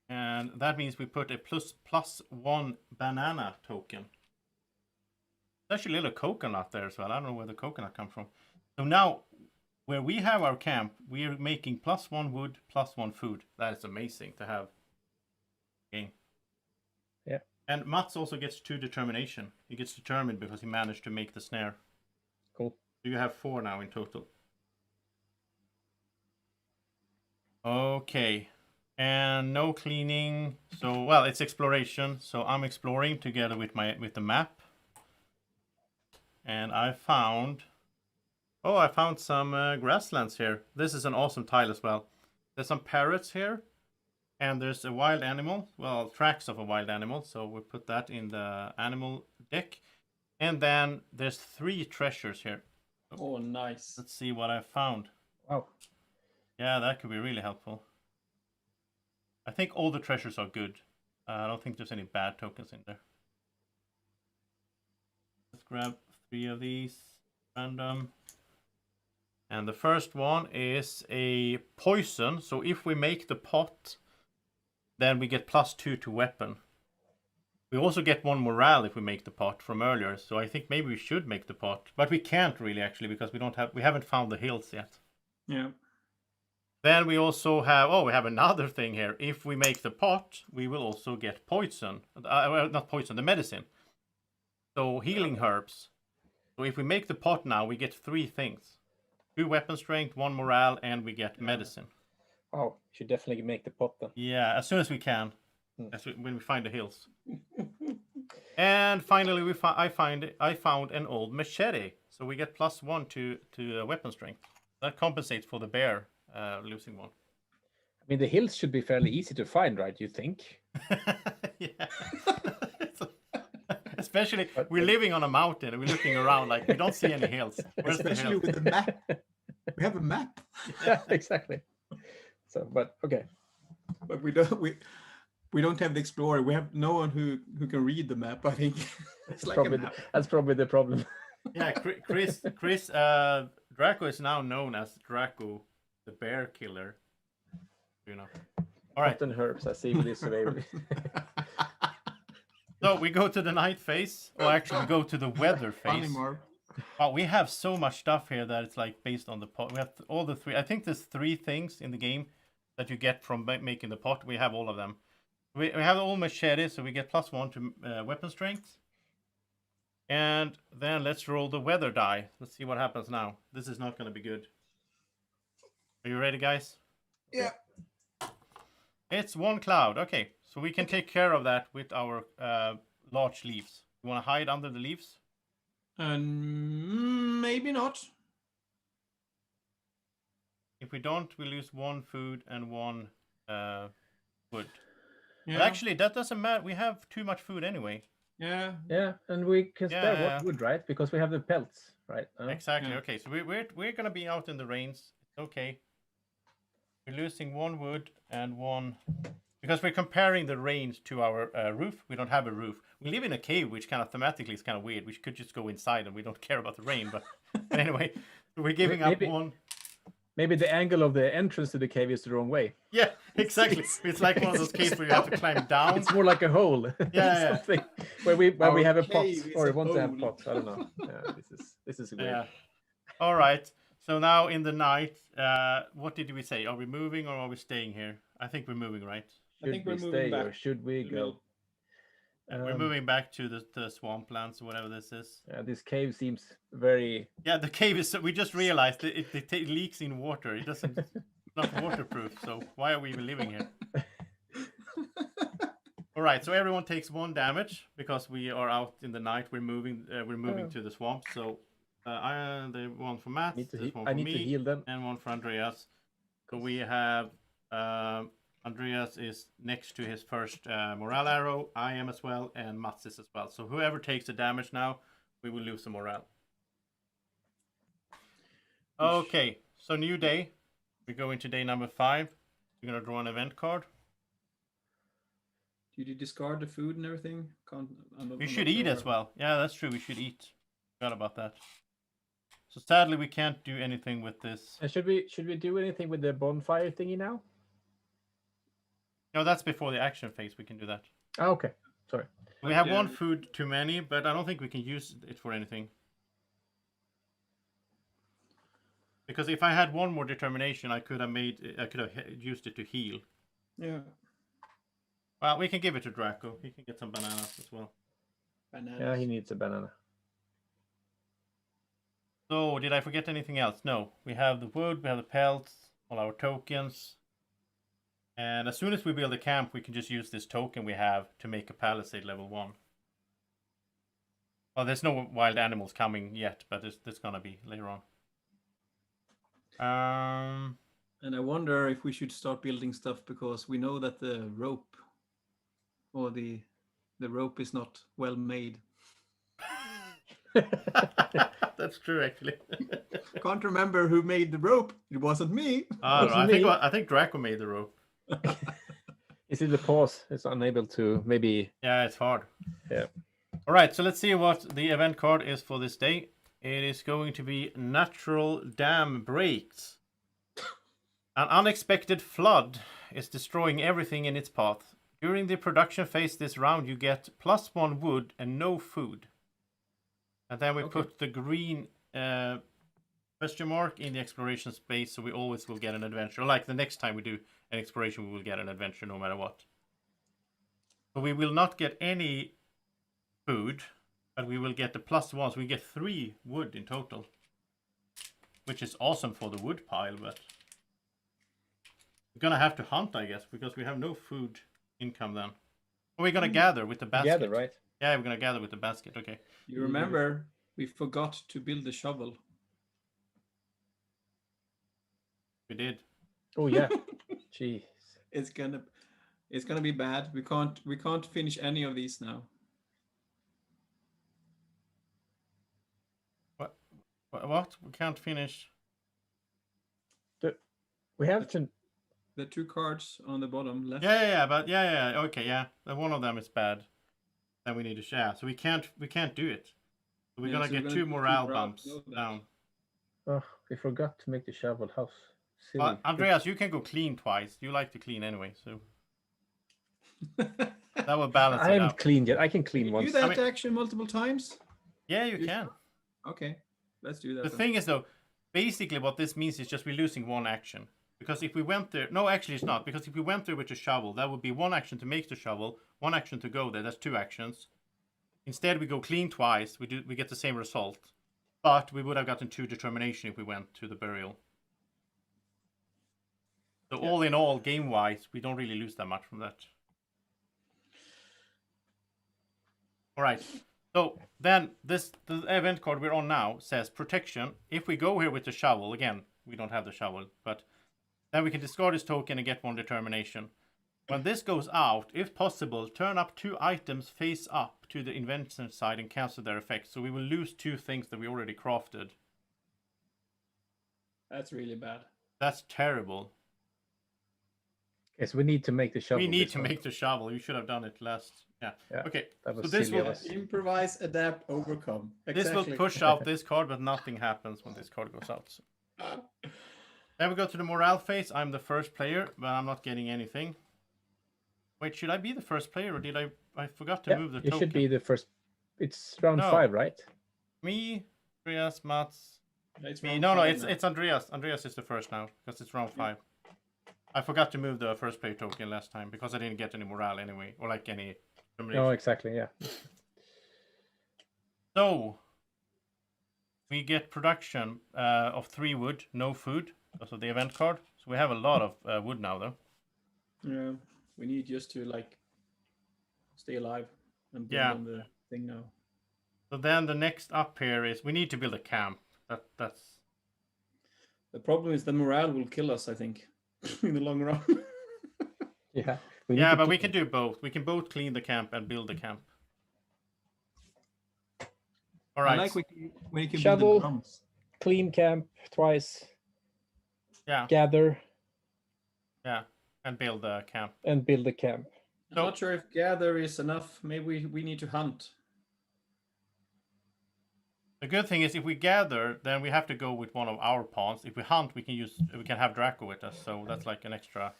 And that means we put a +1 banana token. There's actually a little coconut there as well. I don't know where the coconut comes from. So now, where we have our camp, we are making +1 wood, +1 food. That is amazing to have. Okay. Yeah. And Mats also gets 2 determination. He gets determined because he managed to make the snare. Cool. So you have 4 now in total. Okay. And no cleaning. So, well, it's exploration. So I'm exploring together with the map. And I found some grasslands here. This is an awesome tile as well. There's some parrots here. And there's a wild animal. Well, tracks of a wild animal. So we put that in the animal deck. And then there's 3 treasures here. Oh, nice. Let's see what I found. Wow. Yeah, that could be really helpful. I think all the treasures are good. I don't think there's any bad tokens in there. Let's grab 3 of these. Random. And the first one is a poison. So if we make the pot, then we get +2 to weapon. We also get 1 morale if we make the pot from earlier. So I think maybe we should make the pot, but we can't really actually because we haven't found the hills yet. Yeah. Then we also have, we have another thing here. If we make the pot, we will also get poison. Well, not poison, the medicine. So healing herbs. So if we make the pot now, we get 3 things. 2 weapon strength, 1 morale, and we get medicine. Oh, should definitely make the pot then. Yeah, as soon as we can. When we find the hills. And finally, I found an old machete. So we get +1 to weapon strength. That compensates for the bear losing 1. I mean, the hills should be fairly easy to find, right? You think? Yeah. Especially, we're living on a mountain and we're looking around like we don't see any hills. Where's Especially the with the map. We have a map. Yeah, exactly. So, but okay. But we don't have the explorer. We have no one who can read the map. I think it's like probably, a map. that's probably the problem. Yeah, Chris, Drako is now known as Drako, the bear killer. You know. All right. Cotton herbs, I see with this surveyor. So we go to the night phase, or actually we go to the weather phase. Wow, we have so much stuff here that it's like based on the pot. We have all the 3. I think there's 3 things in the game that you get from making the pot. We have all of them. We have all machete, so we get +1 to weapon strength. And then let's roll the weather die. Let's see what happens now. This is not going to be good. Are you ready, guys? Yeah. It's 1 cloud. Okay, so we can take care of that with our large leaves. You want to hide under the leaves? Maybe not. If we don't, we lose 1 food and 1 wood. Yeah. But actually, that doesn't matter. We have too much food anyway. Yeah. Yeah, and we can spare Yeah. what wood, right? Because we have the pelts, right? Exactly. Yeah. Okay, so we're gonna be out in the rains. It's okay. We're losing 1 wood and 1 because we're comparing the range to our roof. We don't have a roof. We live in a cave, which kind of thematically is kind of weird. We could just go inside and we don't care about the rain. But anyway, we're giving up 1. Maybe the angle of the entrance to the cave is the wrong way. Yeah, exactly. It's like one of those caves where you have to climb down. It's more like a hole. Yeah. Something where we have a pot cave is or a want to have hole. pots. I don't know. Yeah, this is weird. Yeah. All right. So now in the night, what did we say? Are we moving or are we staying here? I think we're moving, right? I think we're we moving stay or back should we to the go? middle. We're moving back to the swamplands or whatever this is. This cave seems very. Yeah, the cave is. We just realized it leaks in water. It doesn't. It's not waterproof. So why are we even living here? All right. So everyone takes 1 damage because we are out in the night. We're moving. We're moving to the swamp. So the one for Matt. This one for I need me, to heal them. and one for Andreas. So we have. Andreas is next to his first morale arrow. I am as well, and Mats is as well. So whoever takes the damage now, we will lose the morale. Okay, so new day. We go into day number 5. We're gonna draw an event card. Did you discard the food and everything? We should eat as well. Yeah, that's true. We should eat. Forgot about that. So sadly, we can't do anything with this. Should we do anything with the bonfire thingy now? No, that's before the action phase. We can do that. Oh, okay. Sorry. We have 1 food too many, but I don't think we can use it for anything. Because if I had 1 more determination, I could have used it to heal. Yeah. Well, we can give it to Drako. He can get some bananas as well. Bananas. Yeah, he needs a banana. So, did I forget anything else? No. We have the wood, we have the pelts, all our tokens. And as soon as we build a camp, we can just use this token we have to make a palisade level 1. Well, there's no wild animals coming yet, but there's gonna be later on. And I wonder if we should start building stuff because we know that the rope or the rope is not well made. That's true, actually. Can't remember who made the rope. It wasn't me. I think Drako made the rope. Is it the pause? It's unable to maybe. Yeah, it's hard. Yeah. All right, so let's see what the event card is for this day. It is going to be Natural Dam Breaks. An unexpected flood is destroying everything in its path. During the production phase this round, you get +1 wood and no food. And then we put the green question mark in the exploration space, so we always will get an adventure. Like the next time we do an exploration, we will get an adventure no matter what. So we will not get any food, but we will get the +1. So we get 3 wood in total, which is awesome for the wood pile, but we're gonna have to hunt, I guess, because we have no food income then. Or we're gonna gather with the basket. Gather, right? Yeah, we're gonna gather with the basket. Okay. You remember we forgot to build the shovel. We did. Oh yeah. Jeez. It's gonna be bad. We can't finish any of these now. What? We can't finish. We have to. The 2 cards on the bottom left. Yeah. Okay, yeah. One of them is bad. Then we need to share. So we can't do it. So we're gonna get 2 morale bumps down. Oh, we forgot to make the shovel house. Silly. Andreas, you can go clean twice. You like to clean anyway, so that will balance it out. I haven't cleaned yet. I can clean once. Do that action multiple times? Yeah, you can. Okay, let's do that. The thing is, though, basically what this means is just we're losing 1 action. Because if we went there... No, actually it's not. Because if we went there with a shovel, that would be 1 action to make the shovel, 1 action to go there. That's 2 actions. Instead, we go clean twice. We get the same result. But we would have gotten 2 determination if we went to the burial. So all in all, game-wise, we don't really lose that much from that. All right. So then the event card we're on now says protection. If we go here with the shovel, again, we don't have the shovel, but then we can discard this token and get 1 determination. When this goes out, if possible, turn up 2 items face up to the invention side and cancel their effects. So we will lose 2 things that we already crafted. That's really bad. That's terrible. Yes, we need to make the shovel. We need to make the shovel. You should have done it last. Yeah. Okay. That was so this will improvise, adapt, overcome. Exactly. This will push out this card, but nothing happens when this card goes out. So. Then we go to the morale phase. I'm the first player, but I'm not getting anything. Wait, should I be the first player, or did I forgot to move the token? You should be the first. It's round 5, right? Me, Andreas, Mats, It's Me? round No, 5 now. it's Andreas. Andreas is the first now because it's round 5. I forgot to move the first player token last time because I didn't get any morale anyway, or like any. No, exactly. Yeah. So we get production of 3 wood, no food because of the event card. So we have a lot of wood now, though. Yeah, we need just to like stay alive and build on the thing now. So then the next up here is we need to build a camp. That's the problem is the morale will kill us, I think, in the long run. Yeah. But we can do both. We can both clean the camp and build the camp. All right. I like when you can shovel, build the drums. Clean camp twice. Yeah. Gather. Yeah, and build the camp. And build the camp. I'm not sure if gather is enough. Maybe we need to hunt. The good thing is if we gather, then we have to go with one of our pawns. If we hunt, we can have Drako with us, so that's like an extra.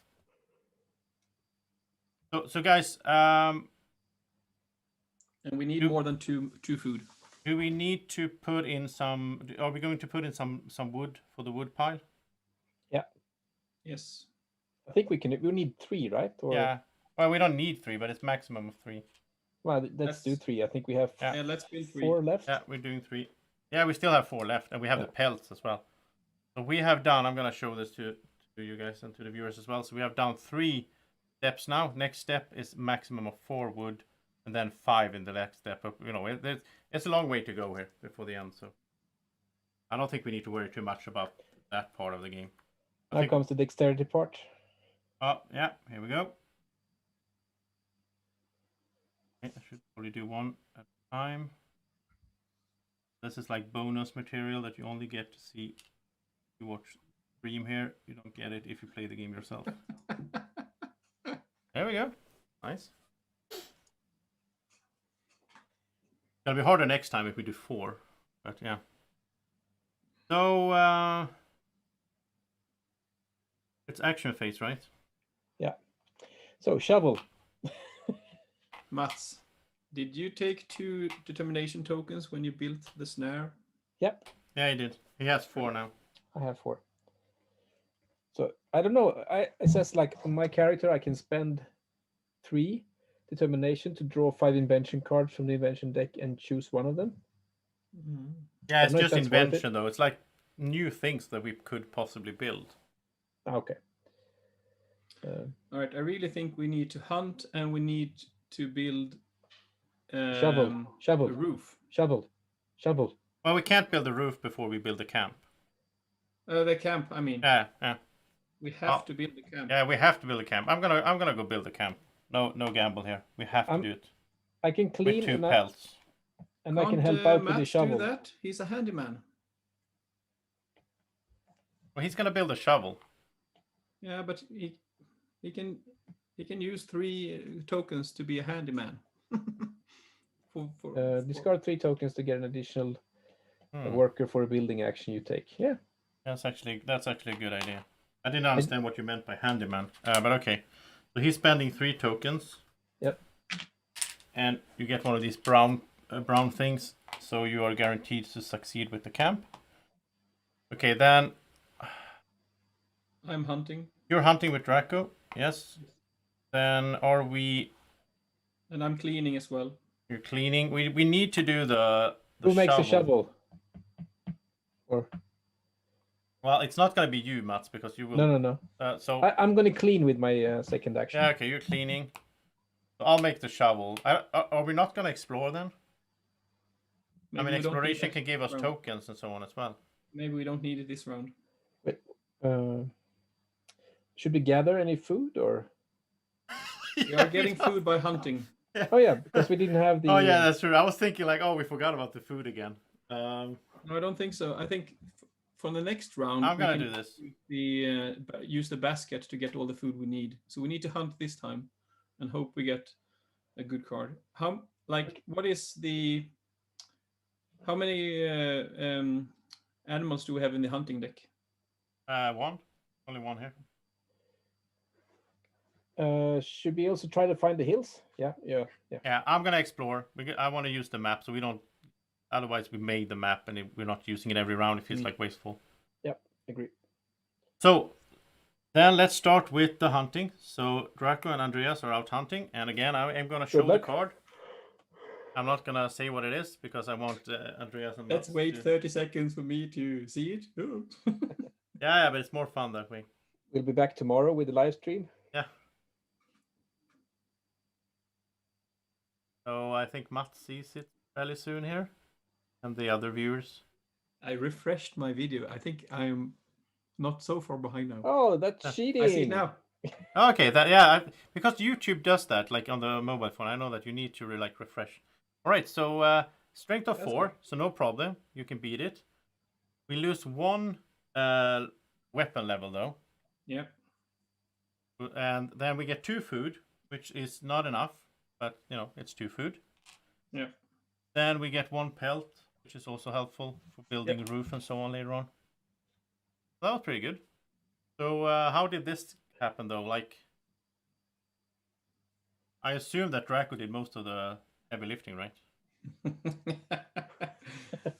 So guys, and we need more than two food. Do we need to put in some? Are we going to put in some wood for the wood pile? Yeah. Yes. I think we can. We need 3, right? Or... Yeah. Well, we don't need 3, but it's maximum of 3. Well, let's do 3. I think we have let's build 3. 4 left. Yeah, we're doing 3. Yeah, we still have 4 left, and we have the pelts as well. So we have done. I'm gonna show this to you guys and to the viewers as well. So we have done 3 steps now. Next step is maximum of 4 wood, and then 5 in the next step. You know, it's a long way to go here before the end. So I don't think we need to worry too much about that part of the game. Now comes the dexterity part. Oh yeah, here we go. Okay, I should probably do one at a time. This is like bonus material that you only get to see if you watch stream here. You don't get it if you play the game yourself. There we go. Nice. It'll be harder next time if we do 4. But yeah. So it's action phase, right? Yeah. So shovel. Mats, did you take 2 determination tokens when you built the snare? Yep. Yeah, he did. He has 4 now. I have 4. So I don't know. It says like on my character I can spend 3 determination to draw 5 invention cards from the invention deck and choose one of them. Mm-hmm. Yeah, it's just invention though. It's like new things that we could possibly build. Okay. All right. I really think we need to hunt and we need to build shovel. a roof. Shovel. Well, we can't build a roof before we build the camp. The camp, I mean. Yeah. We have to build the camp. Yeah, we have to build a camp. I'm gonna go build the camp. No gamble here. We have to do it. I can clean with 2 pelts. And I can help out with the shovel. Do that? He's a handyman. Well, he's gonna build a shovel. Yeah, but he can use 3 tokens to be a handyman. Discard 3 tokens to get an additional worker for a building action you take. Yeah. That's actually a good idea. I didn't understand what you meant by handyman, but okay. So he's spending 3 tokens. Yep. And you get one of these brown things, so you are guaranteed to succeed with the camp. Okay, then. I'm hunting. You're hunting with Drako, yes. Then are we? And I'm cleaning as well. You're cleaning. We need to do the Who makes a shovel? Or. Well, it's not going to be you, Mats, because you will. No. So I'm going to clean with my second action. Yeah, okay, you're cleaning. So I'll make the shovel. Are we not going to explore then? Maybe I mean, exploration can give us tokens and so on as well. Maybe we don't need it this round. Wait, should we gather any food or? We are getting food by hunting. Yeah. Oh yeah, because we didn't have the. Oh yeah, that's true. I was thinking like, we forgot about the food again. No, I don't think so. I think for the next round, I'm gonna do this. Use the basket to get all the food we need. So we need to hunt this time, and hope we get a good card. What is the? How many animals do we have in the hunting deck? 1. Only 1 here. Should we also try to find the hills? Yeah. Yeah, I'm gonna explore. I want to use the map so we don't. otherwise we made the map and we're not using it every round. It feels like wasteful. Yep, agree. So then let's start with the hunting. So Drako and Andreas are out hunting, and again I am gonna show the card. I'm not gonna say what it is because I want Andreas and Let's Mats wait to... 30 seconds for me to see it. Ooh. yeah, but it's more fun that way. We'll be back tomorrow with the live stream. Yeah. So I think Mats sees it fairly soon here, and the other viewers. I refreshed my video. I think I'm not so far behind now. Oh, that's cheating. I see it now. Okay, that because YouTube does that, like on the mobile phone. I know that you need to like refresh. All right, so strength of 4, good. So no problem. You can beat it. We lose 1 weapon level though. Yeah. And then we get 2 food, which is not enough, but you know it's 2 food. Yeah. Then we get 1 pelt, which is also helpful for building a roof and so on later on. That was pretty good. So how did this happen though? Like, I assume that Drako did most of the heavy lifting, right?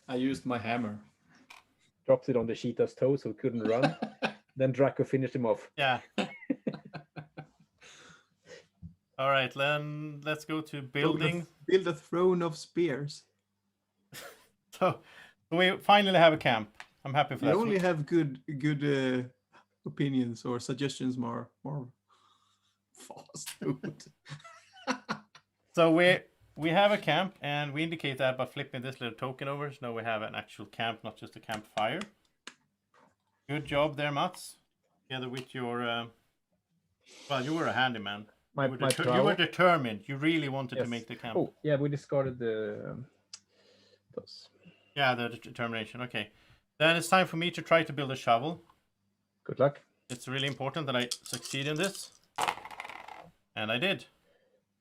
I used my hammer. Dropped it on the cheetah's toe so it couldn't run. Then Drako finished him off. Yeah. All right, then let's go to building. Build a throne of spears. So we finally have a camp. I'm happy for that. You only have good opinions or suggestions more fast food. So we have a camp, and we indicate that by flipping this little token over. So now we have an actual camp, not just a campfire. Good job there, Mats. Together with your well, you were a handyman. You were determined. You really wanted to make the camp. Oh, yeah, we discarded the those. Yeah, the determination. Okay. Then it's time for me to try to build a shovel. Good luck. It's really important that I succeed in this. And I did.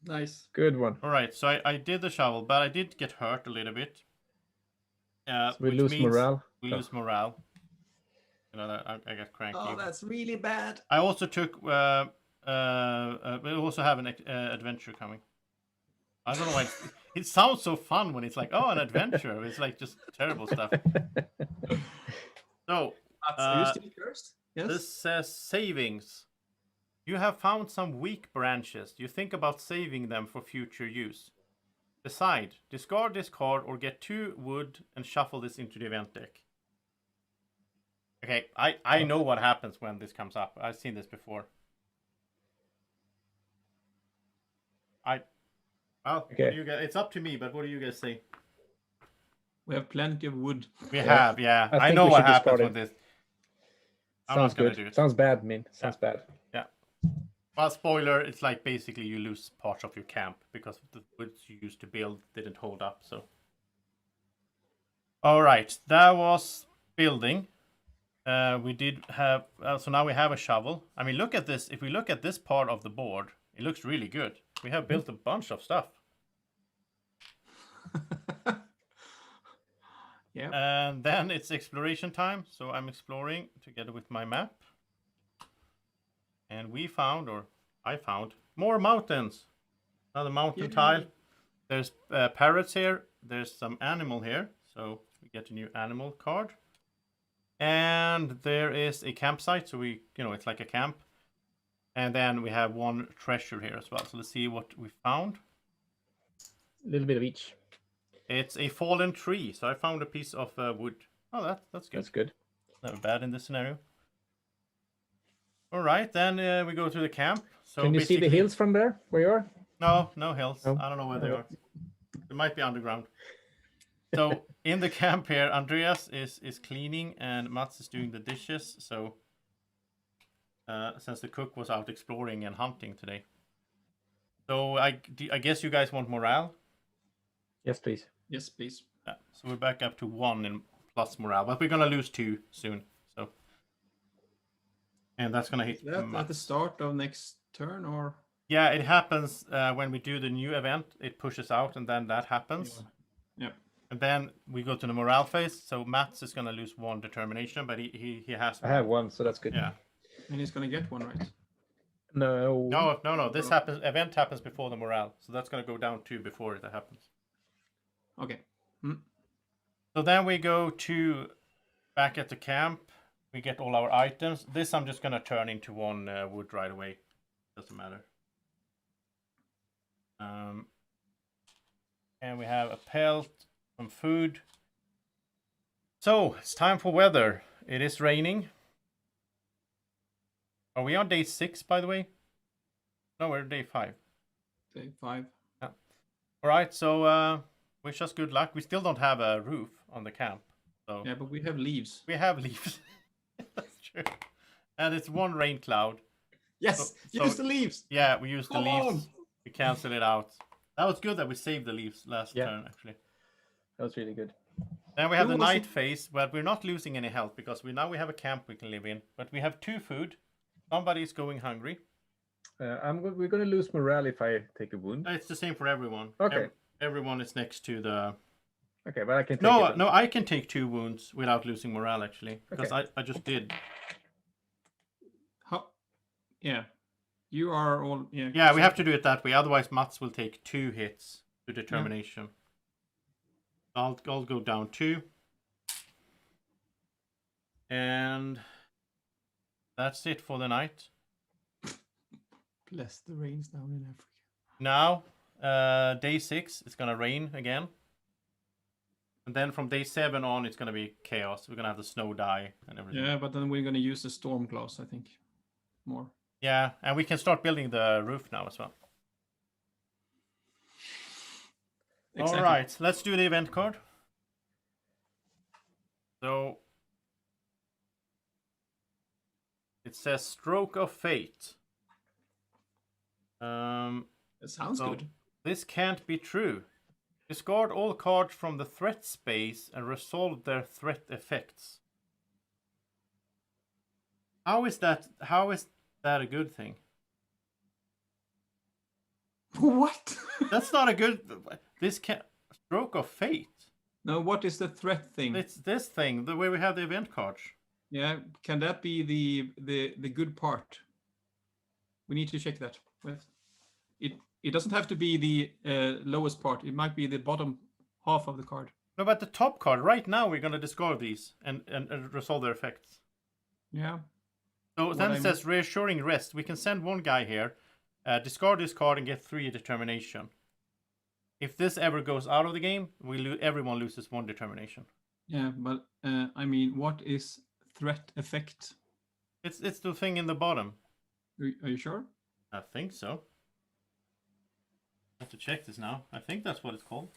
Nice. Good one. All right, so I did the shovel, but I did get hurt a little bit. So we lose morale. We lose morale. You know, that I get cranky. Oh, that's really bad. I also took... we also have an adventure coming. I don't know why. It sounds so fun when it's like, oh, an adventure. It's like just terrible stuff. So, are you still cursed? Yes. This says savings. You have found some weak branches. You think about saving them for future use. Decide. Discard this card or get 2 wood and shuffle this into the event deck. Okay, I know what happens when this comes up. I've seen this before. Well, okay. What do you guys, it's up to me, but what do you guys say? We have plenty of wood. We have, yeah. I know what happens with this. Sounds good. Sounds bad, Min. Sounds bad. Yeah. Well, spoiler, it's like basically you lose parts of your camp because the wood you used to build didn't hold up, so. All right, that was building. We did have, so now we have a shovel. I mean, look at this. If we look at this part of the board, it looks really good. We have built a bunch of stuff. Yeah. And then it's exploration time. So I'm exploring together with my map. And we found, or I found, more mountains. Another mountain tile. There's parrots here. There's some animal here. So we get a new animal card. And there is a campsite. So we, you know, it's like a camp. And then we have 1 treasure here as well. So let's see what we found. A little bit of each. It's a fallen tree. So I found a piece of wood. Oh, that's good. That's good. Never bad in this scenario. All right, then we go to the camp. So can you see the hills from there, where you are? No hills. No. I don't know where they are. They might be underground. So in the camp here, Andreas is cleaning and Mats is doing the dishes. So since the cook was out exploring and hunting today. So I guess you guys want morale? Yes, please. Yes, please. Yeah, so we're back up to 1 in plus morale, but we're gonna lose 2 soon. So, and that's gonna hit. Is that at the start of next turn, or? Yeah, it happens when we do the new event. It pushes out, and then that happens. Yeah. And then we go to the morale phase. So Mats is gonna lose 1 determination, but he has. I have 1, so that's good. Yeah. And he's gonna get 1, right? No. This happens. Event happens before the morale, so that's gonna go down 2 before that happens. Okay. So then we go to back at the camp. We get all our items. This I'm just gonna turn into one wood right away. Doesn't matter. And we have a pelt, some food. So it's time for weather. It is raining. Are we on day 6, by the way? No, we're day 5. Day 5. Yeah. All right. So wish us good luck. We still don't have a roof on the camp. So Yeah, but we have leaves. we have leaves. That's true. And it's one rain cloud. Yes, So- use the leaves. Yeah, we used the Come leaves. on. We cancel it out. That was good that we saved the leaves last Yeah. turn, actually. That was really good. Then we have Who the was night it? phase, but we're not losing any health because we have a camp we can live in. But we have 2 food. Somebody's going hungry. We're gonna lose morale if I take a wound. It's the same for everyone. Okay. Everyone is next to the. Okay, but I can take No, it. no, I can take 2 wounds without losing morale actually, because Okay. I just did. How? Yeah, you are all. Yeah. Yeah, we have to do it that way. Otherwise, Mats will take 2 hits to determination. I'll go down 2. And that's it for the night. Bless the rains down in Africa. Now, day 6, it's gonna rain again. And then from day 7 on, it's gonna be chaos. We're gonna have the snow die and everything. Yeah, but then we're gonna use the storm glass, I think, more. Yeah, and we can start building the roof now as well. Exactly. All right, let's do the event card. So it says Stroke of Fate. It sounds So- good. This can't be true. Discard all cards from the threat space and resolve their threat effects. How is that a good thing? What? That's not a good. This can Stroke of Fate. No, what is the threat thing? It's this thing, the way we have the event cards. Yeah, can that be the good part? We need to check that. With it doesn't have to be the lowest part. It might be the bottom half of the card. No, but the top card. Right now, we're gonna discard these and resolve their effects. Yeah. So What then I it says Reassuring Rest. We can send one guy here, discard this card and get 3 determination. If this ever goes out of the game, everyone loses 1 determination. Yeah, but I mean, what is threat effect? It's the thing in the bottom. Are you sure? I think so. I have to check this now. I think that's what it's called.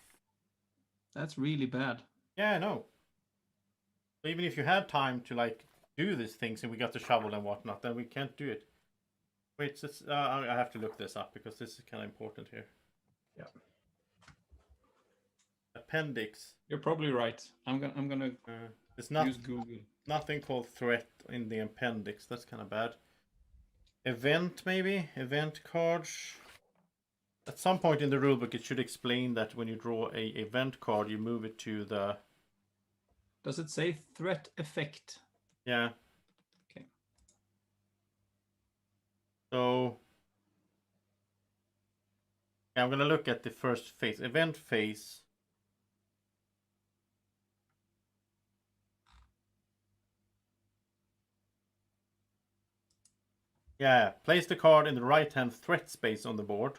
That's really bad. Yeah, I know. So even if you had time to like do these things and we got the shovel and whatnot, then we can't do it. Wait, I have to look this up because this is kind of important here. Yeah. Appendix. You're probably right. I'm gonna It's not use Google. nothing called threat in the appendix. That's kind of bad. Event maybe? Event cards. At some point in the rulebook, it should explain that when you draw a event card, you move it to the. Does it say threat effect? Yeah. Okay. So. Yeah, I'm gonna look at the first phase. Event phase. Yeah, place the card in the right-hand threat space on the board.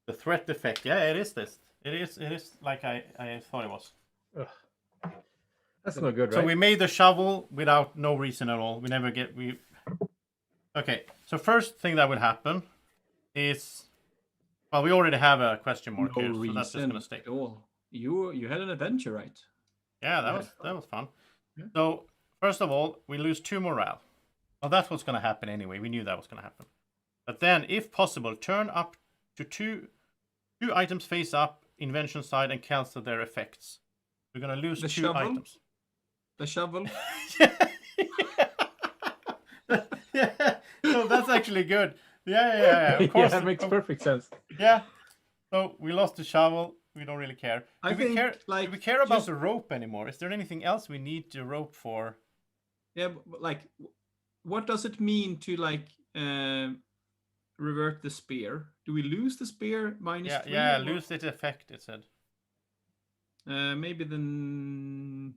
The threat effect. Yeah, it is this. It is like I thought it was. Ugh. That's not good, So right? we made the shovel without no reason at all. Okay, so first thing that will happen is, well, we already have a question mark here, so that's just gonna stay. at all. You had an adventure, right? Yeah, that was fun. Yeah. So first of all, we lose 2 morale. Well, that's what's gonna happen anyway. We knew that was gonna happen. But then, if possible, turn up to two items face up, invention side, and cancel their effects. We're gonna lose The 2 shovel? items. The shovel. Yeah. So that's actually good. Yeah. Of course. Yeah, that makes perfect sense. Yeah. So we lost the shovel. We don't really care. I Do we think, care? like, do we care about just- the rope anymore? Is there anything else we need the rope for? Yeah, but, like, what does it mean to like revert the spear? Do we lose the spear minus 3? Yeah. or- Lose its effect. It said. Maybe the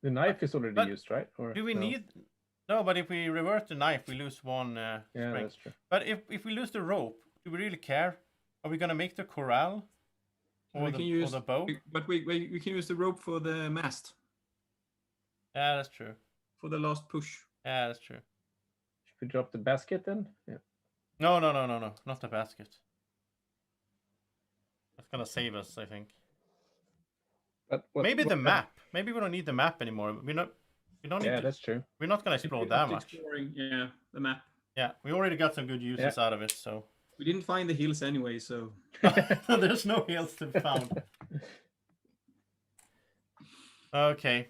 The knife is already But used, right? Or Do we no? need? No, but if we revert the knife, we lose one Yeah, strength. that's true. But if we lose the rope, do we really care? Are we gonna make the corral or we the can use, bow? but we can use the rope for the mast Yeah, that's true. for the last push. Yeah, that's true. Should we drop the basket then? Yeah. No, not the basket. That's gonna save us, I think. But what, Maybe the what- map. Maybe we don't need the map anymore. We don't need Yeah, to. that's true. We're not gonna explore that much. Exploring, yeah, the map. Yeah, we already got some good uses out of it, so We didn't find the hills anyway, so there's no hills to be found. Okay.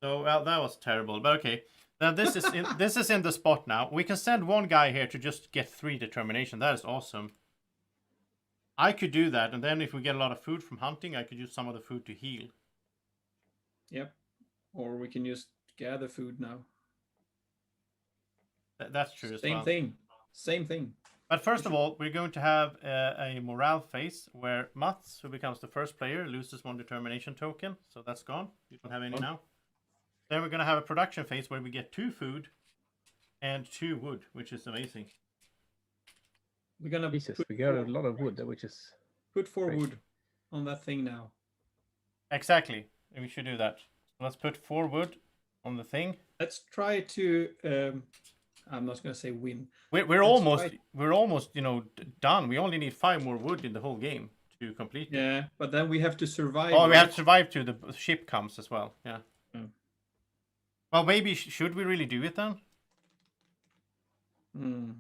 So well, that was terrible, but okay. Now this is in the spot now. We can send one guy here to just get 3 determination. That is awesome. I could do that, and then if we get a lot of food from hunting, I could use some of the food to heal. yep. Or we can just gather food now. That's true as well. Same thing. But first of all, we're going to have a morale phase where Mats, who becomes the first player, loses 1 determination token. So that's gone. You don't have any now. Then we're going to have a production phase where we get 2 food and 2 wood, which is amazing. We're gonna Jesus, we got a lot of wood, which is put 4 crazy. wood on that thing now. Exactly. And we should do that. Let's put 4 wood on the thing. Let's try to. I'm not gonna say win. We're almost done. We only need 5 more wood in the whole game to complete it. Yeah, but then we have to survive. Oh, we have to survive till the ship comes as well. Yeah. Mm. Well, maybe should we really do it then? Mm.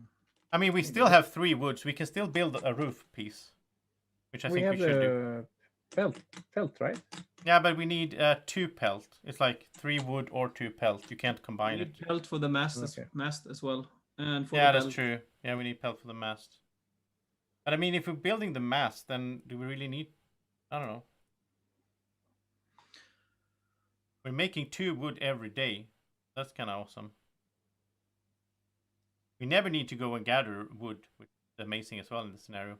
I mean, we still have 3 woods. We can still build a roof piece, which I think we should do. Felt, right? Yeah, but we need 2 pelt. It's like 3 wood or 2 pelt. You can't combine We it. need pelt for the mast, Okay. mast as well, and for Yeah, the that's belt. true. Yeah, we need pelt for the mast. But I mean, if we're building the mast, then do we really need? I don't know. We're making 2 wood every day. That's kind of awesome. We never need to go and gather wood, which is amazing as well in this scenario.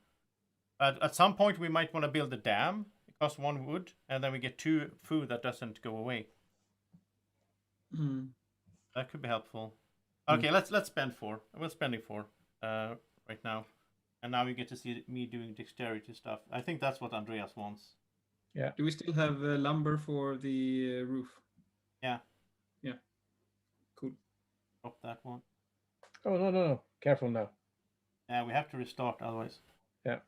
But at some point, we might want to build a dam. It costs 1 wood, and then we get 2 food that doesn't go away. Mm. That could be helpful. Okay, let's spend 4. We're spending 4 right now. And now you get to see me doing dexterity stuff. I think that's what Andreas wants. Do we still have lumber for the roof? Yeah. Yeah. Cool. Drop that one. Oh, no. Careful now. Yeah, we have to restart otherwise. Yeah.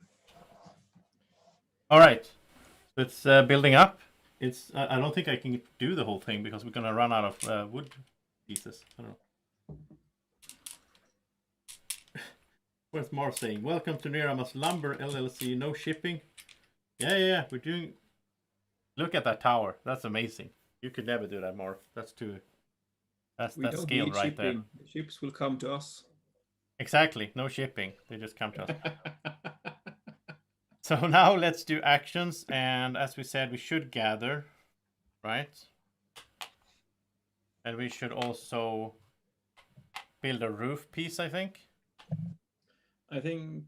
All right. So it's building up. It's. I don't think I can do the whole thing because we're gonna run out of wood pieces. I don't know. What's Marv saying? Welcome to Niramas Lumber LLC. No shipping. Yeah. We're doing. Look at that tower. That's amazing. You could never do that, Marv. That's too. That's We that don't scale need right there. shipping. The ships will come to us. Exactly. No shipping. They just come to us. So now let's do actions, and as we said, we should gather, right? And we should also build a roof piece, I think. I think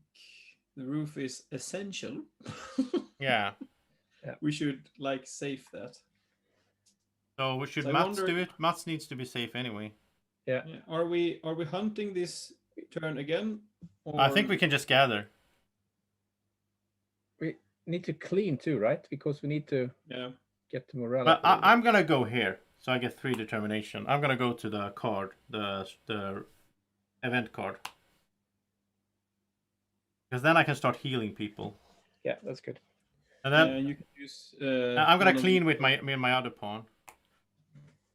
the roof is essential. Yeah. We should like save that. So we should So I Mats wonder- do it? Mats needs to be safe anyway. Yeah. Yeah. Are we hunting this turn again? Or... I think we can just gather. We need to clean too, right? Because we need to get the morale But up a little bit. I'm gonna go here, so I get 3 determination. I'm gonna go to the card, the event card. Because then I can start healing people. Yeah, that's good. And then you can use. I'm gonna one of clean the- with my other pawn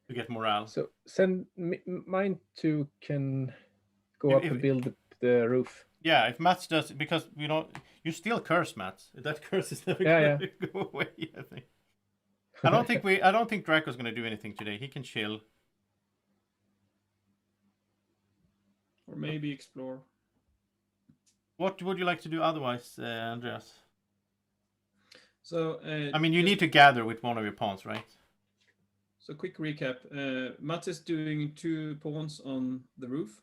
to get morale. So send mine to can go up If- and build the roof. Yeah, if Mats does, because you still curse Mats. That curse is never Yeah, gonna go away. I think. I don't think Draco's gonna do anything today. He can chill. Or maybe explore. What would you like to do otherwise, Andreas? So. I mean, you need to gather with one of your pawns, right? So quick recap. Mats is doing 2 pawns on the roof.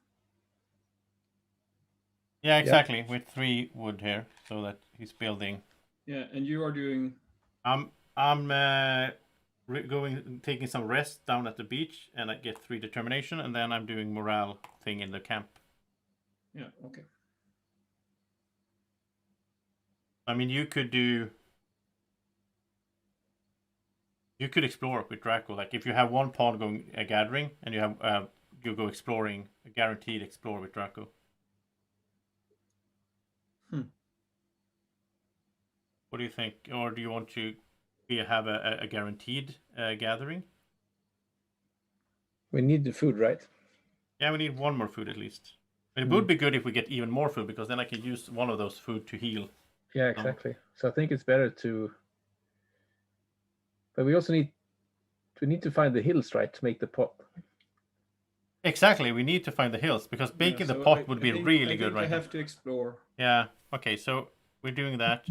Yeah, exactly. With 3 wood here, so that he's building Yeah, and you are doing. I'm taking some rest down at the beach, and I get 3 determination, and then I'm doing morale thing in the camp. Yeah. Okay. I mean, you could explore with Drako. Like if you have one pawn going gathering, and you have you go exploring, guaranteed explore with Drako. What do you think? Or do you want to have a guaranteed gathering? We need the food, right? Yeah, we need 1 more food at least. But it would be good if we get even more food, because then I can use one of those food to heal. Yeah, exactly. So I think it's better to. But we also need to find the hills, right, to make the pot. Exactly, we need to find the hills, because baking the pot would be really good right now. I have to explore. Yeah. Okay, so we're doing that.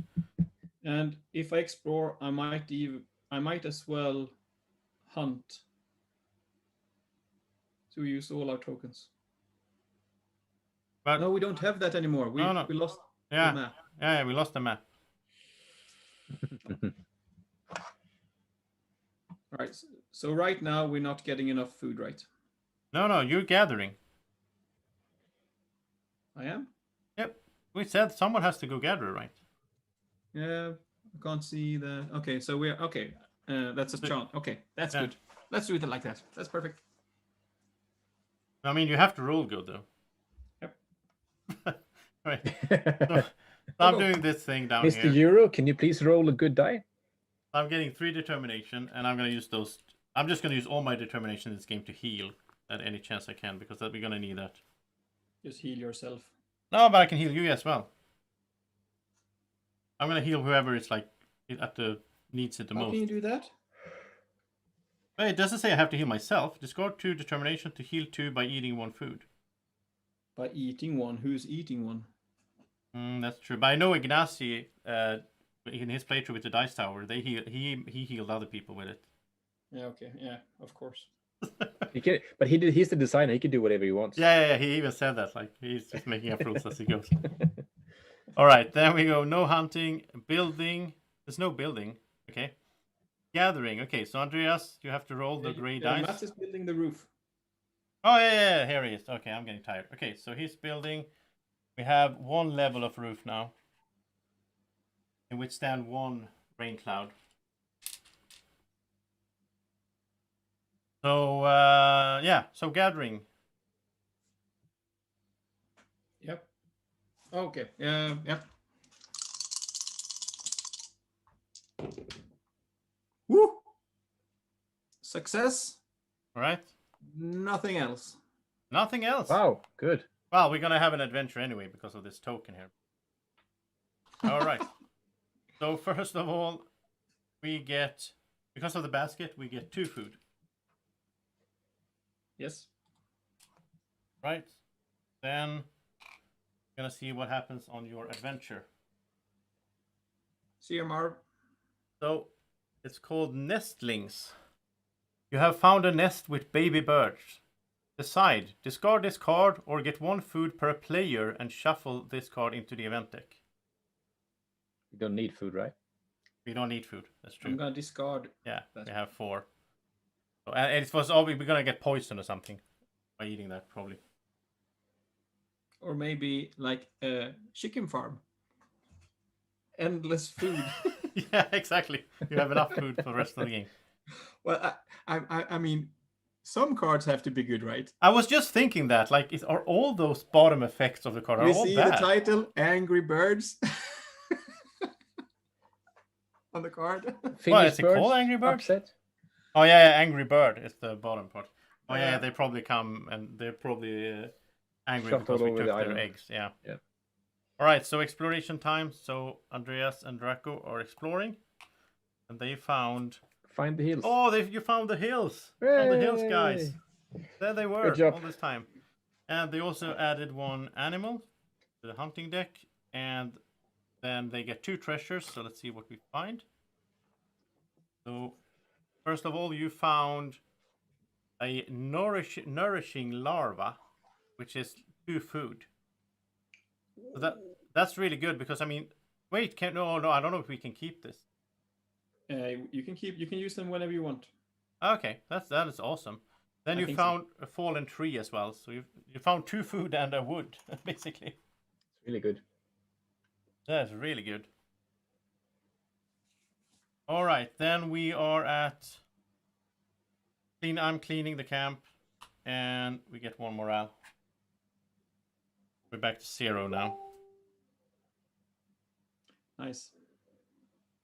And if I explore, I might as well hunt. So we use all our tokens. But no, we don't have that anymore. We lost the map. Yeah, we lost the map. All right. So right now we're not getting enough food, right? No, you're gathering. I am? Yep. We said someone has to go gather, right? Yeah, I can't see the. Okay, so we're okay. That's a chance. Okay, that's good. Let's do it like that. That's perfect. I mean, you have to roll good though. Yep. Right. So I'm doing this thing down Mr. here. Euro, can you please roll a good die? I'm getting 3 determination, and I'm going to use those. I'm just going to use all my determination in this game to heal at any chance I can, because we're going to need that. Just heal yourself. No, but I can heal you as well. I'm going to heal whoever is like needs it the most. How can you do that? Wait, it doesn't say I have to heal myself. Discard 2 determination to heal 2 by eating 1 food. By eating 1? Who's eating 1? That's true. But I know Ignacy, in his playthrough with the Dice Tower, he healed other people with it. Yeah, okay. Yeah, of course. He's the designer. He can do whatever he wants. Yeah. He even said that. Like, he's just making up rules as he goes. All right, then we go. No hunting, building. There's no building. Okay. Gathering. Okay, so Andreas, you have to roll the gray dice. Mats is building the roof. Oh, yeah, here he is. Okay, I'm getting tired. Okay, so he's building. We have 1 level of roof now. Can withstand 1 rain cloud. So, so gathering. Yep. Okay. Yep. Woo! Success. All right. Nothing else. Nothing else. Wow, good. Well, we're gonna have an adventure anyway because of this token here. All right. So first of all, we get, because of the basket, we get 2 food. Yes. Right. Then we're gonna see what happens on your adventure. See you, Marv. So it's called nestlings. You have found a nest with baby birds. Decide, discard this card or get 1 food per player and shuffle this card into the event deck. We don't need food, right? We don't need food. That's true. I'm gonna discard. Yeah, we have 4. So, and it was all we're gonna get poisoned or something by eating that, probably. Or maybe like a chicken farm. Endless food. Yeah, exactly. You have enough food for the rest of the game. Well, I mean, some cards have to be good, right? I was just thinking that, like, are all those bottom effects of the card are We all see bad? the title, Angry Birds. On the card. What is it called, Angry Bird? Upset. Oh yeah, Angry Bird is the bottom part. Oh yeah, Yeah. they probably come and they're probably angry Shuffled because we over took the their island. eggs. Yeah. Yeah. All right, so exploration time. So Andreas and Drako are exploring, and they found. Find the hills. Oh, you found the hills. All the hills, guys. Yay! There they were Good job. all this time. And they also added 1 animal to the hunting deck, and then they get 2 treasures. So let's see what we find. So first of all, you found a nourishing larva, which is 2 food. So that's really good because, I mean, Wait, no, I don't know if we can keep this. You can use them whenever you want. Okay, that is awesome. Then I you think so. found a fallen tree as well, so you found 2 food and a wood, basically. It's really good. That's really good. All right, then we are at I'm cleaning the camp, and we get 1 morale. We're back to 0 now. Nice.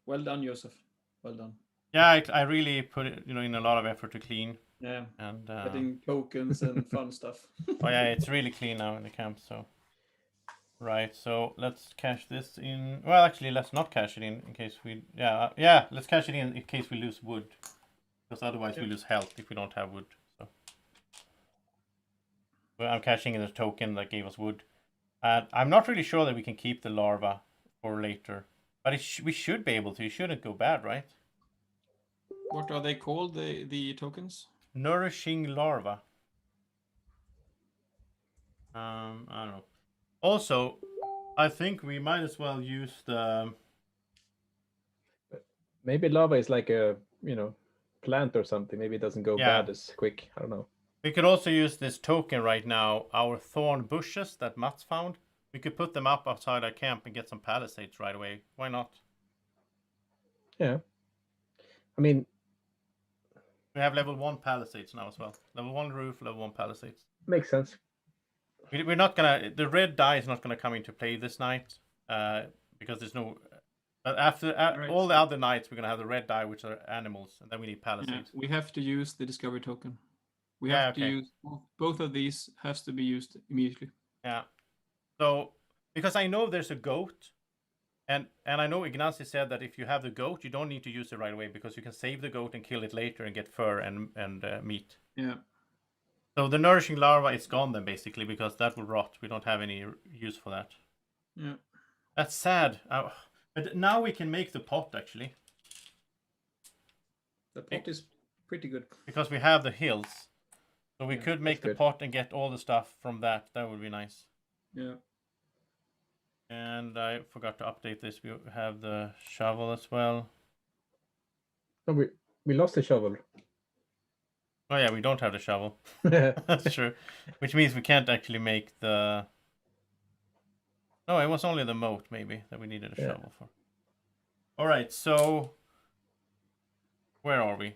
Well done, Josef. Well done. Yeah, I really put it, in a lot of effort to clean. Yeah. And Getting tokens and fun stuff. oh yeah, it's really clean now in the camp. So right, so let's cash this in. Well, actually, let's not cash it in case we. Yeah, let's cash it in case we lose wood, because otherwise we lose health if we don't have wood. So well, I'm cashing in the token that gave us wood. And I'm not really sure that we can keep the larva for later, but we should be able to. It shouldn't go bad, right? What are they called? The tokens? Nourishing larva. I don't know. Also, I think we might as well use the. Maybe lava is like a plant or something. Maybe it doesn't go bad as quick. I don't know. We could also use this token right now. Our thorn bushes that Mats found. We could put them up outside our camp and get some palisades right away. Why not? Yeah. I mean, we have level 1 palisades now as well. Level 1 roof, level 1 palisades. Makes sense. We're not gonna. The red dye is not gonna come into play this night, because there's no. But after all the other nights, we're gonna have the red dye, which are animals, and then we need palisades. Yeah, we have to use the discovery token. We have to use both of these. Has to be used immediately. Yeah. So because I know there's a goat, and I know Ignacy said that if you have the goat, you don't need to use it right away because you can save the goat and kill it later and get fur and meat. Yeah. So the nourishing larva is gone then basically because that will rot. We don't have any use for that. Yeah. That's sad. But now we can make the pot actually. The pot is pretty good. Because we have the hills. So we could make the pot and get all the stuff from that. That would be nice. Yeah. And I forgot to update this. We have the shovel as well. No, we lost the shovel. Oh yeah, we don't have the shovel. That's true. Which means we can't actually make the... No, it was only the moat maybe that we needed a shovel for. Alright, so... Where are we?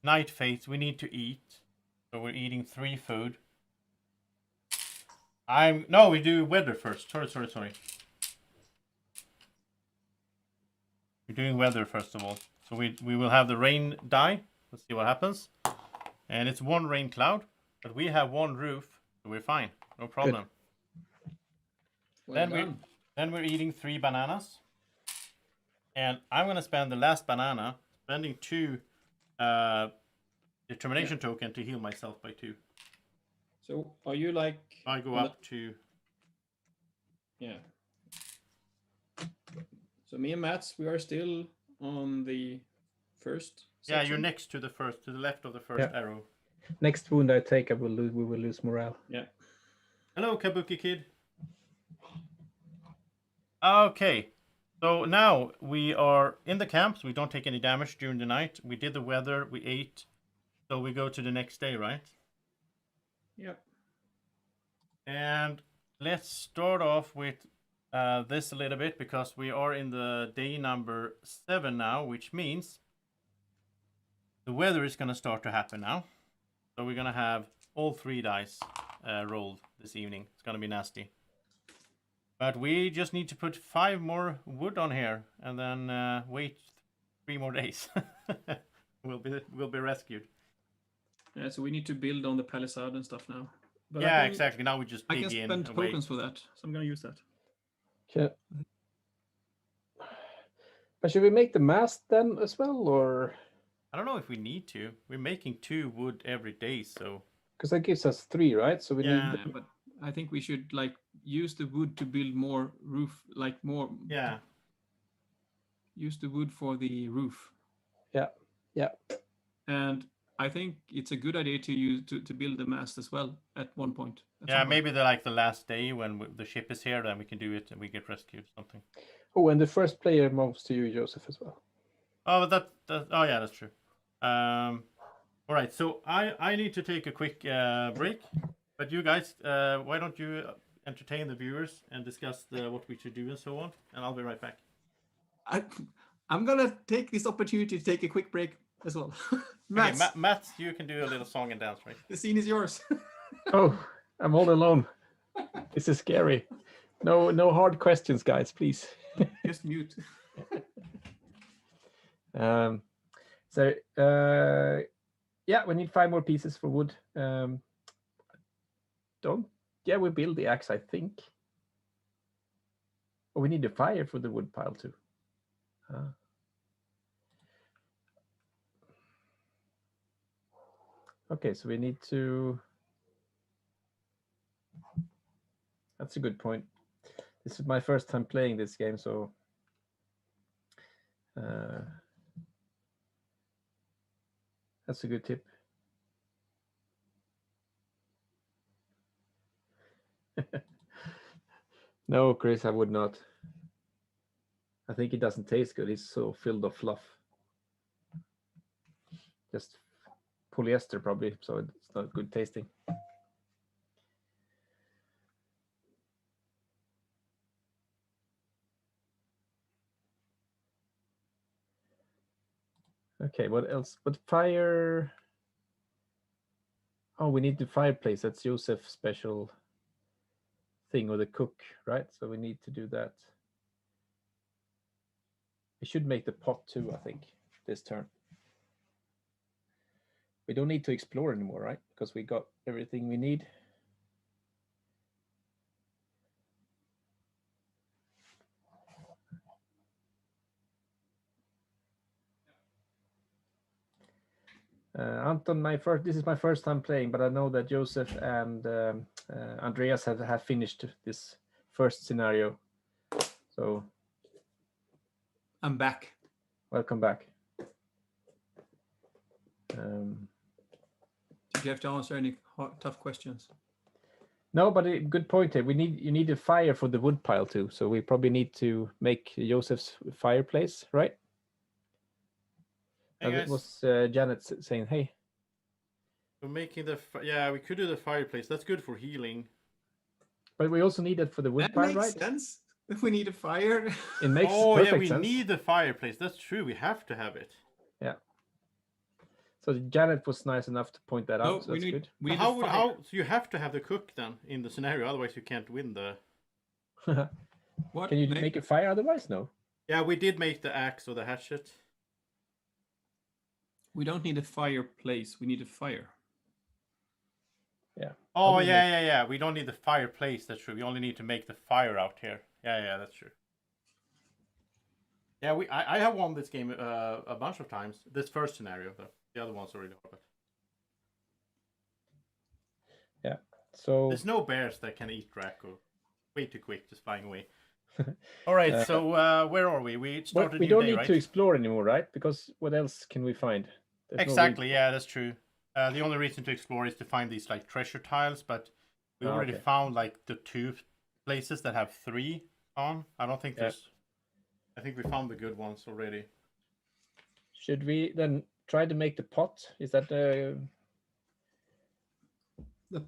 Night phase, we need to eat. So we're eating 3 food. No, we do weather first. Sorry. We're doing weather first of all. So we will have the rain dye. Let's see what happens. And it's 1 rain cloud, but we have 1 roof, so we're fine. No problem. Well then we're eating 3 bananas. And I'm gonna spend the last banana, spending 2 determination token to heal myself by 2. So are you like... I go up to... Yeah. So me and Mats, we are still on the first section. Yeah, you're next to the first, to the left of the first arrow. Next wound I take, we will lose morale. Yeah. Hello, Kabuki Kid. Okay. So now we are in the camps. We don't take any damage during the night. We did the weather. We ate. So we go to the next day, right? Yeah. And let's start off with this a little bit because we are in the day number 7 now, which means the weather is going to start to happen now. So we're going to have all 3 dice rolled this evening. It's going to be nasty. But we just need to put 5 more wood on here and then wait 3 more days. We'll be rescued. Yeah, so we need to build on the palisade and stuff now. But yeah, exactly. Now we just dig in. I can spend tokens for that, so I'm going to use that. Okay. But should we make the mast then as well, or? I don't know if we need to. We're making 2 wood every day, so. Because that gives us 3, right? So we need. But I think we should use the wood to build more roof, more. Yeah. Use the wood for the roof. Yeah. And I think it's a good idea to use to build the mast as well at one point. at Yeah, some point. maybe the last day when the ship is here, then we can do it and we get rescued or something. Oh, and the first player moves to you, Joseph, as well. Oh, that oh yeah, that's true. All right, so I need to take a quick break, but you guys, why don't you entertain the viewers and discuss what we should do and so on, and I'll be right back. I'm gonna take this opportunity to take a quick break as well. Mats, Okay, Matt, you can do a little song and dance, right? the scene is yours. Oh, I'm all alone. This is scary. No hard questions, guys, please. Just mute. So yeah, we need 5 more pieces for wood. We build the axe, I think. Oh, we need a fire for the wood pile too. Okay, so we need to. That's a good point. This is my first time playing this game, so that's a good tip. No, Chris, I would not. I think it doesn't taste good. It's so filled of fluff. Just polyester probably, so it's not good tasting. Okay, what else? But fire. Oh, we need the fireplace. That's Josef's special thing, or the cook, right? So we need to do that. We should make the pot too, I think, this turn. We don't need to explore anymore, right? Because we got everything we need. Anton, this is my first time playing, but I know that Josef and Andreas have finished this first scenario. So I'm back. welcome back. Did you have to answer any tough questions? No, but good point here. You need a fire for the wood pile too, so we probably need to make Josef's fireplace, right? Hey, That guys. was Janet saying, "Hey." We're making we could do the fireplace. That's good for healing. But we also need it for the wood That pile, makes right? sense. If we need a fire. It makes Oh perfect yeah, we sense. need the fireplace. That's true. We have to have it. Yeah. So Janet was nice enough to point that No, out. So that's good. We need So you have to have the cook then in the scenario, otherwise you can't win the. What? Can you make a fire otherwise? No. Yeah, we did make the axe or the hatchet. We don't need a fireplace. We need a fire. Yeah. Oh yeah. We don't need the fireplace. That's true. We only need to make the fire out here. Yeah, that's true. Yeah, I have won this game a bunch of times. This first scenario, though. The other ones are really hard. Yeah. So there's no bears that can eat Drako. Way too quick, just flying away. All right. So where are we? We started. We don't need to explore anymore, right? Because what else can we find? Exactly. Yeah, that's true. The only reason to explore is to find these like treasure tiles, but we already found like the 2 places that have 3 on. I don't think there's. I think we found the good ones already. Should we then try to make the pot? Is that the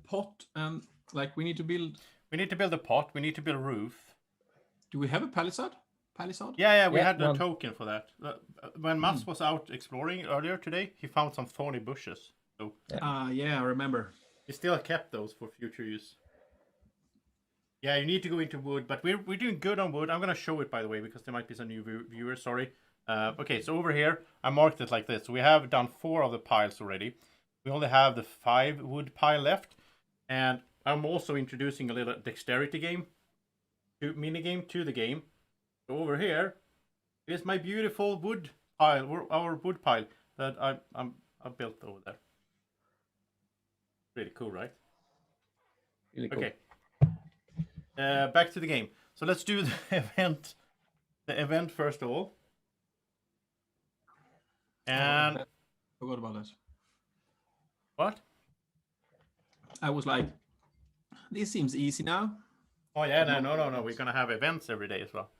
pot? Like we need to build. We need to build a pot. We need to build a roof. Do we have a palisade? Yeah, we had a token for that. When Mats was out exploring earlier today, he found some thorny bushes. So yeah, I remember. He still kept those for future use. Yeah, you need to go into wood, but we're doing good on wood. I'm gonna show it, by the way, because there might be some new viewers. Sorry. Okay, so over here I marked it like this. So we have done 4 of the piles already. We only have the 5 wood pile left, and I'm also introducing a little dexterity mini game to the game. So over here is my beautiful wood pile, our wood pile that I built over there. Really cool, right? Really cool. Okay. Back to the game. So let's do the event. The event first of all. And forgot about that. What? I was like, this seems easy now. Oh yeah, no. We're gonna have events every day as well.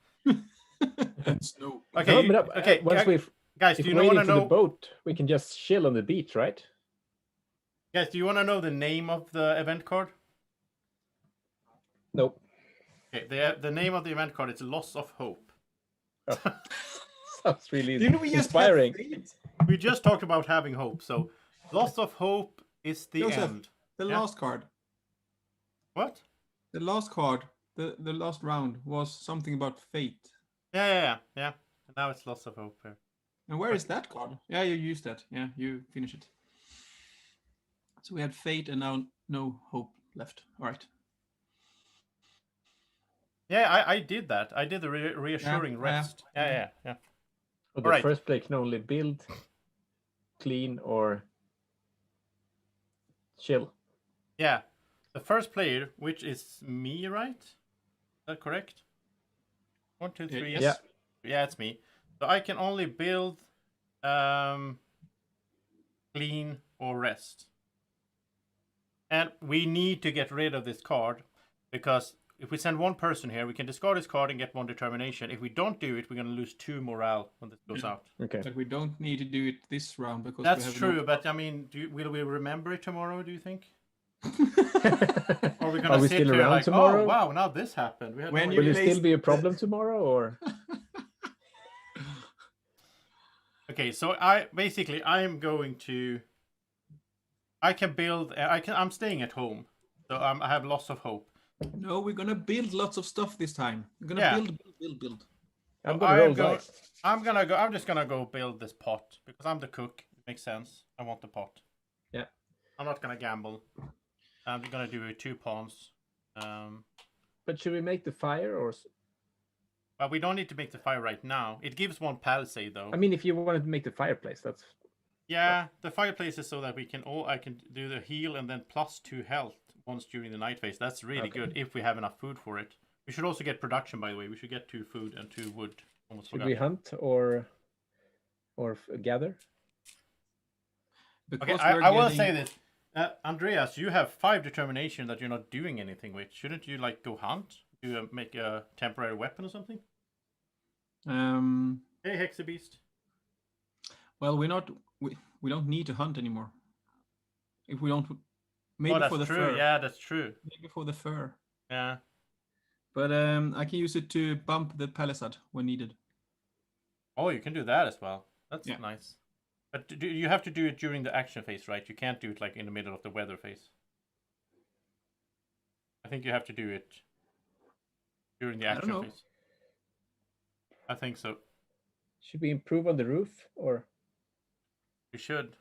Snow. Okay, No, you- but okay, once guys, if do you we're want waiting to for know? the boat, we can just chill on the beach, right? Guys, do you want to know the name of the event card? Nope. Okay, the name of the event card is Loss of Hope. Sounds really Didn't we just inspiring. have fate? We just talked about having hope, so Loss of Hope is the Josef, end. the Yeah. last card. What? The last card. The last round was something about fate. Yeah. And now it's Loss of Hope here. And where is that card? Yeah, you used that. Yeah, you finish it. So we had fate and now no hope left. All right. Yeah, I did that. I did the reassuring Yeah. rest. Yeah. Well, the Alright. first player can only build, clean, or chill. Yeah. The first player, which is me, right? Is that correct? 1, 2, 3. Yes. Yeah. Yeah, it's me. So I can only build, clean, or rest. And we need to get rid of this card because if we send one person here, we can discard this card and get 1 determination. If we don't do it, we're going to lose 2 morale when this goes out. Okay. But we don't need to do it this round because That's we have true, but I mean, will we remember it tomorrow, do you think? Or are we Are gonna we sit still here around like, tomorrow? oh wow, now this happened. We had When no you Will idea." it place still be a the- problem tomorrow, or Okay, so I'm going to. I can build. I'm staying at home, so I have lots of hope. No, we're gonna build lots of stuff this time. We're gonna Yeah. build. I'm So gonna roll go- dice? I'm just gonna go build this pot because I'm the cook. It makes sense. I want the pot. Yeah. I'm not gonna gamble. I'm gonna do 2 pawns. But should we make the fire, or? But we don't need to make the fire right now. It gives 1 palisade though. I mean, if you wanted to make the fireplace, that's Yeah, the fireplace is so that I can do the heal and then +2 health once during the night phase. That's really Okay. good if we have enough food for it. We should also get production, by the way. We should get 2 food and 2 wood. Almost should forgot. we hunt or gather? Okay, Because I will say this. Andreas, you have 5 determination that you're not doing anything with. Shouldn't you like go hunt? Make a temporary weapon or something? Hey, Hexabeast. Well, we don't need to hunt anymore. If we don't, maybe Oh, that's for the true. fur. Yeah, that's true. Maybe for the fur. Yeah. But I can use it to bump the palisade when needed. Oh, you can do that as well. That's Yeah. nice. But you have to do it during the action phase, right? You can't do it like in the middle of the weather phase. I think you have to do it during the I don't action know. phase. I think so. Should we improve on the roof, or You should.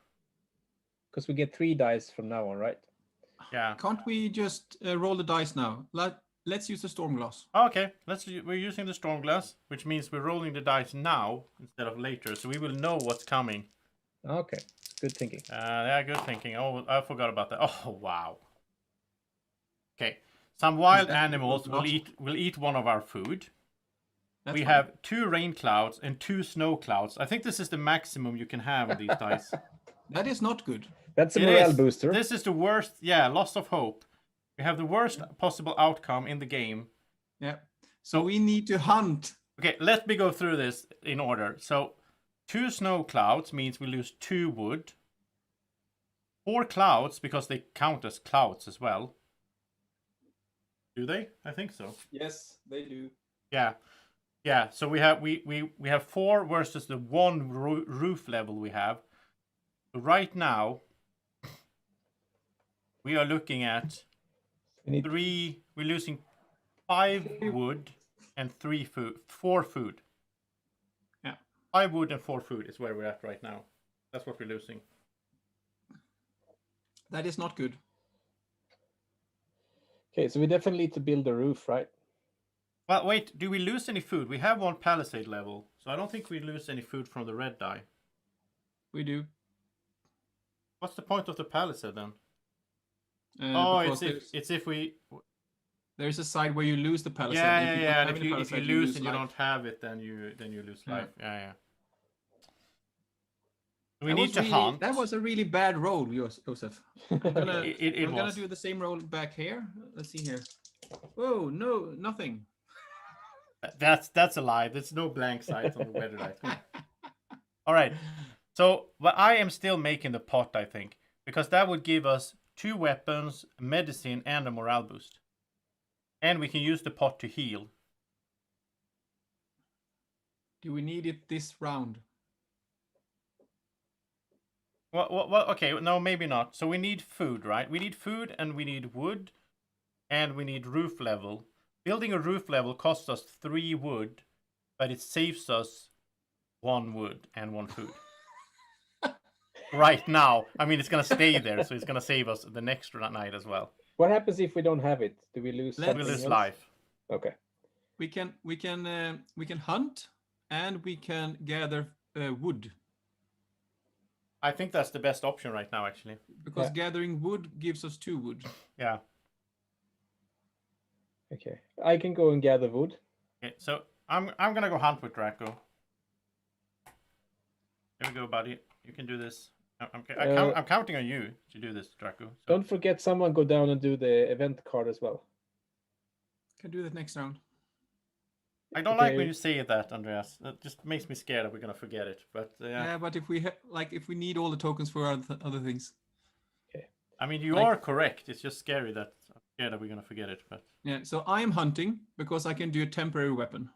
because we get 3 dice from now on, right? Yeah. Can't we just roll the dice now? Let's use the storm glass. Okay. We're using the storm glass, which means we're rolling the dice now instead of later, so we will know what's coming. Okay, good thinking. Yeah, good thinking. Oh, I forgot about that. Oh, wow. Okay. Some wild that animals will not- eat 1 of our food. That's We fine. have 2 rain clouds and 2 snow clouds. I think this is the maximum you can have with these dice. That is not good. That's a It morale is. booster. This is the worst. Yeah, loss of hope. We have the worst possible outcome in the game. Yeah. So we need to hunt. Okay, let me go through this in order. So, 2 snow clouds means we lose 2 wood. 4 clouds because they count as clouds as well. Do they? I think so. Yes, they do. Yeah. So we have 4 versus the 1 roof level we have. So right now, we are looking at We need 3. We're losing 5 wood and 4 food. Yeah. 5 wood and 4 food is where we're at right now. That's what we're losing. That is not good. Okay, so we definitely need to build a roof, right? Well, wait. Do we lose any food? We have 1 palisade level, so I don't think we lose any food from the red die. We do. What's the point of the palisade then? Because It's if we. there's a side where you lose the palisade. Yeah. don't And have if any you palisade, lose and you life. don't have it, then you lose Yeah. life. Yeah. We need to hunt. That was a really bad roll, Josef. I'm gonna, It I'm gonna was. do the same roll back here. Let's see here. Oh no, nothing. That's a lie. There's no blank sites on the weather dice. Come on. All right. So, but I am still making the pot, I think, because that would give us 2 weapons, medicine, and a morale boost. And we can use the pot to heal. Do we need it this round? Well, okay, no, maybe not. So we need food, right? We need food, and we need wood, and we need roof level. Building a roof level costs us 3 wood, but it saves us 1 wood and 1 food. Right now. I mean, it's going to stay there, so it's going to save us the next night as well. What happens if we don't have it? Do we lose Let's- something We lose else? life. Okay. We can hunt and we can gather wood I think that's the best option right now, actually. because Yeah. gathering wood gives us 2 wood. Yeah. Okay. I can go and gather wood. Okay, so I'm going to go hunt with Drako. Here we go, buddy. You can do this. I'm counting on you to do this, Drako. So. Don't forget someone go down and do the event card as well. Can do that next round. I don't like when Okay. you say that, Andreas. That just makes me scared that we're gonna forget it. But Yeah, but if we if we need all the tokens for other things. I mean, you like- are correct. It's just scary that I'm scared that we're gonna forget it. But Yeah, so I'm hunting because I can do a temporary weapon.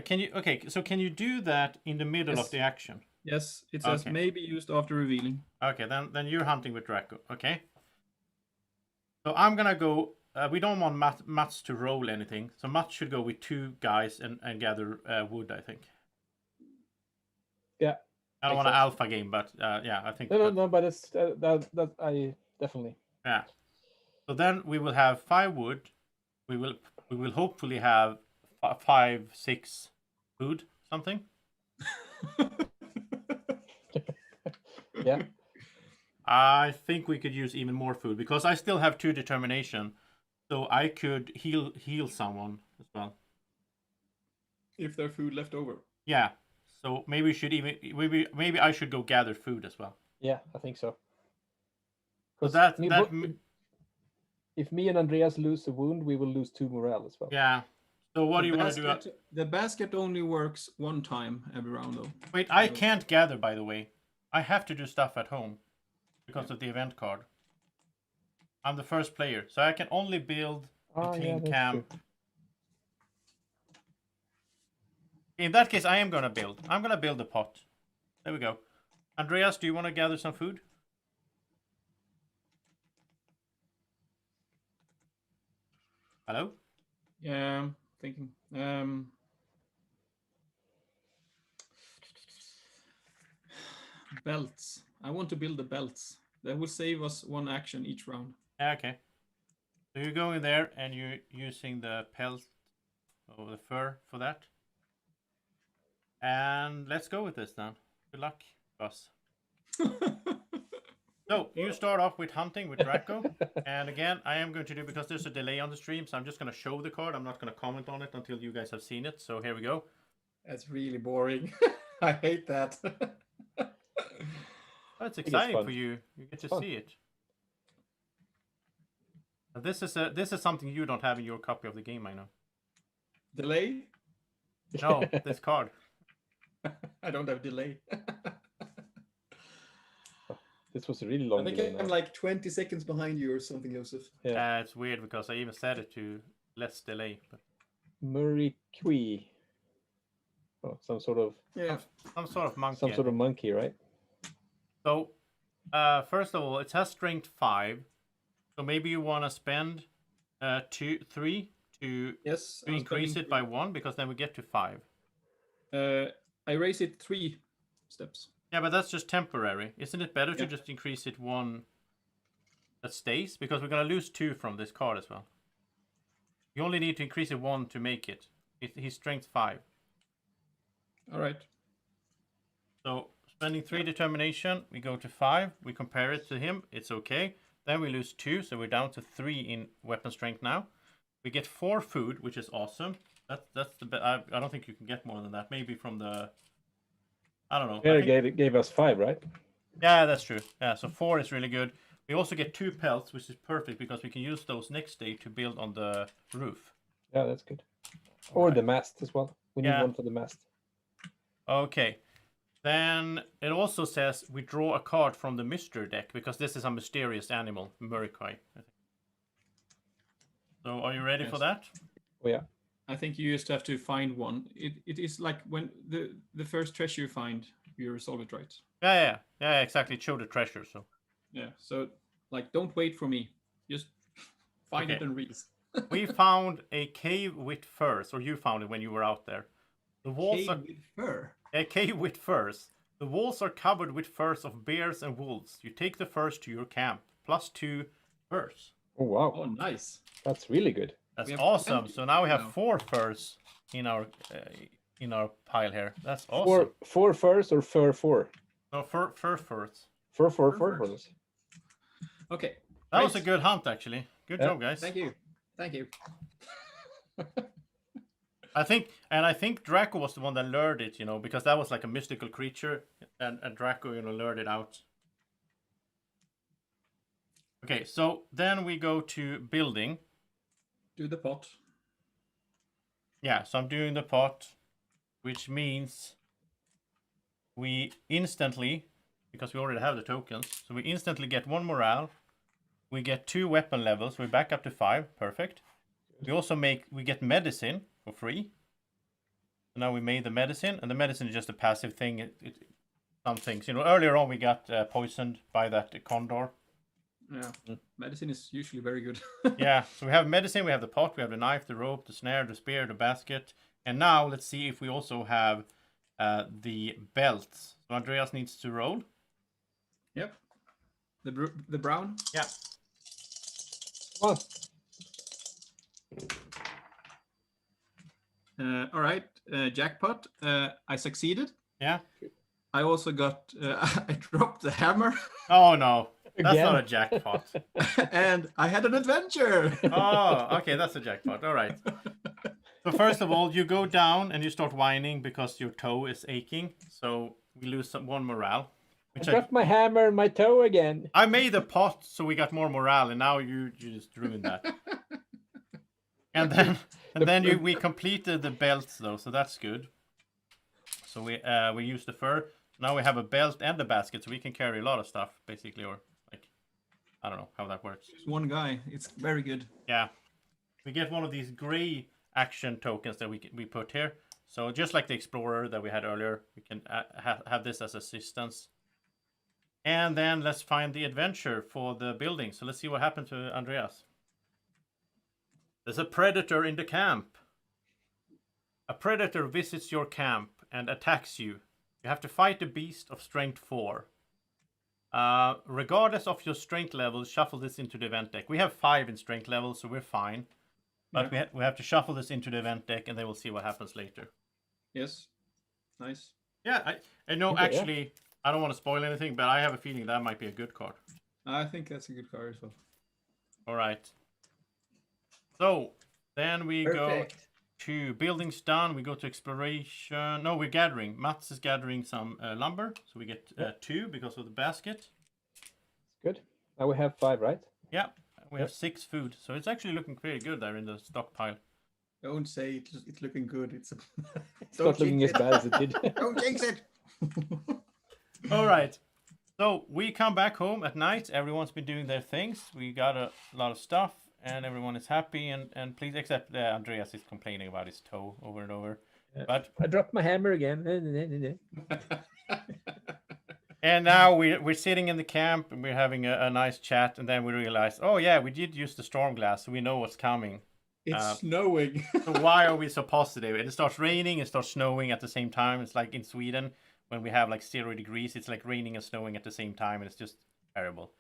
can you? Okay, so can you do that in the middle Yes. of the action? Yes, it says Okay. may be used after revealing. Okay, then you're hunting with Drako. Okay. So I'm gonna go. We don't want Mats to roll anything, so Mats should go with 2 guys and gather wood. I think. Yeah. I don't makes want an sense. alpha game, but yeah, I think. No, but it's that I definitely. Yeah. So then we will have 5 wood. We will hopefully have 5, 6 food, something. Yeah. I think we could use even more food because I still have 2 determination, so I could heal someone as well. If there's food left over. Yeah. So maybe we should maybe I should go gather food as well. Yeah, I think so. So 'Cause if me and Andreas lose a wound, we will lose 2 morale as well. Yeah. So what do you want to do? The basket only works 1 time every round, though. Wait, I can't gather, by the way. I have to do stuff at home because of the event card. I'm the first player, so I can only build between that's camp. true. In that case, I am gonna build. I'm gonna build a pot. There we go. Andreas, do you want to gather some food? Hello? Yeah, I'm thinking. Belts. I want to build the belts. That will save us 1 action each round. Yeah, okay. So you're going there and you're using the pelt or the fur for that. And let's go with this then. Good luck, boss. So you start off with hunting with Drako. And again, I am going to do, because there's a delay on the stream, so I'm just going to show the card. I'm not going to comment on it until you guys have seen it. So here we go. That's really boring. I hate that. Oh, it's it's exciting fun. for you. You get to fun. see it. Now, this is something you don't have in your copy of the game, I know. Delay? No, this card. I don't have delay. This was a really I long think delay now. I'm like 20 seconds behind you or something, Joseph. Yeah. It's weird because I even set it to less delay. But Muriqui. Oh, some sort of Yeah. some sort of monkey. some I sort of think. monkey, right? So, first of all, it has strength 5. So maybe you want to spend 3 to Yes. I'm increase spending it by 1, because then we get to 5. I raise it 3 steps. Yeah, but that's just temporary. Isn't it better to Yeah. just increase it 1 that stays? Because we're going to lose 2 from this card as well. You only need to increase it 1 to make it. He's strength 5. All right. So spending 3 determination, we go to 5. We compare it to him. It's okay. Then we lose 2, so we're down to 3 in weapon strength now. We get 4 food, which is awesome. That's the I don't think you can get more than that. Maybe from the I don't know. There gave us 5, right? Yeah, that's true. Yeah, so 4 is really good. We also get 2 pelts, which is perfect because we can use those next day to build on the roof. Yeah, that's good. Or the mast as well. We need Yeah. one for the mast. Okay. Then it also says we draw a card from the mystery deck because this is a mysterious animal, Murikai. So are you ready for that? Oh yeah. I think you just have to find one. It is like when the first treasure you find, you resolve it, right? Yeah, exactly. Show the treasure. So Yeah. So like, don't wait for me. Just find it Okay. and read. we found a cave with furs, or you found it when you were out there. The walls Cave with fur. A cave with furs. The walls are covered with furs of bears and wolves. You take the furs to your camp. +2 furs. Oh wow. Oh, nice. That's really good. That's We have awesome. 20 So now we have now. 4 furs in our pile here. That's awesome. Four furs or fur 4? No, furs. Fur furs. furs. Okay. That was a great. good hunt, actually. Good Yeah. job, guys. Thank you. Thank you. I think Drako was the one that lured it, because that was like a mystical creature, and Drako, lured it out. Okay, so then we go to building. Do the pot. Yeah, so I'm doing the pot, which means we instantly, because we already have the tokens, so we instantly get 1 morale. We get 2 weapon levels. We're back up to 5. Perfect. We also we get medicine for free. So now we made the medicine, and the medicine is just a passive thing. Some things, earlier on we got poisoned by that condor. Yeah. Medicine is usually very good. Yeah, so we have medicine, we have the pot, we have the knife, the rope, the snare, the spear, the basket. And now let's see if we also have the belts. So Andreas needs to roll. Yep. The brown. Yeah. Come on. All right. Jackpot. I succeeded. Yeah. I also got. I dropped the hammer, Oh no, that's Again? not a jackpot. and I had an adventure. Oh, okay, that's a jackpot. All right. So first of all, you go down and you start whining because your toe is aching. So we lose 1 morale. I dropped my hammer and my toe again. I made a pot so we got more morale, and now you just ruined that. And then we completed the belts though, so that's good. So we used the fur. Now we have a belt and a basket, so we can carry a lot of stuff basically, or like I don't know how that works. Just one guy. It's very good. Yeah, we get one of these gray action tokens that we put here. So just like the explorer that we had earlier, we can have this as assistance. And then let's find the adventure for the building. So let's see what happened to Andreas. There's a predator in the camp. A predator visits your camp and attacks you. You have to fight a beast of strength 4. Regardless of your strength level, shuffle this into the event deck. We have 5 in strength level, so we're fine. But we have to shuffle this into the event deck, and then we'll see what happens later. Yes. Nice. Yeah, I know. Okay, actually, yeah. I don't want to spoil anything, but I have a feeling that might be a good card. I think that's a good card as well. All right. So then we Perfect. go to buildings done. We go to exploration. No, we're gathering. Mats is gathering some lumber, so we get 2 because of the basket. Good. Now we have 5, right? Yeah, we have 6 food, so it's actually looking pretty good there in the stockpile. Don't say it's looking good. It's not looking as bad as it did. Don't jinx it. All right. So we come back home at night. Everyone's been doing their things. We got a lot of stuff, and everyone is happy. And please, except Andreas is complaining about his toe over and over. Yeah. But I dropped my hammer again. and now we're sitting in the camp and we're having a nice chat, and then we realize, oh yeah, we did use the storm glass, so we know what's coming. It's snowing. So why are we so positive? It starts raining, it starts snowing at the same time. It's like in Sweden when we have like 0 degrees, it's like raining and snowing at the same time, and it's just terrible.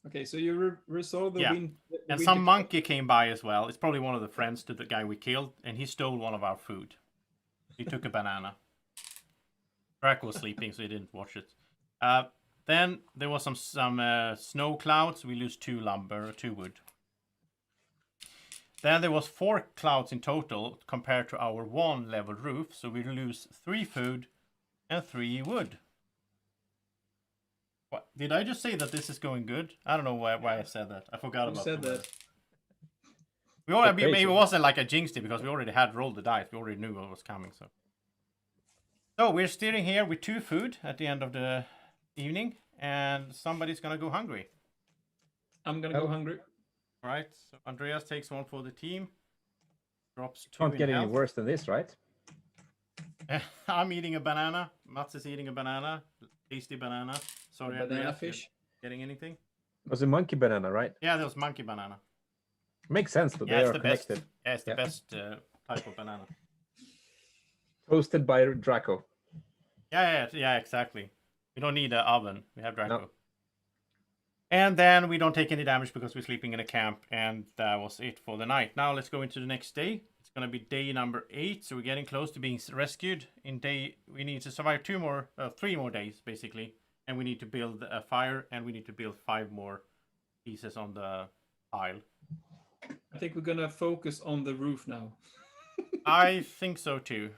Okay, so you resolve the wind. And some monkey came by as well. It's probably one of the friends to the guy we killed, and he stole one of our food. He took a banana. Drako was sleeping, so he didn't watch it. Then there was some snow clouds. We lose 2 lumber, 2 wood. Then there was 4 clouds in total compared to our 1 level roof. So we lose 3 food, and 3 wood. What? Did I just say that this is going good? I don't know why I said that. I forgot Who about said the word. that? We already, Crazy. maybe it wasn't like a jinxed it because we already had rolled the dice. We already knew what was coming. So we're steering here with 2 food at the end of the evening, and somebody's gonna go hungry. I'm gonna go hungry. All right. So Andreas takes 1 for the team. Drops 2 Can't in get any health. worse than this, right? I'm eating a banana. Mats is eating a banana. Tasty banana. Sorry, Banana Andreas, you're fish. getting anything? It was a monkey banana, right? Yeah, that was monkey banana. Makes sense, but Yeah, they it's are the connected. best. Yeah, it's the Yeah. best type of banana. Toasted by Drako. Yeah, exactly. We don't need an oven. We have Drako. No. And then we don't take any damage because we're sleeping in a camp, and that was it for the night. Now let's go into the next day. It's gonna be day number 8, so we're getting close to being rescued. We need to survive 3 more days basically, and we need to build a fire, and we need to build 5 more pieces on the pile. I think we're gonna focus on the roof now. I think so too.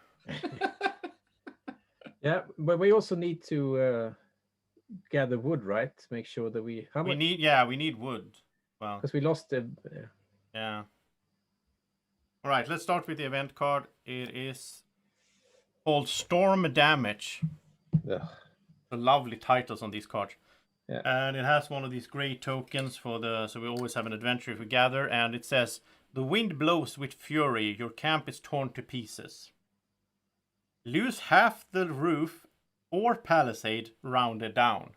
Yeah, but we also need to gather wood, right? To make sure that we We need wood. Well, because we lost the. yeah. All right, let's start with the event card. It is called Storm Damage. Ugh. The lovely titles on these cards. Yeah. And it has one of these gray tokens so we always have an adventure if we gather, and it says, "The wind blows with fury, your camp is torn to pieces. Lose half the roof or palisade rounded down."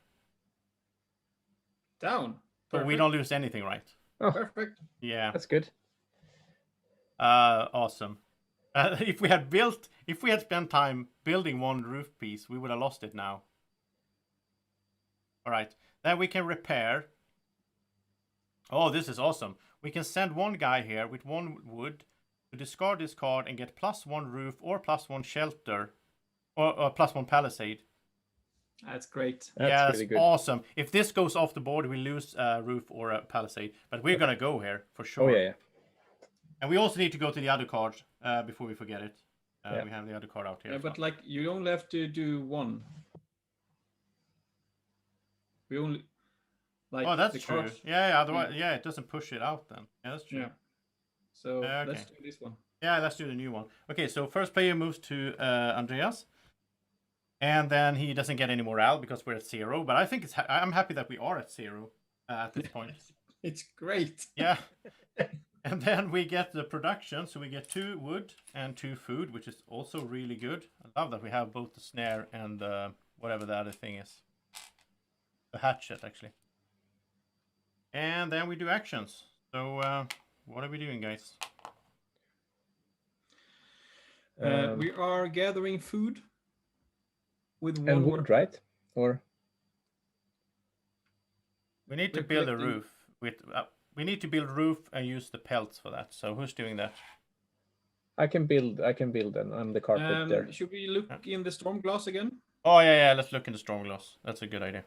Down. So we Perfect. don't lose anything, right? Oh, Perfect. Yeah. that's good. Awesome. If we had spent time building 1 roof piece, we would have lost it now. All right. Then we can repair. Oh, this is awesome. We can send 1 guy here with 1 wood to discard this card and get +1 roof or +1 shelter or +1 palisade. That's great. That's really good. Awesome. If this goes off the board, we lose a roof or a palisade. But we're going to go here for sure. Oh yeah. And we also need to go to the other card before we forget it. Yeah. We have the other card out here. Yeah, but like you only have to do 1. We only like. Oh, that's the true. cards- Yeah, otherwise, it doesn't push it out then. Yeah, that's true. Yeah. So Okay. let's do this one. Yeah, let's do the new one. Okay, so first player moves to Andreas. And then he doesn't get any morale because we're at 0. But I think I'm happy that we are at 0 at this point. It's great. Yeah. And then we get the production. So we get 2 wood and 2 food, which is also really good. I love that we have both the snare and whatever the other thing is. The hatchet, actually. And then we do actions. So what are we doing, guys? We are gathering food with 1 And wood. wood, right? Or We need to We're build a collecting- roof. We need to build roof and use the pelts for that. So who's doing that? I can build, and I'm the carpet there. Should we look in the storm glass again? Oh yeah. Let's look in the storm glass. That's a good idea.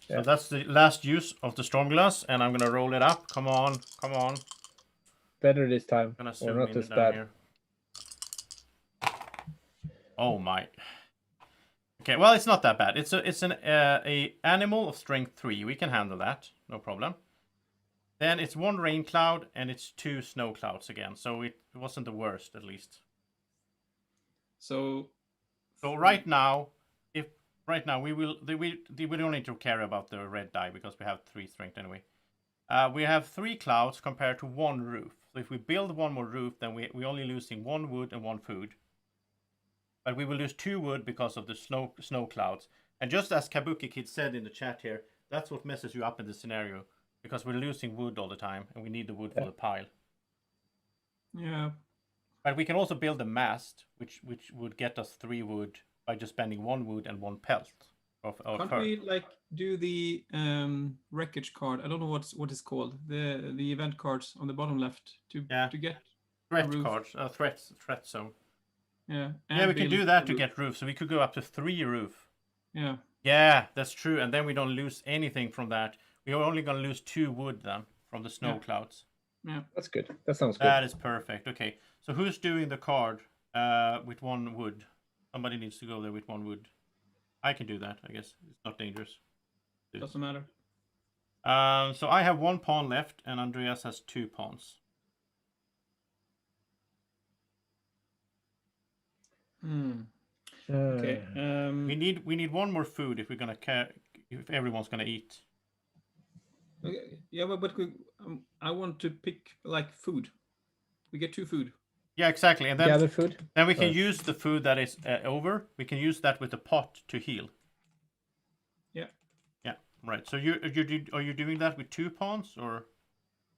Yeah. So that's the last use of the storm glass, and I'm gonna roll it up. Come on. Better this time, I'm gonna or zoom not in as down bad. here. Oh my. Okay, well it's not that bad. It's an animal of strength 3. We can handle that, no problem. Then it's 1 rain cloud and it's 2 snow clouds again. So it wasn't the worst, at least. So right now, we don't need to care about the red die because we have 3 strength anyway. We have 3 clouds compared to 1 roof. So if we build 1 more roof, then we're only losing 1 wood and 1 food. But we will lose 2 wood because of the snow clouds. And just as Kabuki Kid said in the chat here, that's what messes you up in the scenario. Because we're losing wood all the time, and we need the wood for the pile. yeah, But we can also build a mast, which would get us 3 wood by just spending 1 wood and 1 pelt. can't fur. we like do the wreckage card? I don't know what it's called. The event cards on the bottom left to get Threat roof. cards, threat zone. Yeah. Yeah, we can build do that a to roof. get roof, so we could go up to 3 roof. Yeah. Yeah, that's true, and then we don't lose anything from that. We are only going to lose 2 wood then from the snow clouds. Yeah. That's good. That sounds good. That is perfect. Okay, so who's doing the card with 1 wood? Somebody needs to go there with 1 wood. I can do that, I guess. It's not dangerous. Doesn't matter. So I have 1 pawn left, and Andreas has 2 pawns. Okay. We need 1 more food if we're gonna if everyone's gonna eat. Okay, yeah, but I want to pick like food. We get 2 food. Yeah, exactly. And then Gather food. then we can Sorry. use the food that is over. We can use that with the pot to heal. Yeah. Yeah. Right. So are you doing that with 2 pawns or?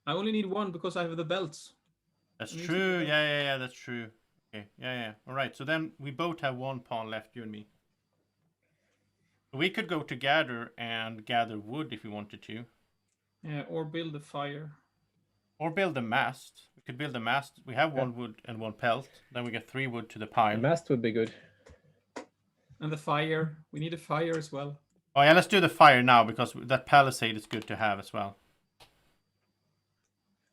I only need 1 because I have the belts. That's I need true. to- Yeah. That's true. Okay. Yeah. All right. So then we both have 1 pawn left, you and me. We could go together and gather wood if we wanted to. Yeah, or build a fire. Or build a mast. We could build a mast. We have 1 wood and 1 pelt. Then we get 3 wood to the The pile. mast would be good. And the fire. We need a fire as well. Oh yeah, let's do the fire now because that palisade is good to have as well.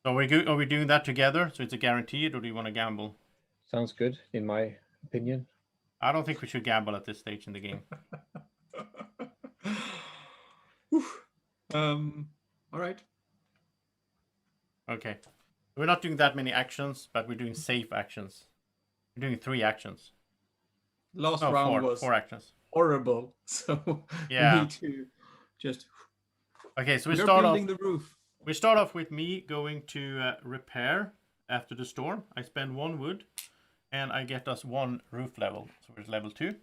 So are we doing that together? So it's a guaranteed, or do you want to gamble? Sounds good, in my opinion. I don't think we should gamble at this stage in the game. All right. Okay. We're not doing that many actions, but we're doing safe actions. We're doing 3 actions. Last No, round 4. was 4 actions. horrible. So Yeah. we need to just. Okay, so we We're start off. building the roof. We start off with me going to repair after the storm. I spend 1 wood, and I get us 1 roof level. So it's level 2.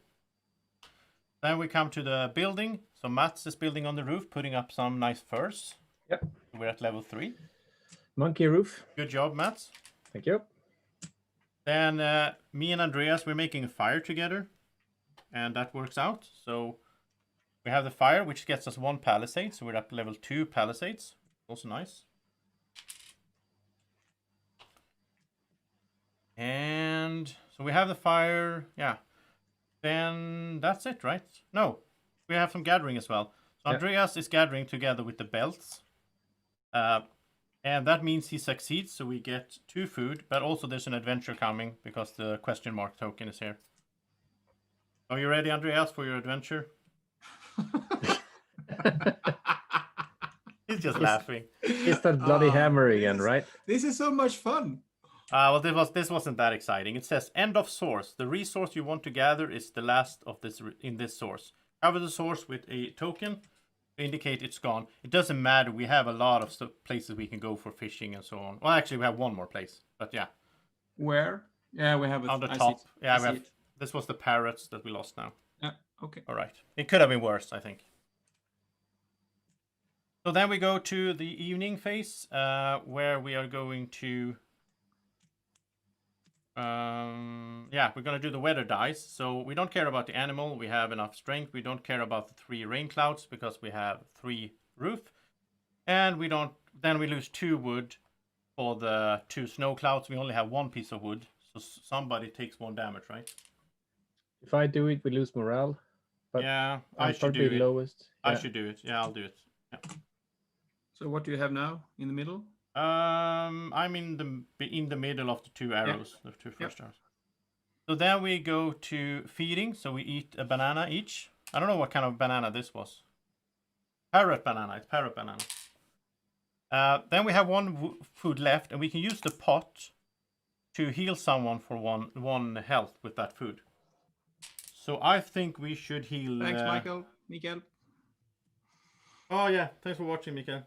Then we come to the building. So Mats is building on the roof, putting up some nice furs. Yep. We're at level 3. Monkey roof. Good job, Mats. Thank you. Then me and Andreas, we're making a fire together, and that works out. So we have the fire, which gets us 1 palisade. So we're up level 2 palisades. Also nice. And so we have the fire. Yeah. Then that's it, right? No, we have some gathering as well. So Yeah. Andreas is gathering together with the belts. And that means he succeeds, so we get 2 food, but also there's an adventure coming because the question mark token is here. Are you ready, Andreas, for your adventure? He's just laughing. It's that bloody hammer again, right? This is so much fun. Well, this wasn't that exciting. It says end of source. The resource you want to gather is the last of this in this source. Cover the source with a token to indicate it's gone. It doesn't matter. We have a lot of places we can go for fishing and so on. Well, actually, we have 1 more place, but yeah, Where? Yeah, we have it. on the I see top. it. Yeah, I we see have. it. This was the parrots that we lost now. Yeah. Okay. All right. It could have been worse, I think. So then we go to the evening phase, where we are going to. We're gonna do the weather dice. So we don't care about the animal. We have enough strength. We don't care about the 3 rain clouds because we have 3 roof, and we don't. Then we lose 2 wood for the 2 snow clouds. We only have 1 piece of wood, so somebody takes 1 damage, right? If I do it, we lose morale. But Yeah, I I'm should do probably it. lowest. I Yeah. should do it. Yeah, I'll do it. So what do you have now in the middle? I'm in the middle of the 2 arrows, the 2 first arrows. So then we go to feeding. So we eat a banana each. I don't know what kind of banana this was. Parrot banana. It's parrot banana. Then we have 1 food left, and we can use the pot to heal someone for one health with that food. So I think we should heal. Thanks, Mikael. Oh yeah, thanks for watching, Mikael.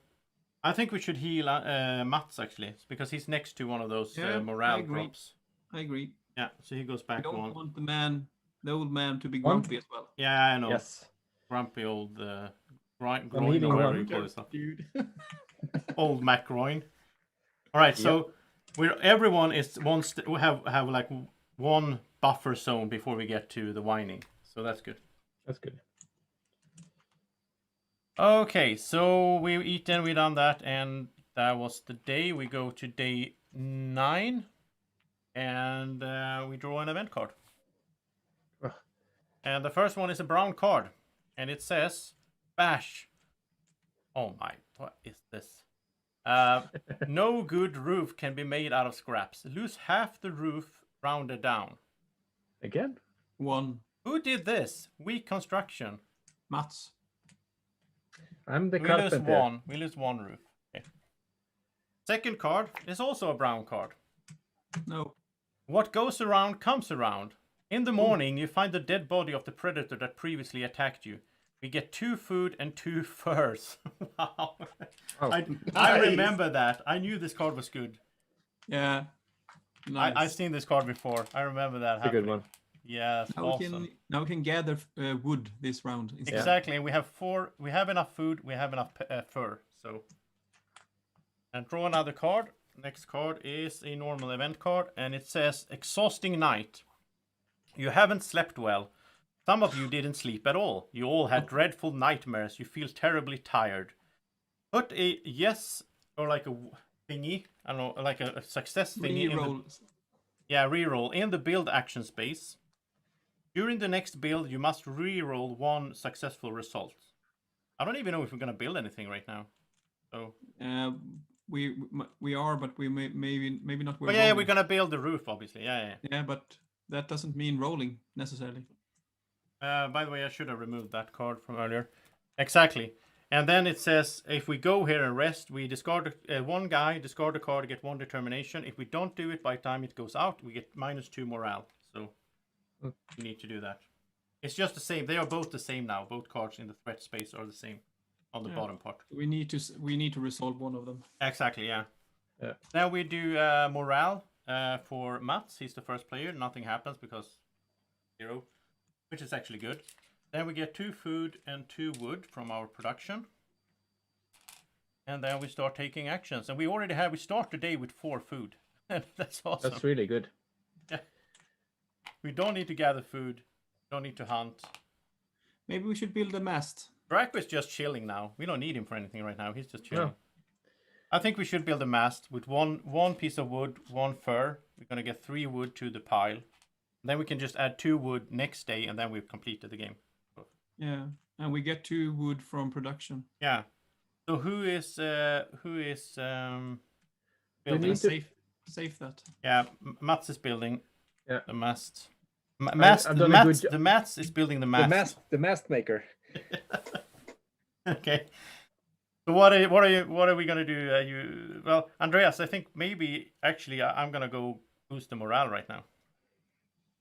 I think we should heal Mats actually, because he's next to one of those Yeah, I morale agree. drops. I agree. Yeah, so he goes I back don't 1. want the old man to be One? grumpy as well. Yeah, I know. Yes. Grumpy old groin, healing or whatever one. you call it stuff. Dude. Old Mac groin. All right, so everyone is we have like 1 buffer zone before we get to the whining, so that's good. That's good. Okay, so we've eaten, we've done that, and that was the day. We go to day 9, and we draw an event card. Ugh. And the first one is a brown card, and it says bash. Oh my, what is this? No good roof can be made out of scraps. Lose half the roof rounded down. Again? 1. Who did this? Weak construction. Mats. I'm the We lose carpenter. one. We lose one roof. Okay. Second card is also a brown card. No. What goes around comes around. In the morning, you find the dead body of the predator that previously attacked you. We get 2 food and 2 furs. Wow. Oh. I Nice. remember that. I knew this card was good. Yeah. Nice. I've seen this card before. I remember that It's a good happening. one. Yeah, that's Now awesome. we can gather wood this round. instead. Exactly. We have 4. We have enough food. We have enough fur. So, and draw another card. Next card is a normal event card, and it says exhausting night. You haven't slept well. Some of you didn't sleep at all. You all had dreadful nightmares. You feel terribly tired. Put a yes or like a thingy. I don't know, like a success thingy. Reroll. Yeah, reroll in the build action space. During the next build, you must reroll 1 successful result. I don't even know if we're gonna build anything right now. So. We are, but we maybe not. But yeah, we're gonna build the roof, obviously. Yeah. Yeah, but that doesn't mean rolling necessarily. By the way, I should have removed that card from earlier. Exactly. And then it says if we go here and rest, we discard 1 guy, discard a card, get 1 determination. If we don't do it by the time it goes out, we get -2 morale. So we need to do that. It's just the same. They are both the same now. Both cards in the threat space are the same on the bottom part. We need to resolve one of them. Exactly. Yeah. Yeah. Now we do morale for Mats. He's the first player. Nothing happens because 0, which is actually good. Then we get 2 food and 2 wood from our production. And then we start taking actions. And we start the day with 4 food. That's awesome. That's really good. We don't need to gather food. Don't need to hunt. Maybe we should build a mast. Drako is just chilling now. We don't need him for anything right now. He's just chilling. No. I think we should build a mast with one piece of wood, 1 fur. We're going to get 3 wood to the pile. Then we can just add 2 wood next day, and then we've completed the game. Yeah, and we get 2 wood from production. Yeah. So who is We building? need to- Save that. Yeah, Mats is building. Yeah. The mast. I've done a good The Mats is building the mast. The mast maker. Okay. So what are we gonna do? Well, Andreas, I think maybe actually I'm gonna go boost the morale right now.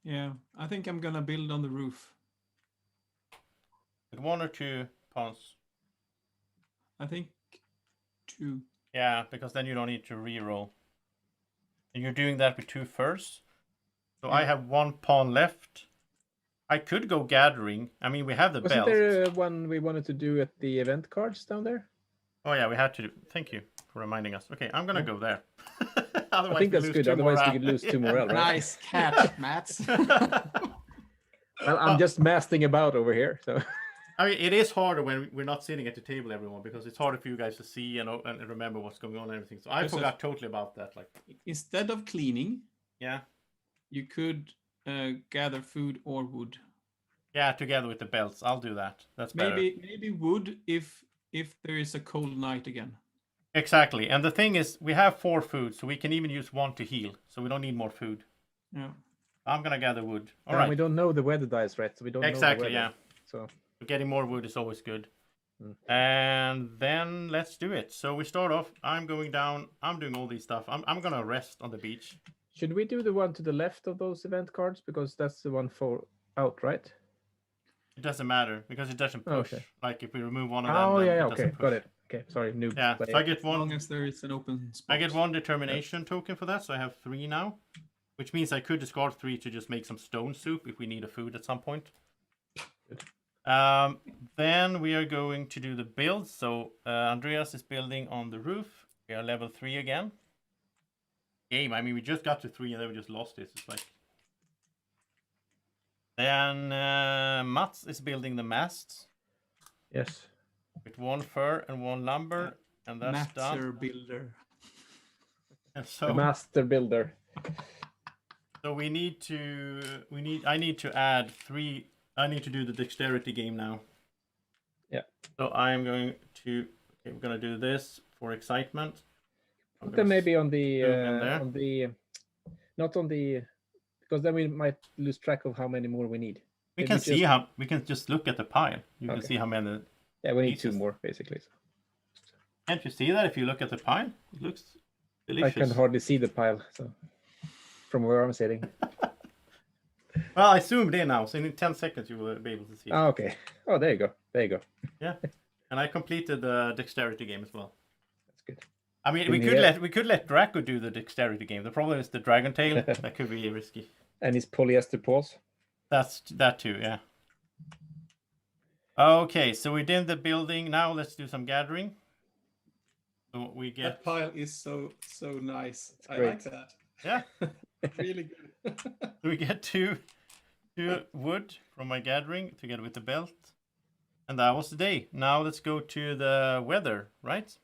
Yeah, I think I'm gonna build on the roof. With 1 or 2 pawns. I think 2. Yeah, because then you don't need to re-roll. And you're doing that with 2 furs. So I have 1 pawn left. I could go gathering. I mean, we have the Wasn't belt. there one we wanted to do at the event cards down there? Oh yeah, we had to. Thank you for reminding us. Okay, I'm gonna go there. Otherwise, I think we that's lose good. 2 Otherwise, morale. we could lose 2 morale, right? Nice catch, Mats. Well, I'm just masting about over here. So I mean, it is harder when we're not sitting at the table, everyone, because it's harder for you guys to see and remember what's going on and everything. So I Yes, forgot totally about that. Like, Instead of cleaning, yeah, you could gather food or wood. yeah, together with the belts, I'll do that. That's better. Maybe wood if there is a cold night again. Exactly. And the thing is, we have 4 food, so we can even use 1 to heal. So we don't need more food. Yeah. I'm gonna gather wood. All and right. we don't know the weather dice, right? So we don't Exactly. know the Yeah. weather. So Getting more wood is always good. Mm. And then let's do it. So we start off. I'm going down. I'm doing all these stuff. I'm gonna rest on the beach. should we do the one to the left of those event cards because that's the one for out, right? It doesn't matter because it doesn't Oh, push. okay. Like if we remove one of them. Oh then yeah, it yeah, doesn't okay, got push. it. Okay, sorry, noob. Yeah. So I get As long one. as there is an open spot. I get 1 determination token for that, so I have 3 now, which means I could discard 3 to just make some stone soup if we need a food at some point. Good. Then we are going to do the build. So Andreas is building on the roof. We are level 3 again. Game. I mean, we just got to 3 and then we just lost it. It's like. Then Mats is building the masts Yes. with 1 fur and 1 lumber, and that's done. Matzer builder. And The so, master builder. so I need to add 3. I need to do the dexterity game now. Yeah. So I'm going to. Okay, we're gonna do this for excitement. I'm Put them gonna maybe on the move in there. not on the Because then we might lose track of how many more we need. We Maybe can see just- how we can just look at the pile. You can Okay. see how many. Yeah, we need 2 pieces. more basically. Can't you see that if you look at the pile? It looks I delicious. can hardly see the pile, so from where I'm sitting. Well, I zoomed in now, so in 10 seconds you will be able to see. Oh, okay. Oh, there you go. There you go. Yeah, and I completed the dexterity game as well. That's good. I mean, Didn't hear- we could let Drako do the dexterity game. The problem is the dragon tail. That could be risky. And his polyester paws. That's that too, yeah. Okay, so we did the building. Now let's do some gathering. So we get That pile is so nice. I great. like that. yeah, Really good. we get two wood from my gathering together with the belt, and that was the day. Now let's go to the weather, right?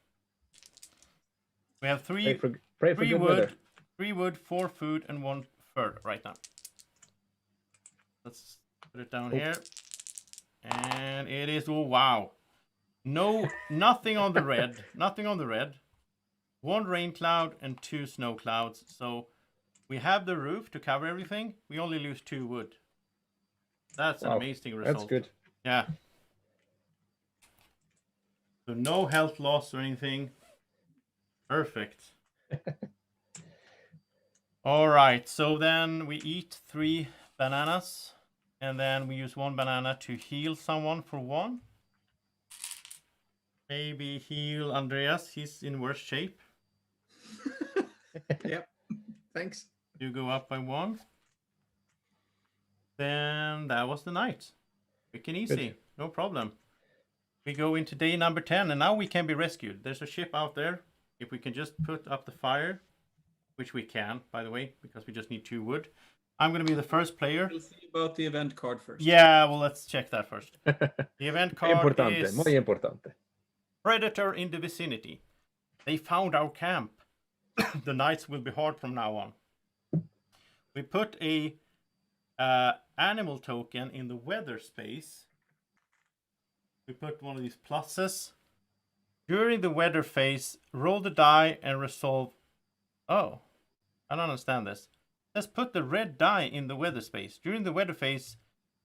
We have Pray for three good wood, weather. 3 wood, 4 food, and 1 fur right now. Let's put it down here. And it is, oh wow. Nothing on the red. Nothing on the red. 1 rain cloud and 2 snow clouds. So we have the roof to cover everything. We only lose 2 wood. That's an Wow, amazing result. That's good. Yeah. So no health loss or anything. Perfect. All right. So then we eat 3 bananas. And then we use 1 banana to heal someone for 1. Maybe heal Andreas. He's in worse shape. Yep. Thanks. You go up by 1. Then that was the night. Quick and easy. No problem. We go into day number 10, and now we can be rescued. There's a ship out there. If we can just put up the fire, which we can, by the way, because we just need 2 wood. I'm going to be the first player. We'll see about the event card first. Yeah, well, let's check that first. The event card Importante, is muy importante. Predator in the vicinity. They found our camp. The nights will be hard from now on. We put a animal token in the weather space. We put one of these pluses. During the weather phase, roll the die and resolve. Oh, I don't understand this. Let's put the red die in the weather space. During the weather phase,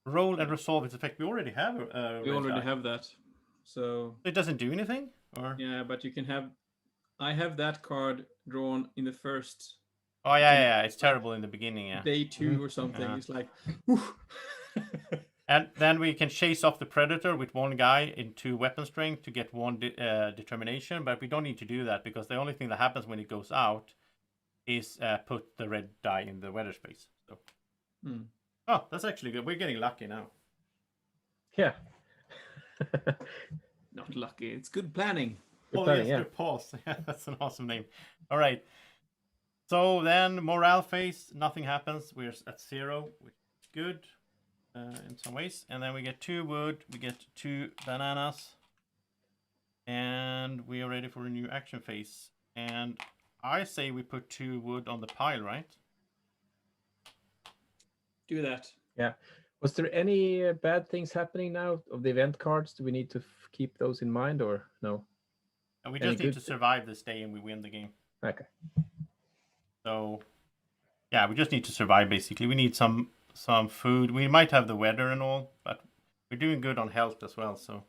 roll and resolve its effect. We already have a We red already die. have that. So It doesn't do anything? Or yeah, but you can have. I have that card drawn in the first oh yeah, it's terrible in the beginning, yeah. day 2 or something. Yeah. It's like, whew. And then we can chase off the predator with 1 guy in 2 weapon strength to get 1 determination, but we don't need to do that because the only thing that happens when it goes out is put the red die in the weather space. So, oh, that's actually good. We're getting lucky now. Yeah. Not lucky. It's good planning. Good planning, yes, yeah. good pause. Yeah, that's an awesome name. All right. So then morale phase, nothing happens. We're at 0, which is good in some ways. And then we get 2 wood. We get 2 bananas. And we are ready for a new action phase. And I say we put 2 wood on the pile, right? Do that. Yeah. Was there any bad things happening now of the event cards? Do we need to keep those in mind or no? And we Any just need good- to survive this day and we win the game. Okay. So, yeah, we just need to survive basically. We need some food. We might have the weather and all, but we're doing good on health as well. So,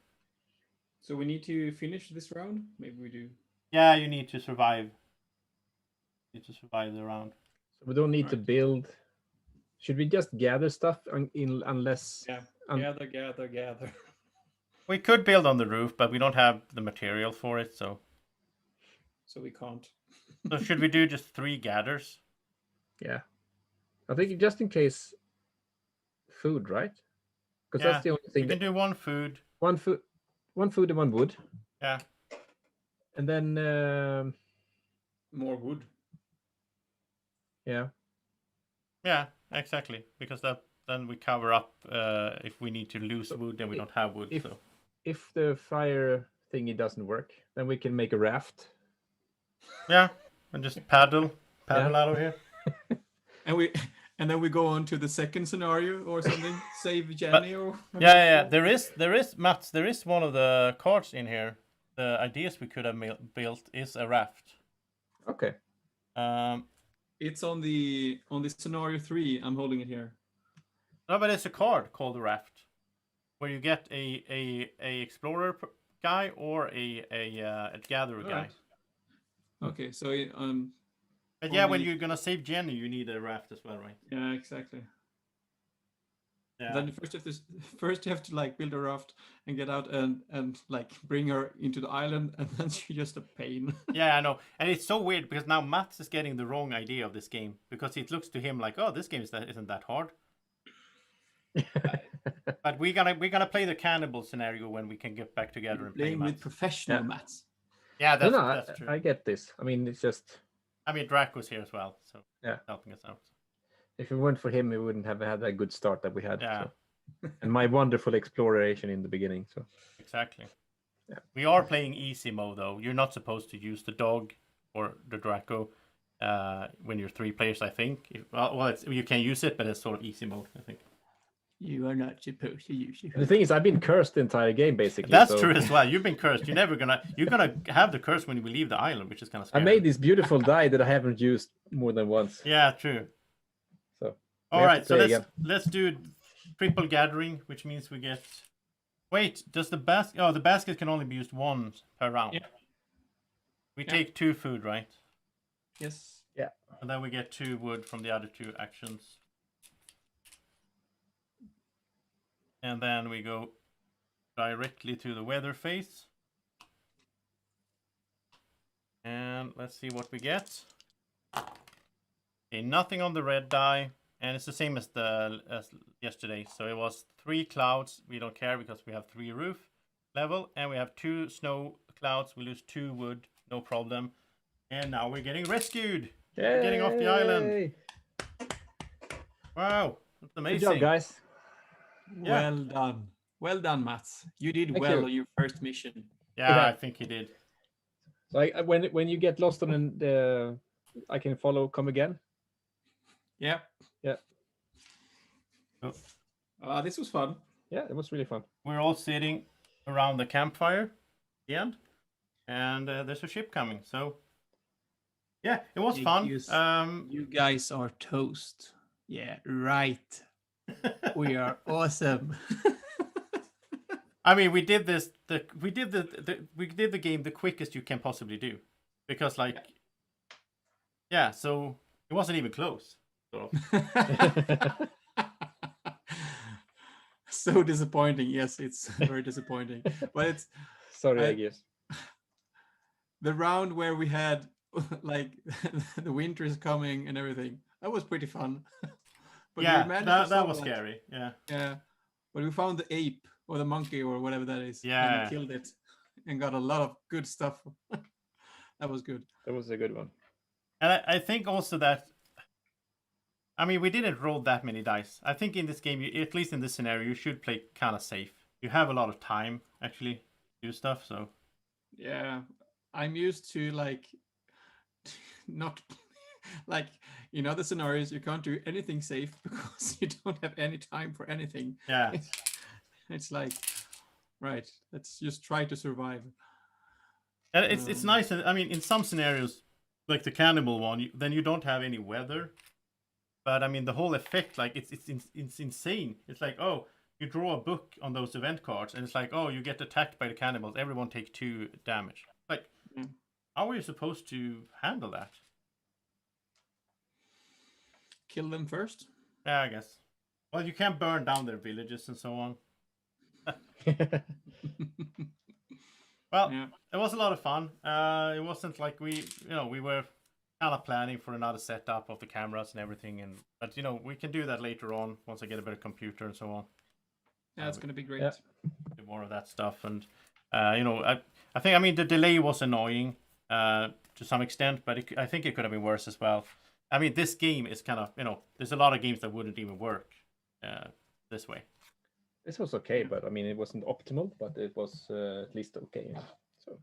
So we need to finish this round. Maybe we do. yeah, you need to survive. You need to survive the round. So we don't need to Right. build. Should we just gather stuff unless? Yeah. Um, Gather. We could build on the roof, but we don't have the material for it. So, So we can't. so should we do just 3 gathers? Yeah. I think just in case food, right? Because Yeah, that's the only We thing can that do 1 food. one food and 1 wood. Yeah. And then More wood. yeah. Yeah, exactly. Because then we cover up if we need to lose wood and we don't have wood. if- So If the fire thingy doesn't work, then we can make a raft. yeah, and just paddle out of here. And then we go on to the second scenario or something. Save Jenny or Yeah. There is Mats. There is one of the cards in here. The ideas we could have built is a raft. Okay. It's on the scenario 3. I'm holding it here. No, but it's a card called the Raft, where you get a explorer guy or a gatherer guy. Alright. Okay, so But yeah, on when the- you're gonna save Jenny, you need a raft as well, right? yeah, exactly. Yeah. Then first you have to like build a raft and get out and like bring her into the island, and then she's just a pain. Yeah, I know, and it's so weird because now Mats is getting the wrong idea of this game because it looks to him like, oh, this game isn't that hard. But we're gonna play the cannibal scenario when we can get back together and play Playing with Mats. professional Yeah. mats. Yeah, No, that's true. I get this. I mean, it's just I mean, Draco's here as well, so Yeah. helping us out. if it weren't for him, we wouldn't have had that good start that we had. Yeah. So. And my wonderful exploration in the beginning. So Exactly. Yeah. We are playing easy mode though. You're not supposed to use the dog or the Draco when you're 3 players. I think. You can use it, but it's sort of easy mode. I think. You are not supposed to use it. the thing is, I've been cursed the entire game basically. That's so true as well. You've been cursed. You're gonna have the curse when we leave the island, which is kind of I scary. made this beautiful die that I haven't used more than once. Yeah, true. So All have to right, so play let's do triple gathering, which means we get. Wait, does the basket? Oh, the basket can only be used once per round. Yeah. We Yeah. take 2 food, right? Yes. And then we get 2 wood from the other 2 actions. And then we go directly to the weather phase. And let's see what we get. Okay, nothing on the red die. And it's the same as yesterday. So it was 3 clouds. We don't care because we have 3 roof level. And we have 2 snow clouds. We lose 2 wood. No problem. And now we're getting rescued. We're getting off the island. Yay! Wow. That's amazing. Good job, guys. Yeah. Well done, Mats. You did Thank well you. on your first mission. Yeah, Yeah. I think he did. So when you get lost on the, I can come again. Yeah. Yeah. This was fun. Yeah, it was really fun. We're all sitting around the campfire at the end. And there's a ship coming. So, yeah, it was You- fun. you- You guys are toast. Yeah, right. We are awesome. I mean, we did this. We did the game the quickest you can possibly do, because so it wasn't even close. Sort of. So disappointing. Yes, it's very disappointing. But it's Sorry, I- I guess. the round where we had like the winter is coming and everything. That was pretty fun. But Yeah, we managed that to solve was scary. Yeah, Yeah, but we found the ape or the monkey or whatever that is. Yeah. and killed it and got a lot of good stuff. That was good. That was a good one. and I think also that. I mean, we didn't roll that many dice. I think in this game, at least in this scenario, you should play kind of safe. You have a lot of time actually to do stuff. So Yeah, I'm used to like not like in other scenarios you can't do anything safe because you don't have any time for anything. yeah. It's like, right, let's just try to survive. And it's nice. I mean, in some scenarios, like the cannibal one, then you don't have any weather. But I mean, the whole effect, like it's insane. It's like, oh, you draw a book on those event cards, and it's like, oh, you get attacked by the cannibals. Everyone takes 2 damage. Like, Mm. how are you supposed to handle that? Kill them first. Yeah, I guess. Well, you can't burn down their villages and so on. Well, Yeah. it was a lot of fun. It wasn't like we were kind of planning for another setup of the cameras and everything, but we can do that later on once I get a better computer and so on. Yeah, it's gonna be great. Yeah. Do more of that stuff, and I think, I mean, the delay was annoying to some extent, but I think it could have been worse as well. I mean, this game is kind of, there's a lot of games that wouldn't even work this way. This was okay, but I mean, it wasn't optimal, but it was at least okay. So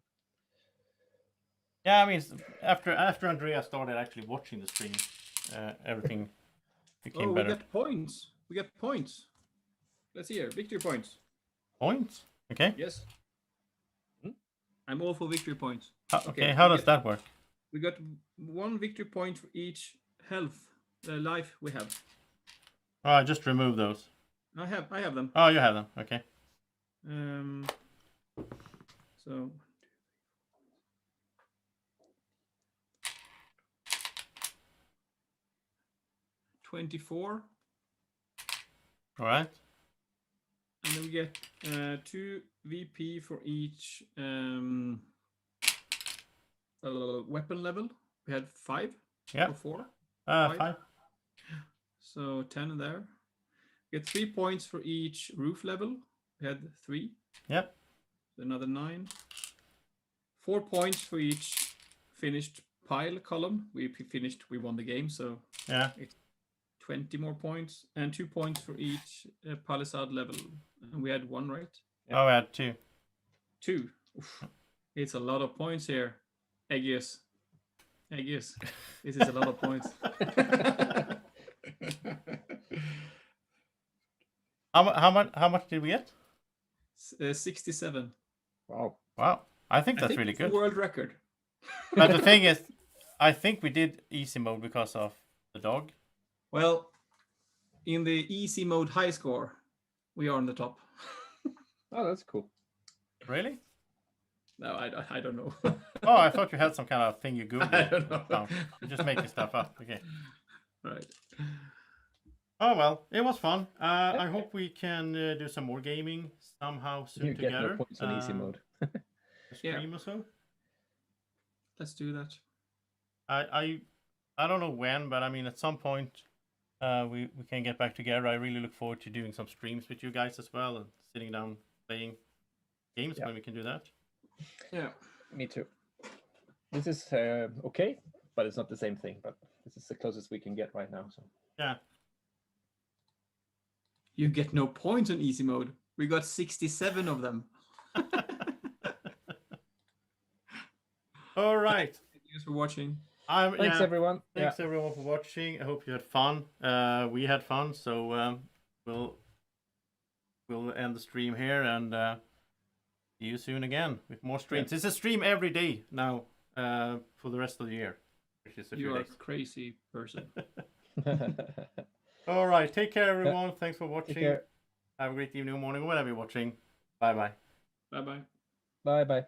Yeah, I mean, after Andreas started actually watching the stream, everything became Oh, we better. get points. We get points. Let's hear victory points. Points? Okay. Yes. I'm all for victory points. Okay, Okay, how we does that work? We got 1 victory point for each health, life we have? Oh, I just removed those. I have them. Oh, you have them. Okay. So 24, All right. and then we get 2 VP for each weapon level. We had 5 Yeah. or 4. 5. So 10 there. We get 3 points for each roof level. We had 3. Yep. Another 9. 4 points for each finished pile column. We finished. We won the game. So Yeah. 20 more points, and 2 points for each palisade level. And we had 1, right? Oh, we had 2. 2. Oof. It's a lot of points here. Andreas. This is a lot of points. How much did we get? 67. Wow. Wow. I think I that's think really it's the good. world record. But the thing is, I think we did easy mode because of the dog. Well, in the easy mode high score, we are on the top. Oh, that's cool. Really? No, I don't know. Oh, I thought you had some kind of thing you Googled. I don't know. No, you're just making stuff up. Okay. Right. Oh well, it was fun. I hope we can do some more gaming somehow soon You get together. no points on easy mode. Stream or so. Let's do that. I don't know when, but I mean at some point we can get back together. I really look forward to doing some streams with you guys as well and sitting down playing games when we can do that. Yeah. Me too. This is okay, but it's not the same thing. But this is the closest we can get right now. So Yeah. You get no points on easy mode. We got 67 of them. All right. Thanks for watching. thanks everyone. Thanks everyone for watching. I hope you had fun. We had fun, so we'll end the stream here and see you soon again with more streams. It's a stream every day now for the rest of the year, which is a few You are a days. crazy person. All right. Take care, everyone. Thanks for watching. Take care. Have a great evening or morning, whenever you're watching. Bye bye. Bye bye. Bye bye.